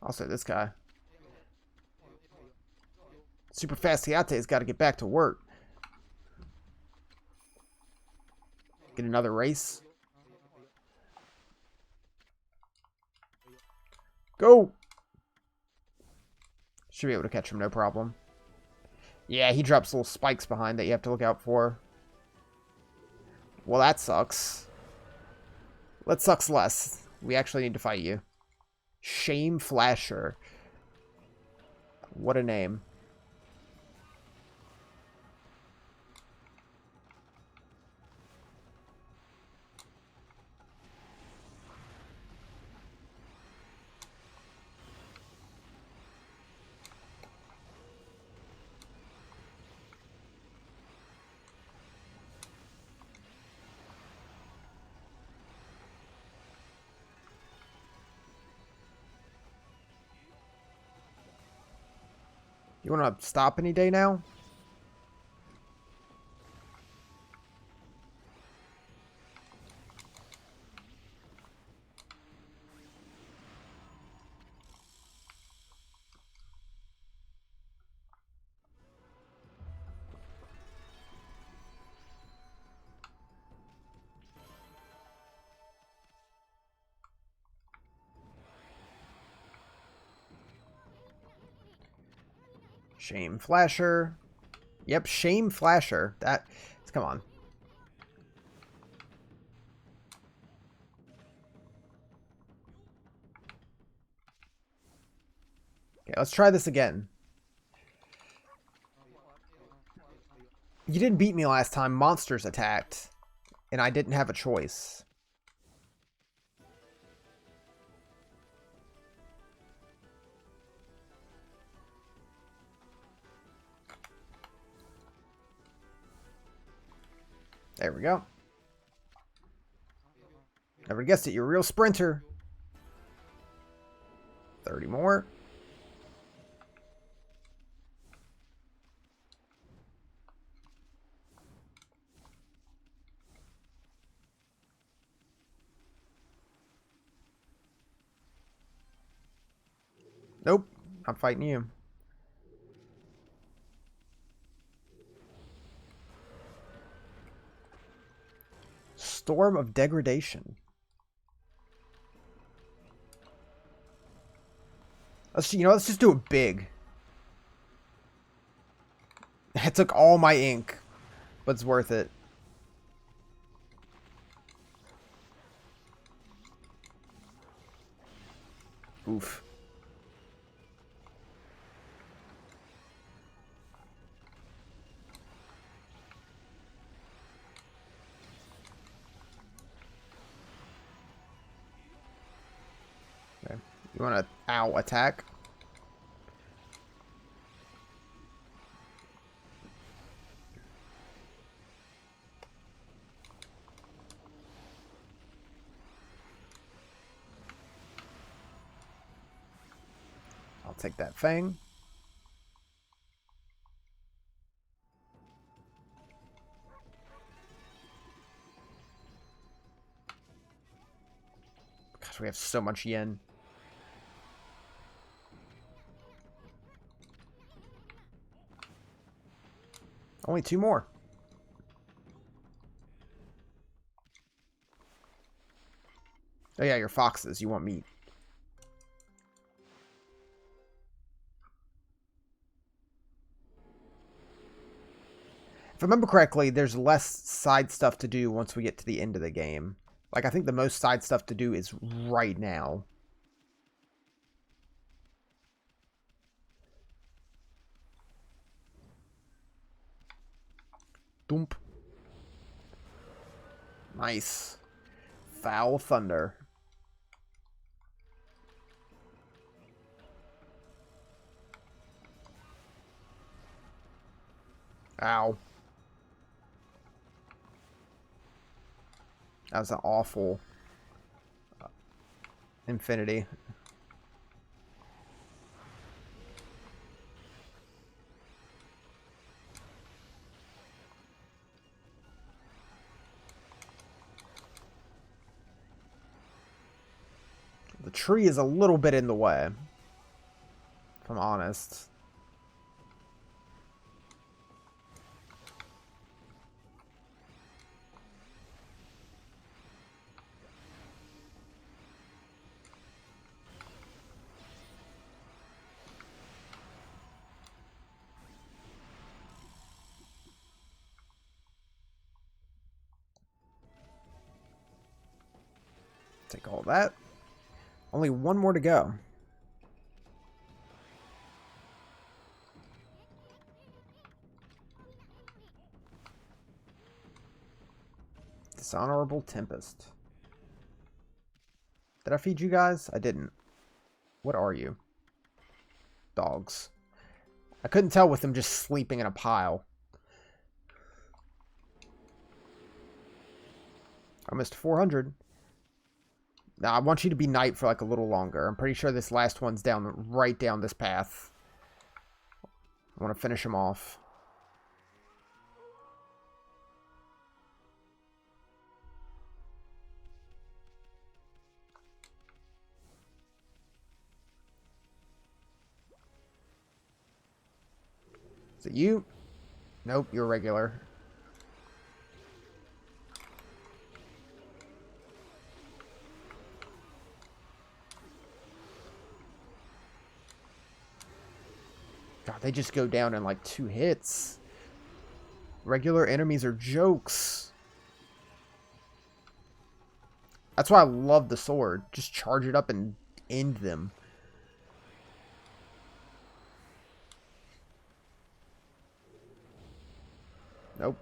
Also, this guy. Super Fast Hiate's got to get back to work. Get another race. Go! Should be able to catch him, no problem. Yeah, he drops little spikes behind that you have to look out for. Well, that sucks. That sucks less. We actually need to fight you. Shame Flasher. What a name. You want to stop any day now? Shame Flasher. Yep, Shame Flasher. Come on. Okay, let's try this again. You didn't beat me last time. Monsters attacked. And I didn't have a choice. There we go. Never guessed it. You're a real sprinter. 30 more. Nope. I'm fighting you. Storm of Degradation. Let's just do it big. It took all my ink, but it's worth it. Oof. Okay. You want to attack? I'll take that fang. Gosh, we have so much yen. Only 2 more. Oh yeah, you're foxes. You want meat. If I remember correctly, there's less side stuff to do once we get to the end of the game. Like, I think the most side stuff to do is right now. Doomp. Nice. Foul Thunder. Ow. That was an awful infinity. The tree is a little bit in the way, if I'm honest. Take all that. Only 1 more to go. Dishonorable Tempest. Did I feed you guys? I didn't. What are you? Dogs. I couldn't tell with them just sleeping in a pile. I missed 400. Now, I want you to be night for like a little longer. I'm pretty sure this last one's right down this path. I want to finish him off. Is it you? Nope, you're regular. God, They just go down in like 2 hits. Regular enemies are jokes. That's why I love the sword. Just charge it up and end them. Nope.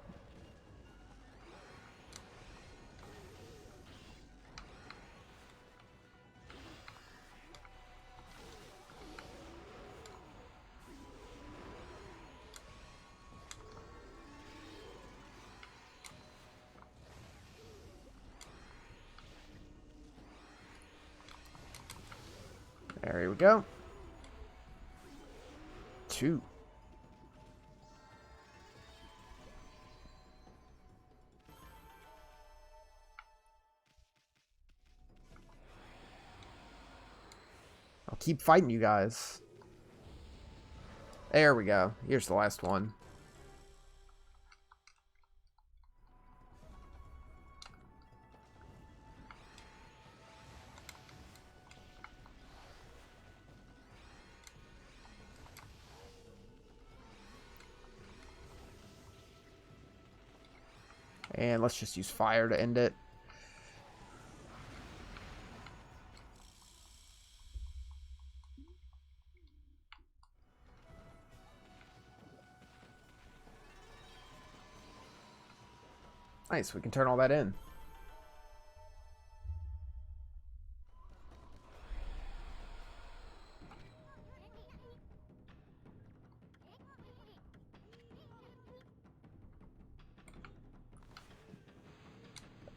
There we go. 2. I'll keep fighting you guys. There we go. Here's the last one. And let's just use fire to end it. Nice, we can turn all that in.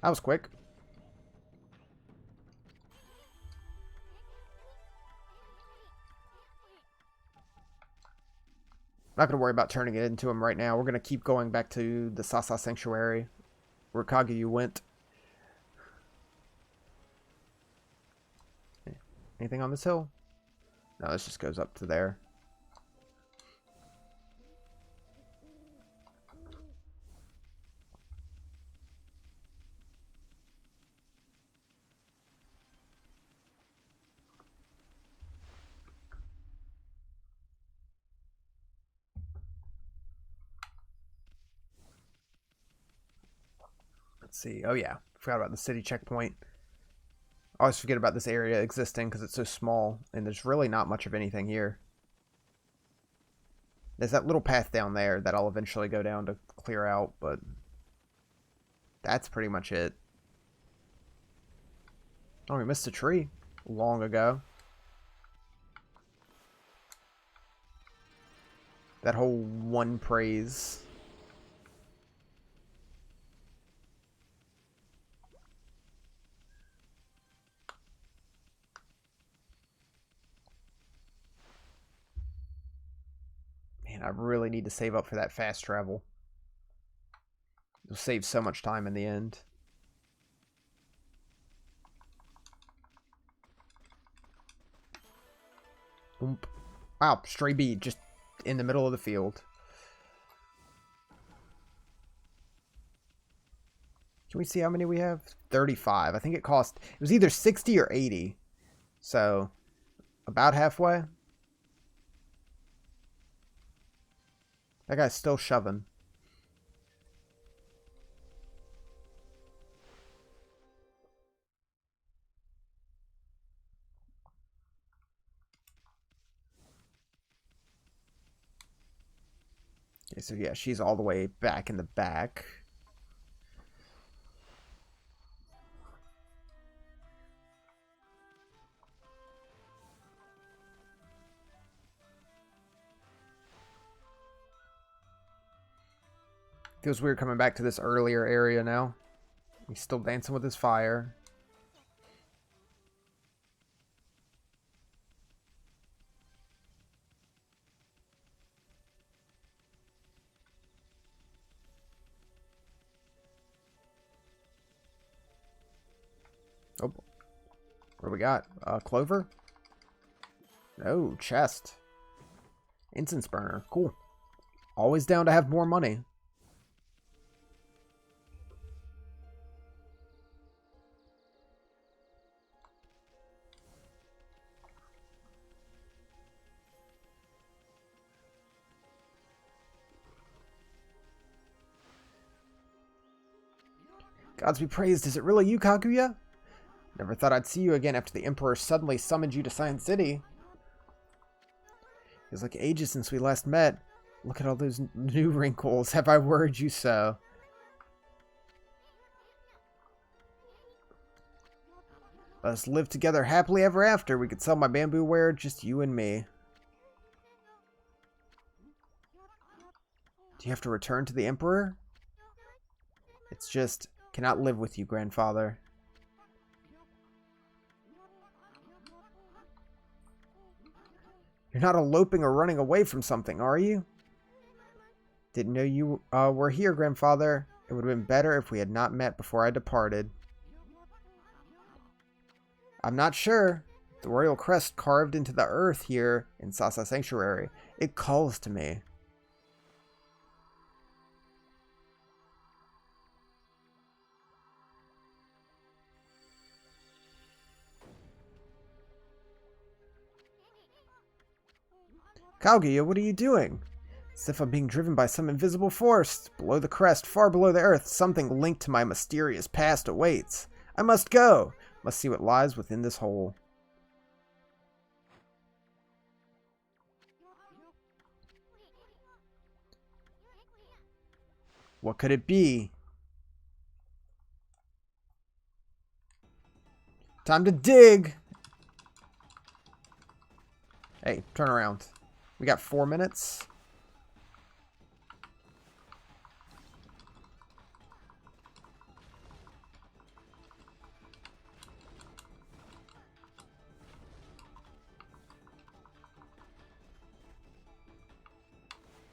That was quick. Not going to worry about turning it into him right now. We're going to keep going back to the Sasa Sanctuary, where Kaguya went. Anything on this hill? No, this just goes up to there. Let's see. Oh yeah, forgot about the city checkpoint. I always forget about this area existing because it's so small, and there's really not much of anything here. There's that little path down there that I'll eventually go down to clear out, but that's pretty much it. Oh, we missed a tree long ago. That whole one praise. Man, I really need to save up for that fast travel. It'll save so much time in the end. Oomp. Wow, stray bead just in the middle of the field. Can we see how many we have? 35. I think it cost... It was either 60 or 80. So, about halfway. That guy's still shoving. Okay, so yeah, she's all the way back in the back. Feels weird coming back to this earlier area now. He's still dancing with his fire. Oh, what do we got? Clover? No, chest. Incense burner. Cool. Always down to have more money. Gods be praised, is it really you, Kaguya? Never thought I'd see you again after the Emperor suddenly summoned you to Science City. Feels like ages since we last met. Look at all those new wrinkles. Have I worried you so? Let us live together happily ever after. We could sell my bamboo ware, just you and me. Do you have to return to the Emperor? It's just, cannot live with you, grandfather. You're not eloping or running away from something, are you? Didn't know you were here, grandfather. It would have been better if we had not met before I departed. I'm not sure. The royal crest carved into the earth here in Sasa Sanctuary. It calls to me. Kaguya, what are you doing? As if I'm being driven by some invisible force. Below the crest, far below the earth, something linked to my mysterious past awaits. I must go. Must see what lies within this hole. What could it be? Time to dig! Hey, turn around. We got 4 minutes.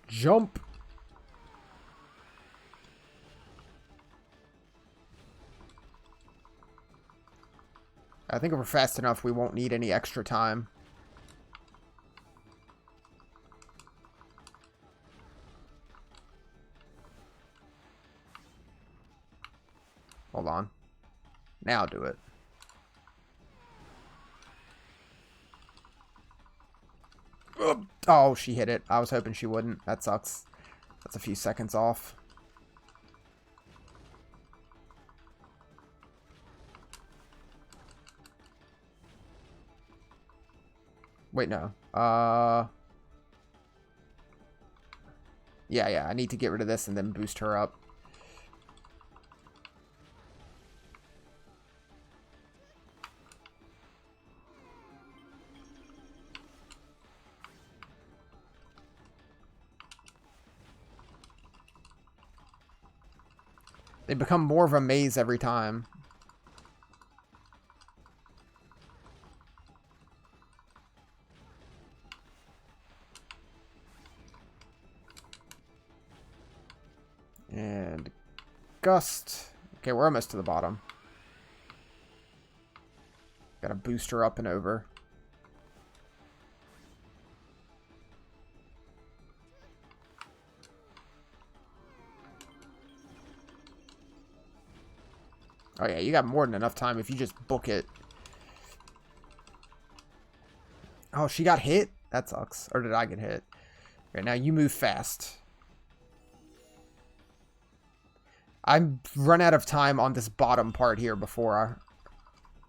Jump. I think if we're fast enough, we won't need any extra time. Hold on. Now do it. Oh, she hit it. I was hoping she wouldn't. That sucks. That's a few seconds off. Wait, no. Yeah, I need to get rid of this and then boost her up. They become more of a maze every time. And gust. Okay, we're almost to the bottom. Gotta boost her up and over. Oh yeah, you got more than enough time if you just book it. Oh, she got hit? That sucks. Or did I get hit? Okay, now you move fast. I've run out of time on this bottom part here before.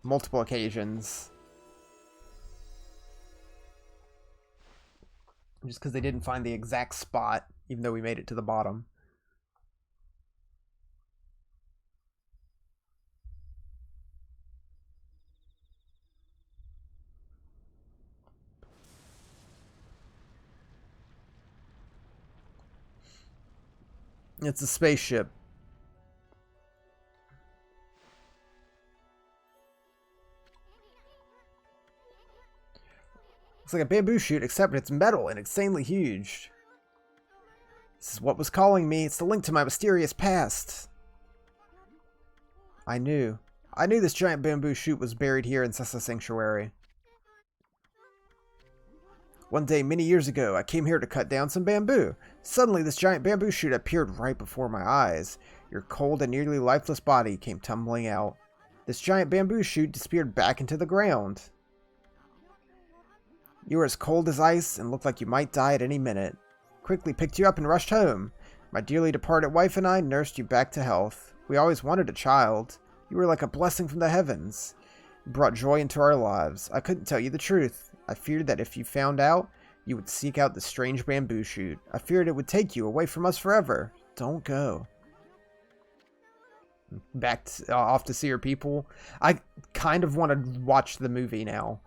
Multiple occasions. Just because they didn't find the exact spot, even though we made it to the bottom. It's a spaceship. Looks like a bamboo shoot, except it's metal and insanely huge. This is what was calling me. It's the link to my mysterious past. I knew this giant bamboo shoot was buried here in Sasa Sanctuary. One day, many years ago, I came here to cut down some bamboo. Suddenly, this giant bamboo shoot appeared right before my eyes. Your cold and nearly lifeless body came tumbling out. This giant bamboo shoot disappeared back into the ground. You were as cold as ice and looked like you might die at any minute. Quickly picked you up and rushed home. My dearly departed wife and I nursed you back to health. We always wanted a child. You were like a blessing from the heavens. You brought joy into our lives. I couldn't tell you the truth. I feared that if you found out, you would seek out the strange bamboo shoot. I feared it would take you away from us forever. Don't go. Off to see her people. I kind of want to watch the movie now.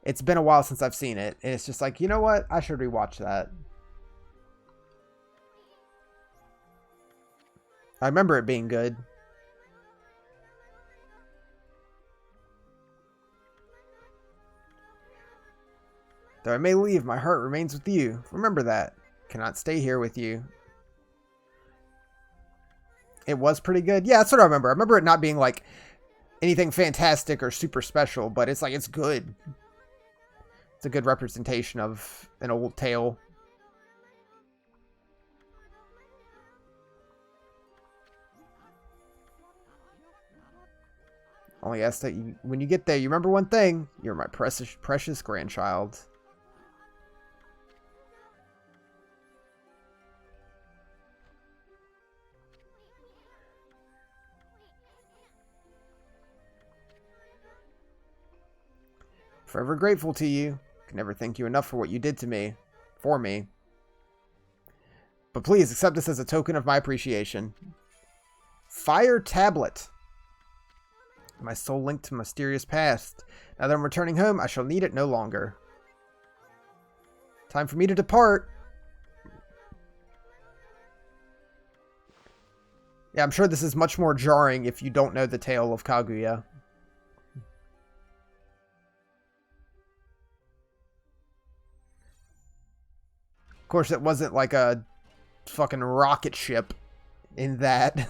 It's been a while since I've seen it, and it's just like, you know what? I should rewatch that. I remember it being good. Though I may leave, my heart remains with you. Remember that. Cannot stay here with you. It was pretty good. Yeah, that's what I remember. I remember it not being like anything fantastic or super special, but it's like, it's good. It's a good representation of an old tale. Only ask that you, when you get there, you remember one thing. You're my precious grandchild. Forever grateful to you. Can never thank you enough for what you did to me. For me. But please accept this as a token of my appreciation. Fire tablet. My soul linked to mysterious past. Now that I'm returning home, I shall need it no longer. Time for me to depart. Yeah, I'm sure this is much more jarring if you don't know the tale of Kaguya. Of course, it wasn't like a fucking rocket ship in that.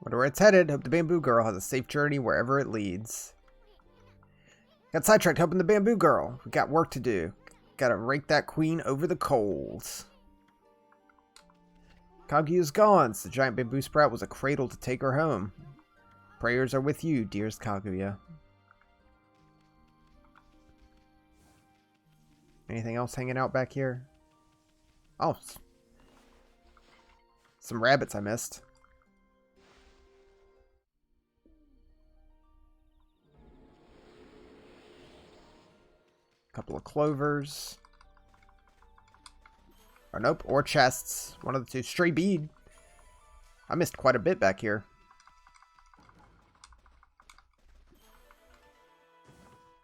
Wonder where it's headed. Hope the bamboo girl has a safe journey wherever it leads. Got sidetracked helping the bamboo girl. We got work to do. Gotta rake that queen over the coals. Kaguya's gone. So the giant bamboo sprout was a cradle to take her home. Prayers are with you, dearest Kaguya. Anything else hanging out back here? Oh. Some rabbits I missed. Couple of clovers. Or nope, or chests. One of the two. Stray bead. I missed quite a bit back here.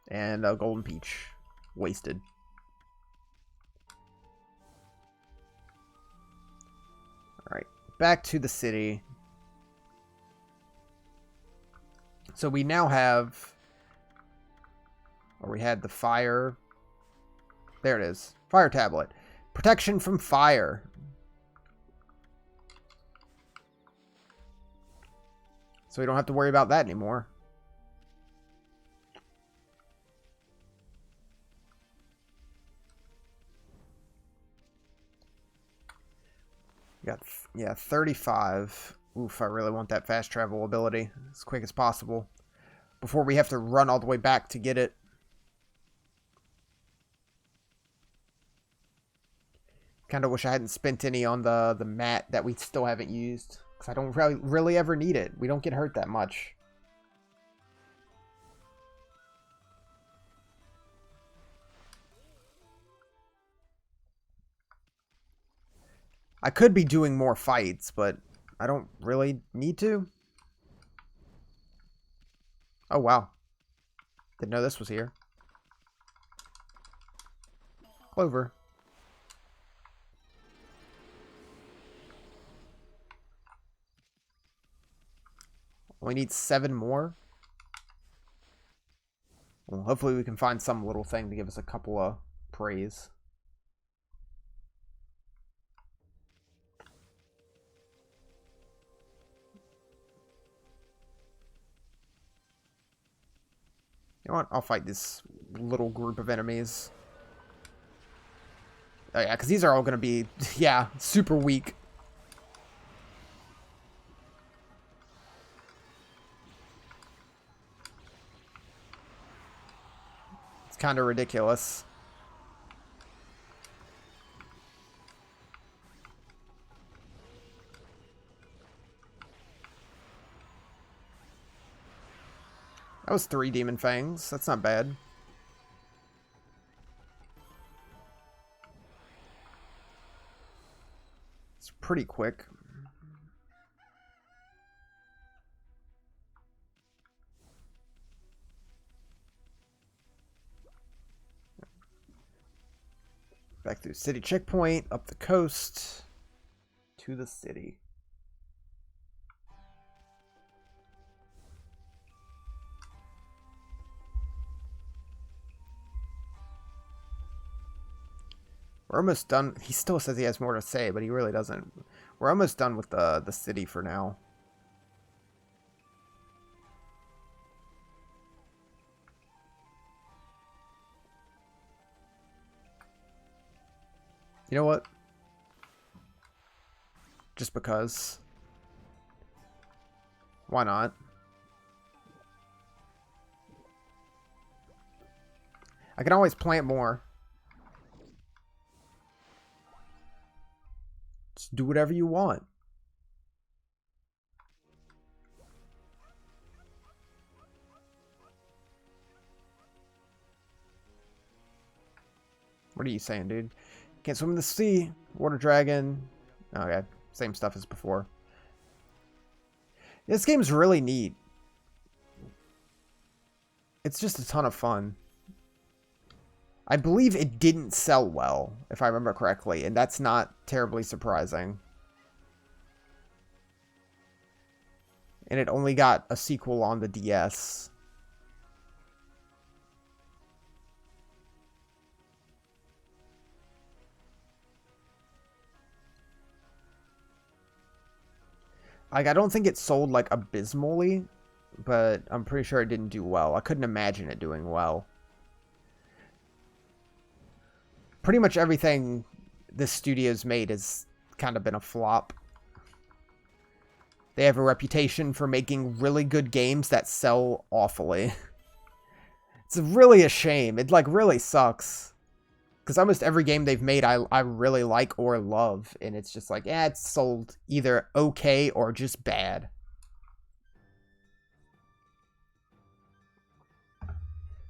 And a golden peach. Wasted. Alright, back to the city. So we now have... Or we had the fire. There it is. Fire tablet. Protection from fire. So we don't have to worry about that anymore. We got, yeah, 35. Oof, I really want that fast travel ability as quick as possible. Before we have to run all the way back to get it. Kind of wish I hadn't spent any on the mat that we still haven't used. Because I don't really ever need it. We don't get hurt that much. I could be doing more fights, but I don't really need to. Oh, wow. Didn't know this was here. Clover. We need 7 more. Well, hopefully we can find some little thing to give us a couple of praise. You know what? I'll fight this little group of enemies. Oh yeah, because these are all going to be, yeah, super weak. It's kind of ridiculous. That was 3 Demon Fangs. That's not bad. It's pretty quick. Back through city checkpoint, up the coast, to the city. We're almost done. He still says he has more to say, but he really doesn't. We're almost done with the city for now. You know what? Just because. Why not? I can always plant more. Just do whatever you want. What are you saying, dude? Can't swim in the sea. Water dragon. Okay, same stuff as before. This game's really neat. It's just a ton of fun. I believe it didn't sell well, if I remember correctly, and that's not terribly surprising. And it only got a sequel on the DS. Like, I don't think it sold, like, abysmally, but I'm pretty sure it didn't do well. I couldn't imagine it doing well. Pretty much everything this studio's made has kind of been a flop. They have a reputation for making really good games that sell awfully. It's really a shame. It, like, really sucks. Because almost every game they've made I really like or love. And it's just like, yeah, it's sold either okay or just bad.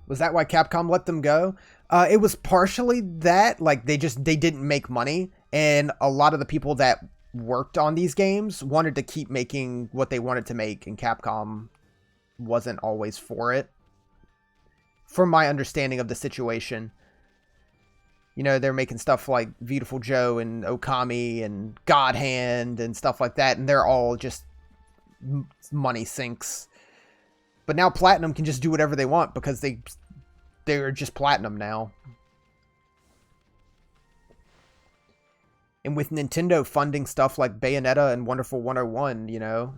Was that why Capcom let them go? It was partially that. Like, they didn't make money. And a lot of the people that worked on these games wanted to keep making what they wanted to make. And Capcom wasn't always for it. From my understanding of the situation. You know, they're making stuff like Beautiful Joe and Ōkami and God Hand and stuff like that. And they're all just money sinks. But now Platinum can just do whatever they want because they're just Platinum now. And with Nintendo funding stuff like Bayonetta and Wonderful 101, you know.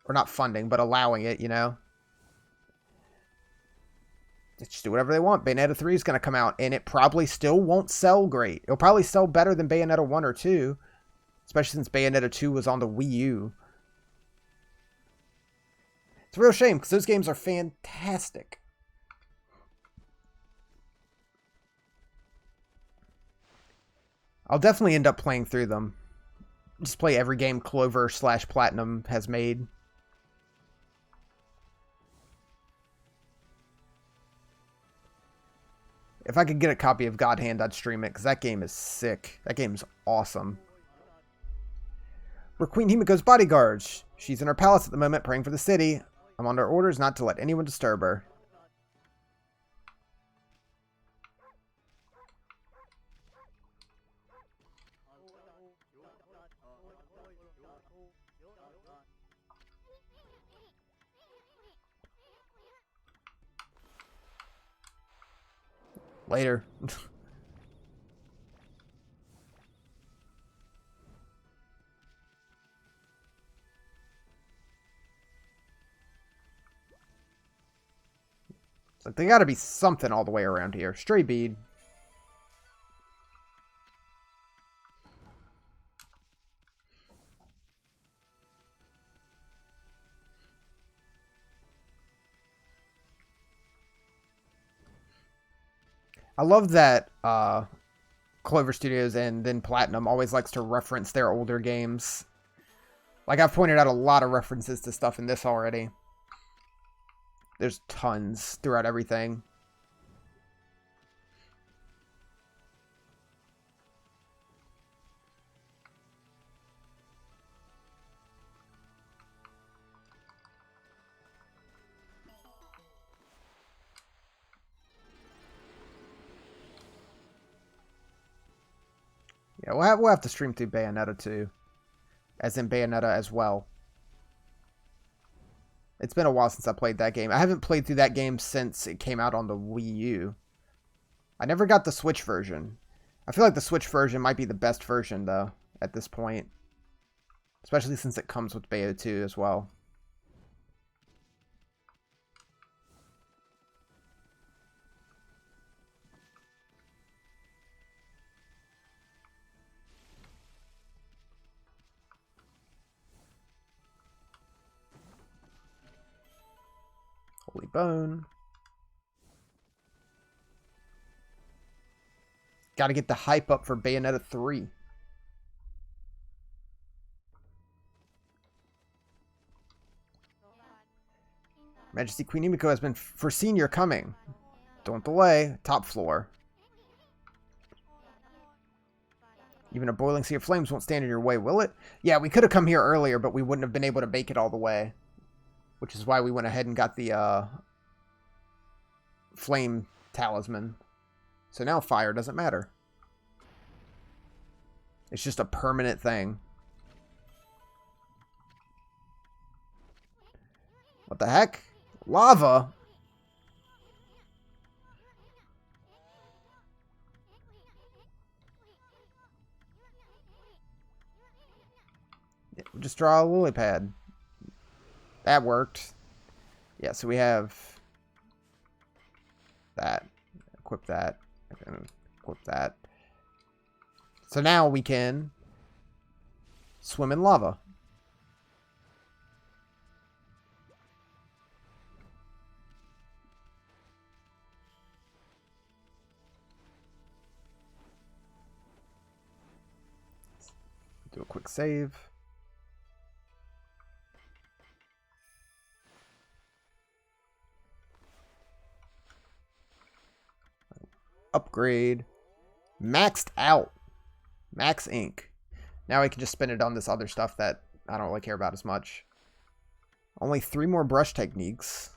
Or not funding, but allowing it, you know. They just do whatever they want. Bayonetta 3 is going to come out, and it probably still won't sell great. It'll probably sell better than Bayonetta 1 or 2, especially since Bayonetta 2 was on the Wii U. It's a real shame, because those games are fantastic. I'll definitely end up playing through them. Just play every game Clover/Platinum has made. If I could get a copy of God Hand, I'd stream it, because that game is sick. That game's awesome. We're Queen Himiko's bodyguards. She's in her palace at the moment, praying for the city. I'm under orders not to let anyone disturb her. Later. It's like There gotta be something all the way around here. Stray bead. I love that Clover Studios and then Platinum always likes to reference their older games. Like, I've pointed out a lot of references to stuff in this already. There's tons throughout everything. Yeah, we'll have to stream through Bayonetta too. As in Bayonetta as well. It's been a while since I played that game. I haven't played through that game since it came out on the Wii U. I never got the Switch version. I feel like the Switch version might be the best version, though, at this point. Especially since it comes with Bayo 2 as well. Holy Bone. Gotta get the hype up for Bayonetta 3. Majesty Queen Himiko has been foreseen your coming. Don't delay. Top floor. Even a boiling sea of flames won't stand in your way, will it? Yeah, we could have come here earlier, but we wouldn't have been able to make it all the way. Which is why we went ahead and got the flame talisman. So now fire doesn't matter. It's just a permanent thing. What the heck? Lava? Yeah, we'll just draw a lily pad. That worked. Yeah, so we have that. Equip that. Equip that. So now we can swim in lava. Do a quick save. Upgrade. Maxed out. Max ink. Now I can just spend it on this other stuff that I don't really care about as much. Only 3 more brush techniques.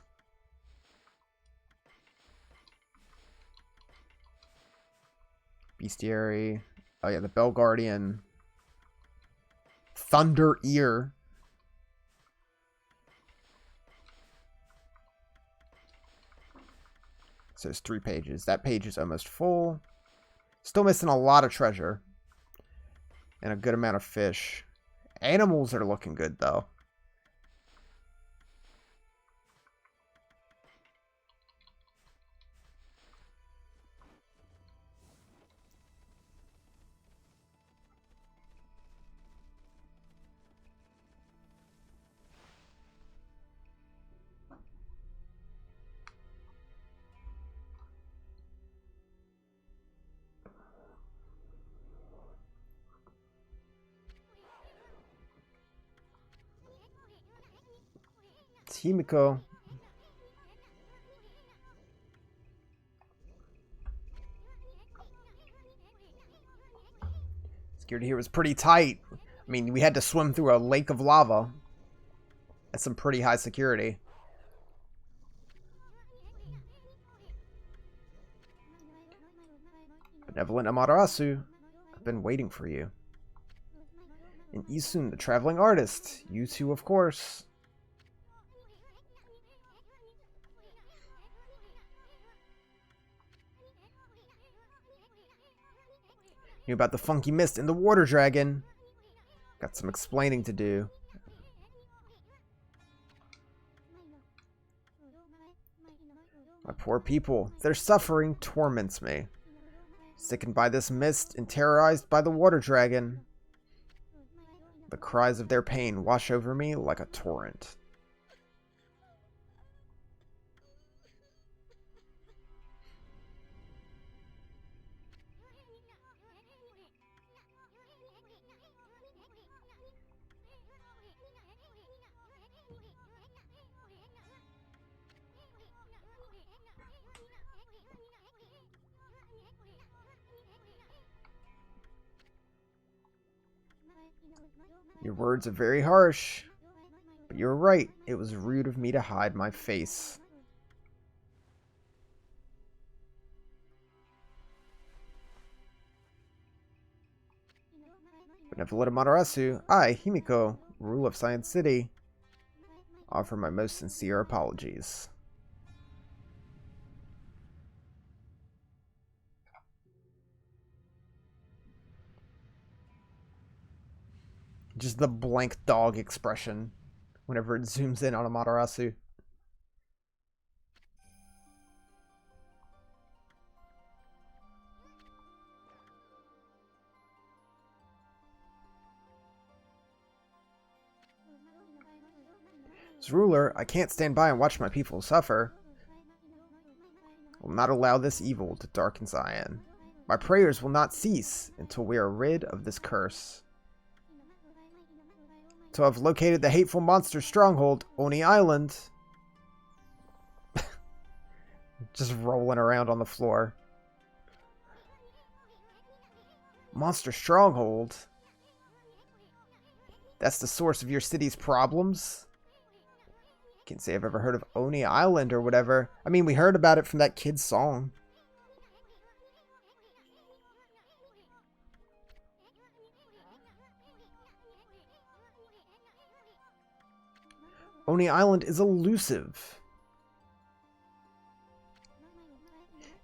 Bestiary. Oh yeah, the Bell Guardian. Thunder Ear. So it's 3 pages. That page is almost full. Still missing a lot of treasure. And a good amount of fish. Animals are looking good, though. Himiko. Security here was pretty tight. I mean, we had to swim through a lake of lava. That's some pretty high security. Benevolent Amaterasu, I've been waiting for you. And Isun, the traveling artist. You too, of course. Knew about the funky mist and the water dragon. Got some explaining to do. My poor people, their suffering torments me. Sickened by this mist and terrorized by the water dragon, the cries of their pain wash over me like a torrent. Your words are very harsh, but you're right. It was rude of me to hide my face. Benevolent Amaterasu, I, Himiko, ruler of Science City, offer my most sincere apologies. Just the blank dog expression whenever it zooms in on Amaterasu. As ruler, I can't stand by and watch my people suffer. I will not allow this evil to darken Zion. My prayers will not cease until we are rid of this curse. Till I've located the hateful monster stronghold, Oni Island. Just rolling around on the floor. Monster stronghold? That's the source of your city's problems? Can't say I've ever heard of Oni Island or whatever. I mean, we heard about it from that kid's song. Oni Island is elusive.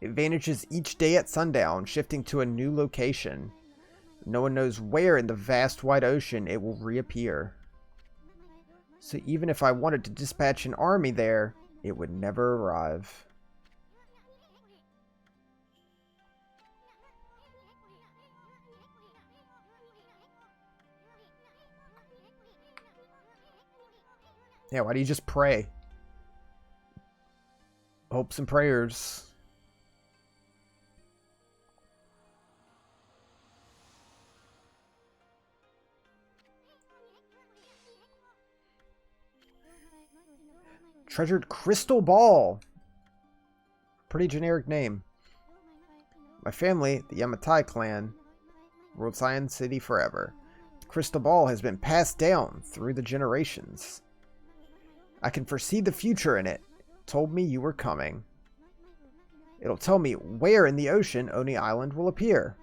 It vanishes each day at sundown, shifting to a new location. No one knows where in the vast wide ocean it will reappear. So even if I wanted to dispatch an army there, it would never arrive. Yeah, why do you just pray? Hopes and prayers. Treasured crystal ball. Pretty generic name. My family, the Yamatai clan, ruled Science City forever. The crystal ball has been passed down through the generations. I can foresee the future in it. It told me you were coming. It'll tell me where in the ocean Oni Island will appear.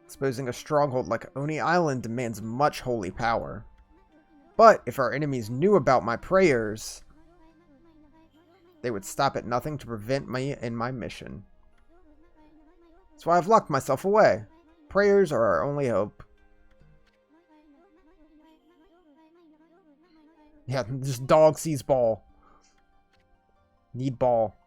Exposing a stronghold like Oni Island demands much holy power. But if our enemies knew about my prayers, they would stop at nothing to prevent me in my mission. That's why I've locked myself away. Prayers are our only hope. Yeah, just dog sees ball. Need ball.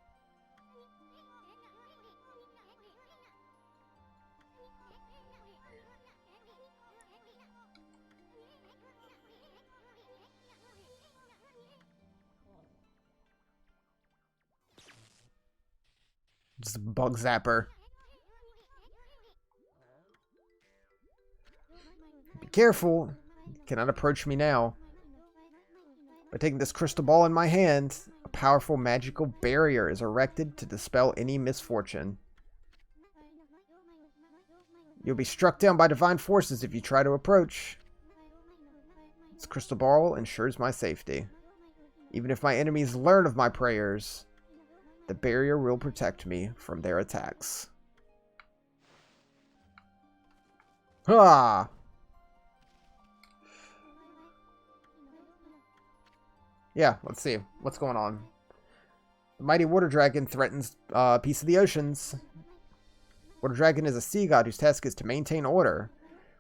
Just a bug zapper. Be careful. You cannot approach me now. By taking this crystal ball in my hand, a powerful magical barrier is erected to dispel any misfortune. You'll be struck down by divine forces if you try to approach. This crystal ball ensures my safety. Even if my enemies learn of my prayers, the barrier will protect me from their attacks. Ha! Yeah, let's see. What's going on? The mighty water dragon threatens a piece of the oceans. Water Dragon is a sea god whose task is to maintain order.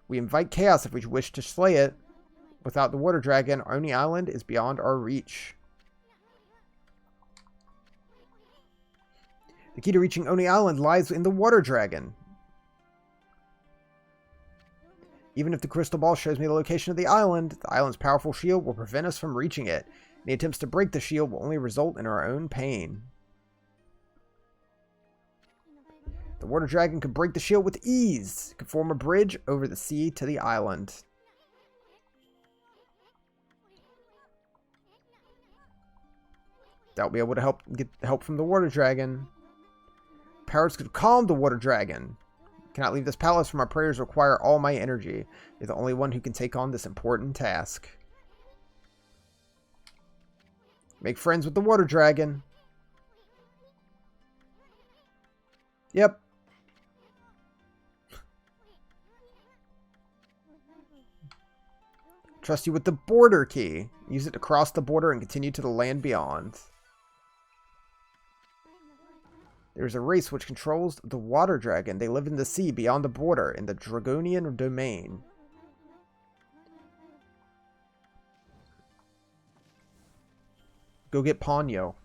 We invite chaos if we wish to slay it. Without the Water Dragon, Oni Island is beyond our reach. The key to reaching Oni Island lies in the Water Dragon. Even if the crystal ball shows me the location of the island's powerful shield will prevent us from reaching it. Any attempts to break the shield will only result in our own pain. The Water Dragon could break the shield with ease. It could form a bridge over the sea to the island. That'll be able to get help from the Water Dragon. Powers could calm the Water Dragon. Cannot leave this palace, for my prayers require all my energy. You're the only one who can take on this important task. Make friends with the Water Dragon. Yep. Trust you with the border key. Use it to cross the border and continue to the land beyond. There's a race which controls the Water Dragon. They live in the sea beyond the border in the Dragonian domain. Go get Ponyo.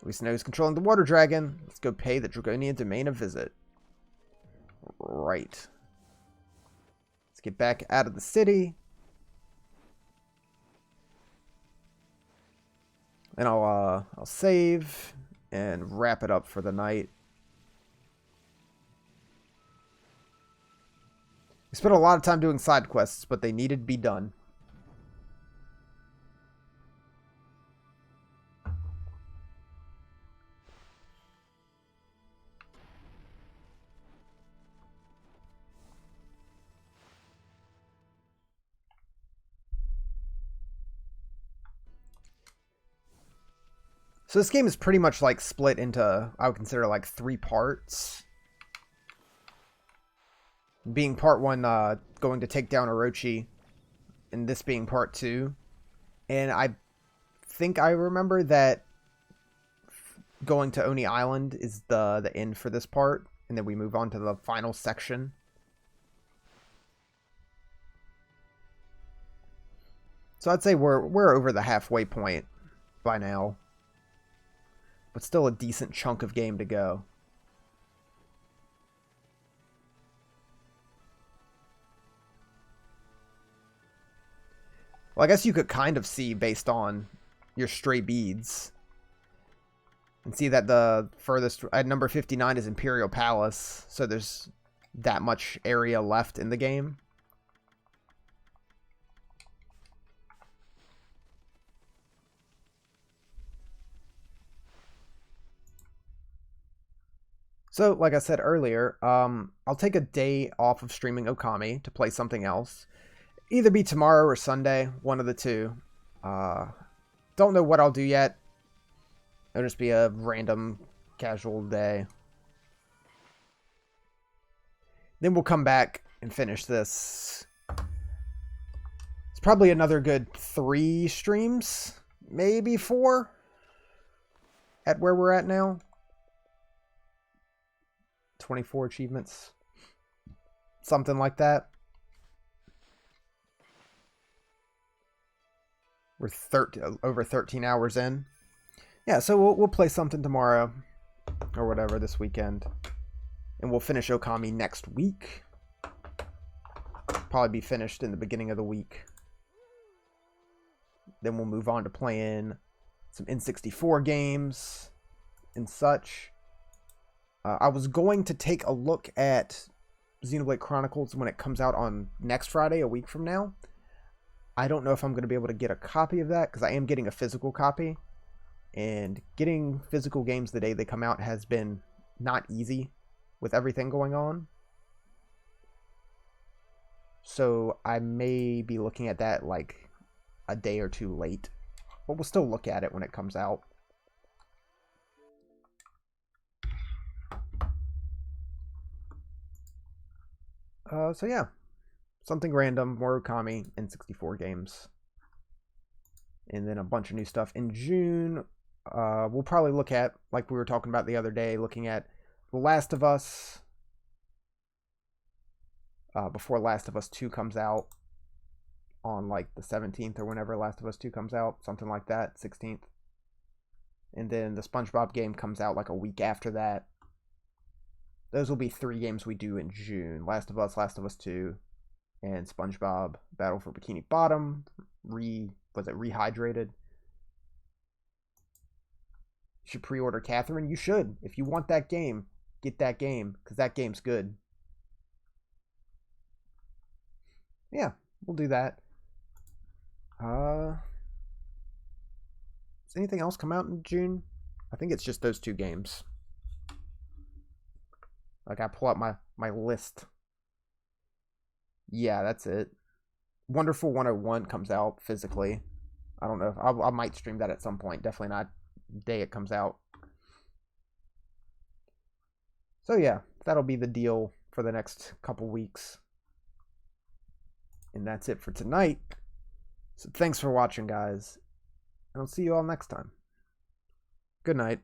At least know who's controlling the Water Dragon. Let's go pay the Dragonian domain a visit. Right. Let's get back out of the city. And I'll save and wrap it up for the night. We spent a lot of time doing side quests, but they needed to be done. So this game is pretty much like split into, I would consider, like 3 parts. Being part 1, going to take down Orochi, and this being part 2. And I think I remember that going to Oni Island is the end for this part, and then we move on to the final section. So I'd say we're over the halfway point by now. But still a decent chunk of game to go. Well, I guess you could kind of see based on your stray beads. And see that the furthest at number 59 is Imperial Palace. So there's that much area left in the game. So, like I said earlier, I'll take a day off of streaming Ōkami to play something else. Either be tomorrow or Sunday, one of the two. Don't know what I'll do yet. It'll just be a random, casual day. Then we'll come back and finish this. It's probably another good 3 streams, maybe 4, at where we're at now. 24 achievements. Something like that. We're over 13 hours in. Yeah, so we'll play something tomorrow. Or whatever this weekend. And we'll finish Ōkami next week. Probably be finished in the beginning of the week. Then we'll move on to playing some N64 games and such. I was going to take a look at Xenoblade Chronicles when it comes out on next Friday, a week from now. I don't know if I'm going to be able to get a copy of that, because I am getting a physical copy. And getting physical games the day they come out has been not easy with everything going on. So I may be looking at that like a day or 2 late. But we'll still look at it when it comes out. So yeah, something random, more Ōkami, and 64 games. And then a bunch of new stuff in June. We'll probably look at, like we were talking about the other day, looking at The Last of Us before Last of Us 2 comes out on like the 17th or whenever Last of Us 2 comes out, something like that, 16th. And then the SpongeBob game comes out like a week after that. Those will be 3 games we do in June. Last of Us 2, and SpongeBob Battle for Bikini Bottom. Was it Rehydrated? You should pre-order Catherine. You should. If you want that game, get that game, because that game's good. Yeah, we'll do that. Does anything else come out in June? I think it's just those 2 games. Like, I pull up my list. Yeah, that's it. Wonderful 101 comes out physically. I don't know. I might stream that at some point. Definitely not the day it comes out. So yeah, that'll be the deal for the next couple weeks. And that's it for tonight. So thanks for watching, guys. And I'll see you all next time. Good night.